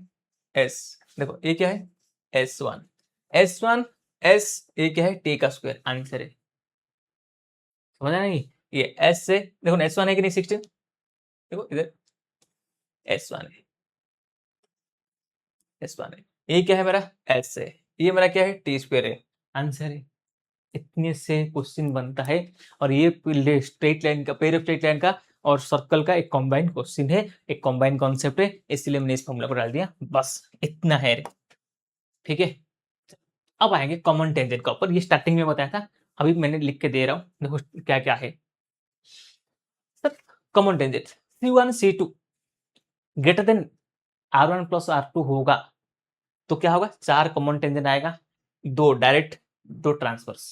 एस। देखो ये क्या है? S one, S one S, ये क्या है? टी का स्क्वायर, आंसर है। समझा नहीं? ये एस से देखो ना, एस वन है कि नहीं? 16, देखो इधर एस वन है, एस वन है। ये क्या है मेरा? एस है। ये मेरा क्या है? टी स्क्वायर है, आंसर है। इतने से क्वेश्चन बनता है, और ये स्ट्रेट लाइन का, पेयर ऑफ स्ट्रेट लाइन का और सर्कल का एक कॉम्बाइन क्वेश्चन है, एक कॉम्बाइन कॉन्सेप्ट है, इसलिए मैंने इस फॉर्मूला को डाल दिया, बस इतना है। ठीक है, अब आएंगे कॉमन टेंजेंट का ऊपर। ये स्टार्टिंग में बताया था, अभी मैंने लिख के दे रहा हूँ, देखो क्या क्या है sir. Common tangent C1 C2 greater than R1 plus R2 होगा तो क्या होगा, 4 कॉमन टेंजेंट आएगा, 2 डायरेक्ट 2 ट्रांसवर्स।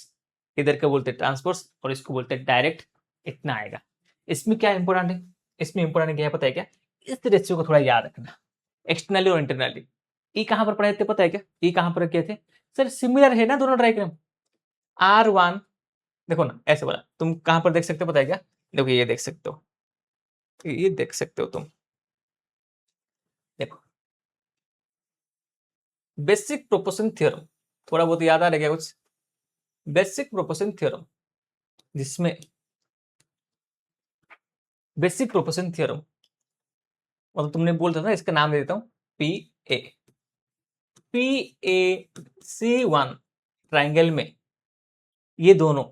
इधर क्या बोलते हैं ट्रांसवर्स और इसको बोलते हैं डायरेक्ट, इतना आएगा। इसमें क्या इंपॉर्टेंट है, इसमें इंपॉर्टेंट क्या है पता है क्या, इस रेशियो को थोड़ा याद रखना, एक्सटर्नली और इंटरनली। ये कहां पर पढ़े थे पता है क्या, ये कहां पर किए थे सर, सिमिलर है ना दोनों डायग्राम। R1 देखो ना, ऐसे बोला, तुम कहां पर देख सकते हो पता है क्या, देखो ये देख सकते हो, ये देख सकते हो तुम, देखो बेसिक प्रोपोर्शन थ्योरम, थोड़ा बहुत याद आ रहा है क्या कुछ, बेसिक प्रोपोर्शन थ्योरम, जिसमें बेसिक प्रोपोर्शन थ्योरम मतलब तुमने बोलता था, इसका नाम दे देता हूं PA C1 ट्राइंगल में ये दोनों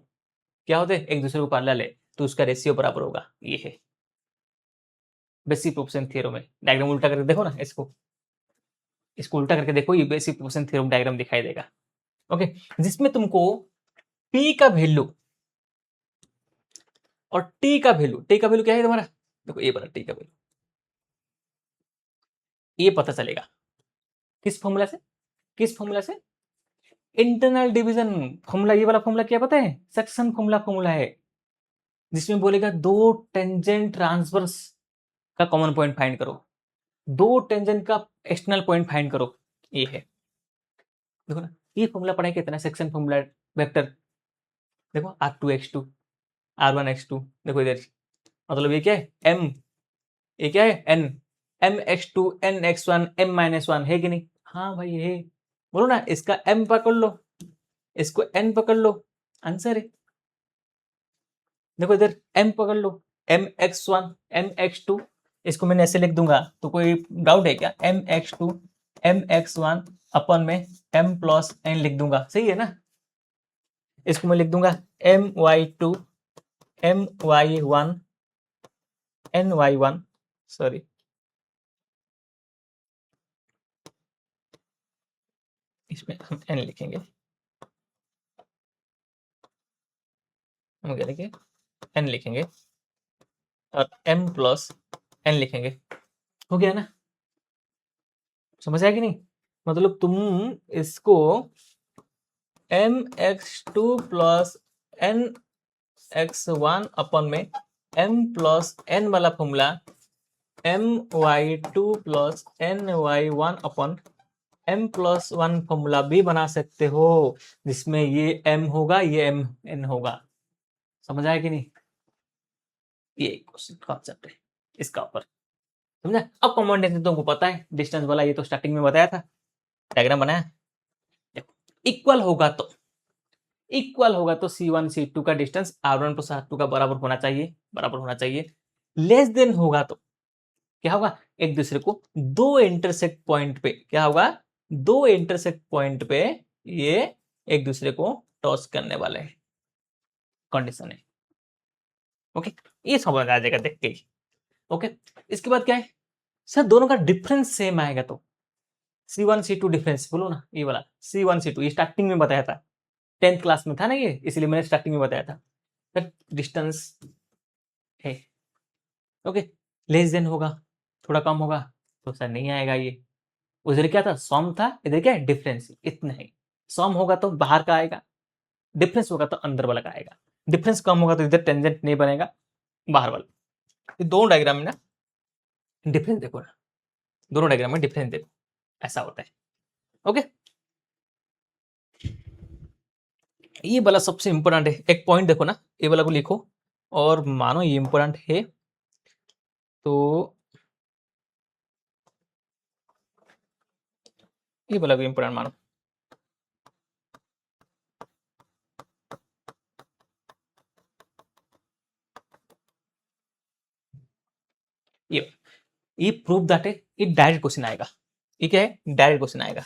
क्या होते हैं, एक दूसरे को पैरेलल है, तो उसका रेशियो बराबर होगा, ये है बेसिक प्रोपोर्शन थ्योरम में। डायग्राम उल्टा करके देखो ना, इसको उल्टा करके देखो, ये बेसिक प्रोपोर्शन थ्योरम डायग्राम दिखाई देगा। ओके, जिसमें तुमको P का वैल्यू और टी का वैल्यू क्या है तुम्हारा, देखो ये बड़ा टी का वैल्यू, ये पता चलेगा किस फॉर्मूला से, किस फॉर्मूला से, इंटरनल डिवीजन फॉर्मूला। ये वाला फॉर्मूला क्या पता है, सेक्शन फॉर्मूला है, जिसमें बोलेगा 2 टेंजेंट ट्रांसवर्स का कॉमन पॉइंट फाइंड करो, 2 टेंजेंट का एक्सटर्नल पॉइंट फाइंड करो, ये है। देखो ना, ये फॉर्मूला पढ़ा है कितना, सेक्शन फॉर्मूला वेक्टर, देखो R2x2 R1x2, देखो इधर, मतलब ये क्या है m, ये क्या है n, mx2 nx1 m-1 है कि नहीं, हाँ भाई है, बोलो ना, इसका m पकड़ लो, इसको n पकड़ लो, आंसर है। देखो इधर m पकड़ लो, mx1 mx2, इसको मैंने ऐसे लिख दूंगा तो कोई डाउट है क्या, mx2 mx1 अपन में m प्लस n लिख दूंगा, सही है ना। इसको मैं लिख दूंगा my2 my1 ny1, सॉरी इसमें हम n लिखेंगे, हम क्या लिखेंगे n लिखेंगे और m प्लस n लिखेंगे, हो गया ना, समझ आया कि नहीं। मतलब तुम इसको mx2 प्लस nx1 अपन में m प्लस n वाला फॉर्मूला my2 प्लस ny1 अपन m प्लस 1 फॉर्मूला भी बना सकते हो, जिसमें ये m होगा, ये m n होगा, समझ आया कि नहीं। ये क्वेश्चन कॉन्सेप्ट है इसका ऊपर, समझा। अब कॉमन डिस्टेंस तुमको पता है, डिस्टेंस वाला ये तो स्टार्टिंग में बताया था, डायग्राम बनाया, देखो इक्वल होगा तो, इक्वल होगा तो C1 C2 का डिस्टेंस R1 प्लस R2 का बराबर होना चाहिए, बराबर होना चाहिए। लेस देन होगा तो क्या होगा, एक दूसरे को 2 इंटरसेक्ट पॉइंट पे क्या होगा, 2 इंटरसेक्ट पॉइंट पे ये एक दूसरे को टॉस करने वाले हैं, कंडीशन है। ओके, ये समझ आ जाएगा देख के ही। ओके, इसके बाद क्या है सर, दोनों का डिफरेंस सेम आएगा तो C1 C2 डिफरेंस बोलो ना, ये वाला C1 C2 ये स्टार्टिंग में बताया था, 10th क्लास में था ना ये, इसलिए मैंने स्टार्टिंग में बताया था। सर डिस्टेंस है, ओके, लेस देन होगा, थोड़ा कम होगा तो सर नहीं आएगा ये, उधर क्या था सम था, इधर क्या है डिफरेंस, इतना है। सम होगा तो बाहर का आएगा, डिफरेंस होगा तो अंदर वाला का आएगा, डिफरेंस कम होगा तो इधर टेंजेंट नहीं बनेगा, बाहर वाला। ये दोनों डायग्राम में ना डिफरेंस देखो ना, दोनों डायग्राम में डिफरेंस देखो, ऐसा होता है। ओके, ये वाला सबसे इंपॉर्टेंट है, एक पॉइंट देखो ना, ये वाला को लिखो और मानो ये इंपॉर्टेंट है तो ये वाला भी इंपॉर्टेंट मानो। ये प्रूफ दैट है, ये डायरेक्ट क्वेश्चन आएगा, ये क्या है डायरेक्ट क्वेश्चन आएगा,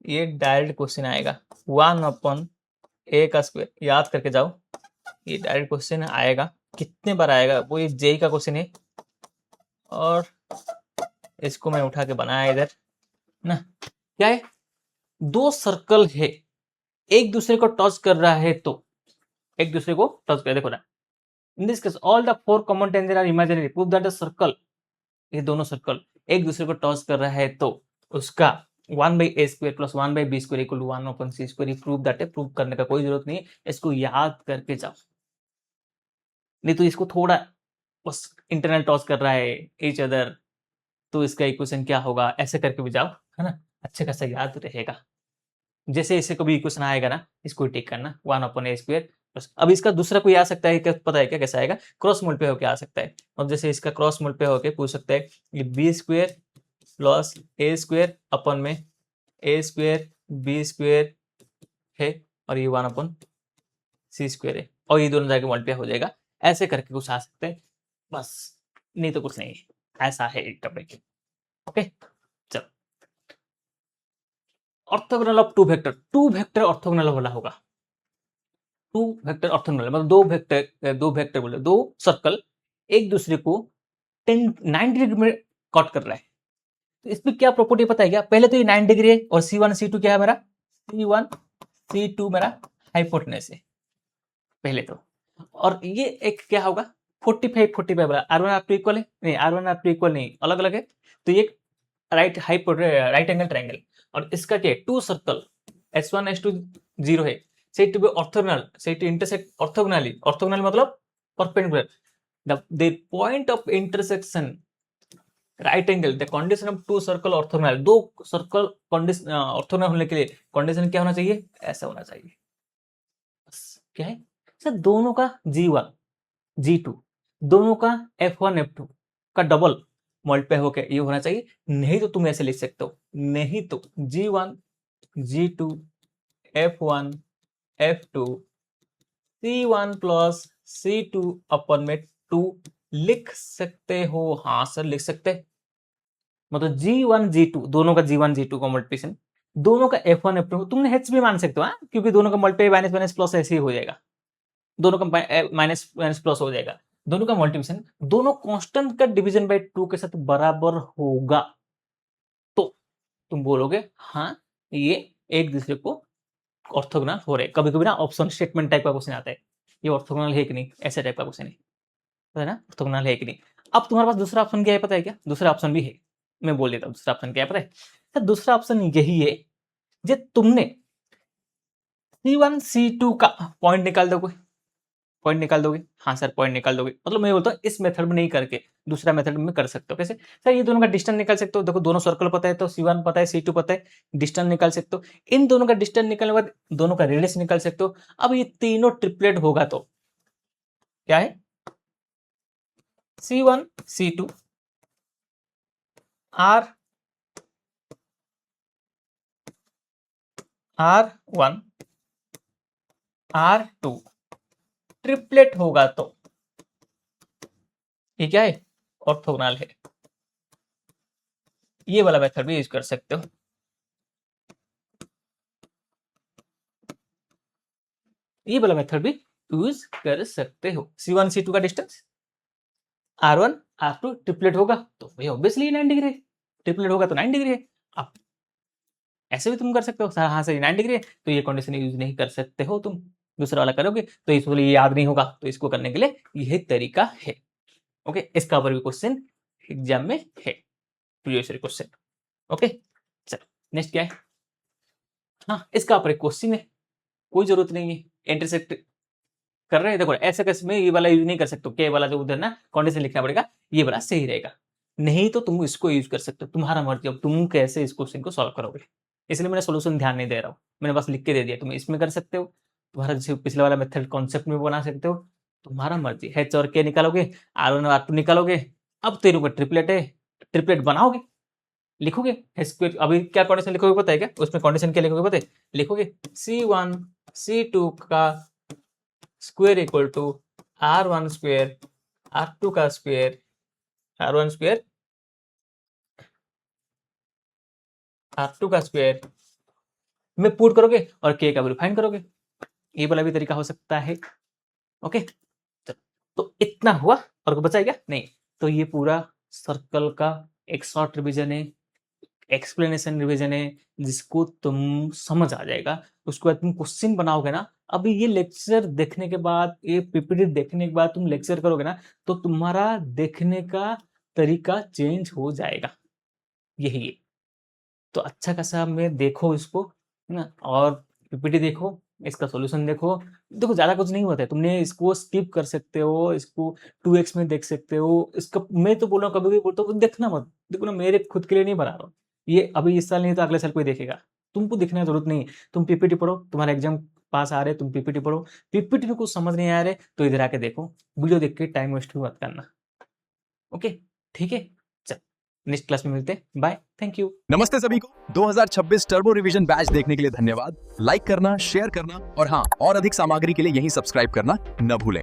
ये डायरेक्ट क्वेश्चन आएगा 1/a का स्क्वायर, याद करके जाओ, ये डायरेक्ट क्वेश्चन आएगा, कितने बार आएगा वो, ये जेई का क्वेश्चन है, और इसको मैं उठा के बनाया इधर ना, क्या है 2 सर्कल है, एक दूसरे को टच कर रहा है तो, एक दूसरे को टच कर, देखो ना, in this case all the 4 common tangent are imaginary, prove that the circle, ये दोनों सर्कल एक दूसरे को टच कर रहा है तो उसका 1/a² plus 1/b² equal to 1/c², prove that है। प्रूव करने का कोई जरूरत नहीं है, इसको याद करके जाओ, नहीं तो इसको थोड़ा बस इंटरनल टॉस कर रहा है each अदर, तो इसका इक्वेशन क्या होगा, ऐसे करके भी जाओ, है ना, अच्छे खासा याद रहेगा। जैसे इसे कभी इक्वेशन आएगा ना, इसको टिक करना 1/a²। अब इसका दूसरा कोई आ सकता है क्या, पता है क्या कैसा आएगा, क्रॉस मल्टीप्लाई होके आ सकता है। और जैसे इसका क्रॉस मल्टीप्लाई होके पूछ सकता है ये b² प्लस a² अपन में a² b² है और ये 1/c² है, और ये दोनों जाके मल्टीप्लाई हो जाएगा, ऐसे करके कुछ आ सकते हैं बस, नहीं तो कुछ नहीं है, ऐसा है एक टॉपिक। ओके, चलो, orthogonal of two vector orthogonal वाला होगा। टू वेक्टर ऑर्थोगोनल मतलब दो वेक्टर बोले, दो सर्कल एक दूसरे को 90 डिग्री में कट कर रहा है। तो इसमें क्या प्रॉपर्टी पता है क्या, पहले तो ये 90 डिग्री है और C1 C2 क्या है मेरा, C1 C2 मेरा हाइपोटेनस है पहले तो, और ये एक क्या होगा 45 वाला, R1 R2 इक्वल है, नहीं R1 R2 इक्वल नहीं, अलग अलग है, तो ये राइट एंगल ट्रायंगल, और इसका क्या है टू सर्कल S1 S2 0 है, said to be orthogonal, said to intersect orthogonally, orthogonal मतलब perpendicular, the point of intersection right angle, the condition of two circle orthogonal, दो सर्कल कंडीशन ऑर्थोगोनल होने के लिए कंडीशन क्या होना चाहिए, ऐसा होना चाहिए, बस क्या है सर, दोनों का G1 G2 दोनों का F1 F2 का डबल मल्टीप्लाई होके ये होना चाहिए, नहीं तो तुम ऐसे लिख सकते हो, नहीं तो G1 G2 F1 F2 C1 plus C2 अपन में 2 लिख सकते हो, हाँ सर लिख सकते हैं, मतलब G1 G2 दोनों का G1 G2 का मल्टीप्लिकेशन, दोनों का F1 F2 तुमने H भी मान सकते हो, हाँ, क्योंकि दोनों का मल्टीप्लाई माइनस माइनस प्लस ऐसे ही हो जाएगा, दोनों का माइनस माइनस प्लस हो जाएगा, दोनों का मल्टीप्लिकेशन दोनों कांस्टेंट का डिवीजन बाय 2 के साथ बराबर होगा, तो तुम बोलोगे हाँ ये एक दूसरे को ऑर्थोगोनल हो रहे। कभी कभी ना ऑप्शन स्टेटमेंट टाइप का क्वेश्चन आता है, ये ऑर्थोगोनल है कि नहीं, ऐसे टाइप का क्वेश्चन है ना, ऑर्थोगोनल है कि नहीं। अब तुम्हारे पास दूसरा ऑप्शन क्या है पता है क्या, दूसरा ऑप्शन भी है, मैं बोल देता हूँ दूसरा ऑप्शन क्या है पता है, तो दूसरा ऑप्शन यही है, जो तुमने C1 C2 का पॉइंट निकाल दोगे, पॉइंट निकाल दोगे, हाँ सर पॉइंट निकाल दोगे, मतलब मैं बोलता हूँ इस मेथड में नहीं करके दूसरा मेथड में कर सकते हो, कैसे सर, ये दोनों का डिस्टेंस निकाल सकते हो, देखो दोनों सर्कल पता है तो C1 पता है C2 पता है, डिस्टेंस निकाल सकते हो, इन दोनों का डिस्टेंस निकालने के बाद दोनों का रेडियस निकाल सकते हो। अब ये तीनों ट्रिपलेट होगा तो क्या है C1 C2 R1 R2 triplet होगा तो ये क्या है ऑर्थोगोनल है, ये वाला मेथड भी यूज कर सकते हो, ये वाला मेथड भी यूज कर सकते हो। C1 C2 का डिस्टेंस R1 R2 ट्रिपलेट होगा तो भाई ऑब्वियसली 9 डिग्री है, ट्रिपलेट होगा तो 9 डिग्री है। अब ऐसे भी तुम कर सकते हो, हाँ सर 9 डिग्री है तो ये कंडीशन यूज नहीं कर सकते हो, तुम दूसरा वाला करोगे तो इसको लिए याद नहीं होगा, तो इसको करने के लिए यही तरीका है। ओके, इसका ऊपर भी क्वेश्चन एग्जाम में है, प्रीवियस ईयर क्वेश्चन। ओके, चलो नेक्स्ट क्या है, हाँ इसका ऊपर एक क्वेश्चन है, कोई जरूरत नहीं है इंटरसेक्ट कर रहे हैं, देखो ऐसे केस में ये वाला यूज नहीं कर सकते, के वाला जो उधर ना कंडीशन लिखना पड़ेगा, ये वाला सही रहेगा, नहीं तो तुम इसको यूज कर सकते हो, तुम्हारा मर्जी, अब तुम कैसे इस क्वेश्चन को सॉल्व करोगे, इसलिए मैंने सोल्यूशन ध्यान नहीं दे रहा हूँ, मैंने बस लिख के दे दिया, तुम इसमें कर सकते हो, तुम्हारा जैसे पिछले वाला मेथड कॉन्सेप्ट में बना सकते हो, तुम्हारा मर्जी, H और K निकालोगे, R1 और R2 निकालोगे, अब तेरे को ट्रिपलेट है, ट्रिपलेट बनाओगे, लिखोगे स्क्वायर, अभी क्या कंडीशन लिखोगे पता है क्या, उसमें कंडीशन क्या लिखोगे पता है, लिखोगे C1 C2 का square equal to R1 square R2 का स्क्वायर R1 स्क्वायर R2 का स्क्वायर में पुट करोगे और के का वैल्यू फाइंड करोगे, ये वाला भी तरीका हो सकता है। ओके, तो इतना हुआ और कुछ बचा क्या नहीं, तो ये पूरा सर्कल का एक शॉर्ट रिवीजन है, एक्सप्लेनेशन रिवीजन है, जिसको तुम समझ आ जाएगा, उसके बाद तुम क्वेश्चन बनाओगे ना, अभी ये लेक्चर देखने के बाद, ये पीपीटी देखने के बाद तुम लेक्चर करोगे ना, तो तुम्हारा देखने का तरीका चेंज हो जाएगा, यही है। तो अच्छा खासा में देखो इसको, है ना, और पीपीटी देखो, इसका सॉल्यूशन देखो। देखो ज़्यादा कुछ नहीं होता है, तुमने इसको स्किप कर सकते हो, इसको 2x में देख सकते हो। इसका मैं तो बोल रहा हूँ, कभी भी बोलता हूँ देखना मत। देखो ना, मेरे खुद के लिए नहीं बना रहा हूँ, ये अभी इस साल नहीं तो अगले साल कोई देखेगा। तुमको देखने की ज़रूरत नहीं है, तुम पीपीटी पढ़ो, तुम्हारा एग्ज़ाम पास आ रहे, तुम पीपीटी पढ़ो। पीपीटी में कुछ समझ नहीं आ रहे तो इधर आके देखो, वीडियो देख के टाइम वेस्ट भी मत करना। ओके, ठीक है? चल, नेक्स्ट क्लास में मिलते हैं। Bye, thank you. नमस्ते सभी को। 2026 टर्बो रिवीजन बैच देखने के लिए धन्यवाद। लाइक करना, शेयर करना और हाँ, और अधिक सामग्री के लिए यहीं सब्सक्राइब करना न भूलें।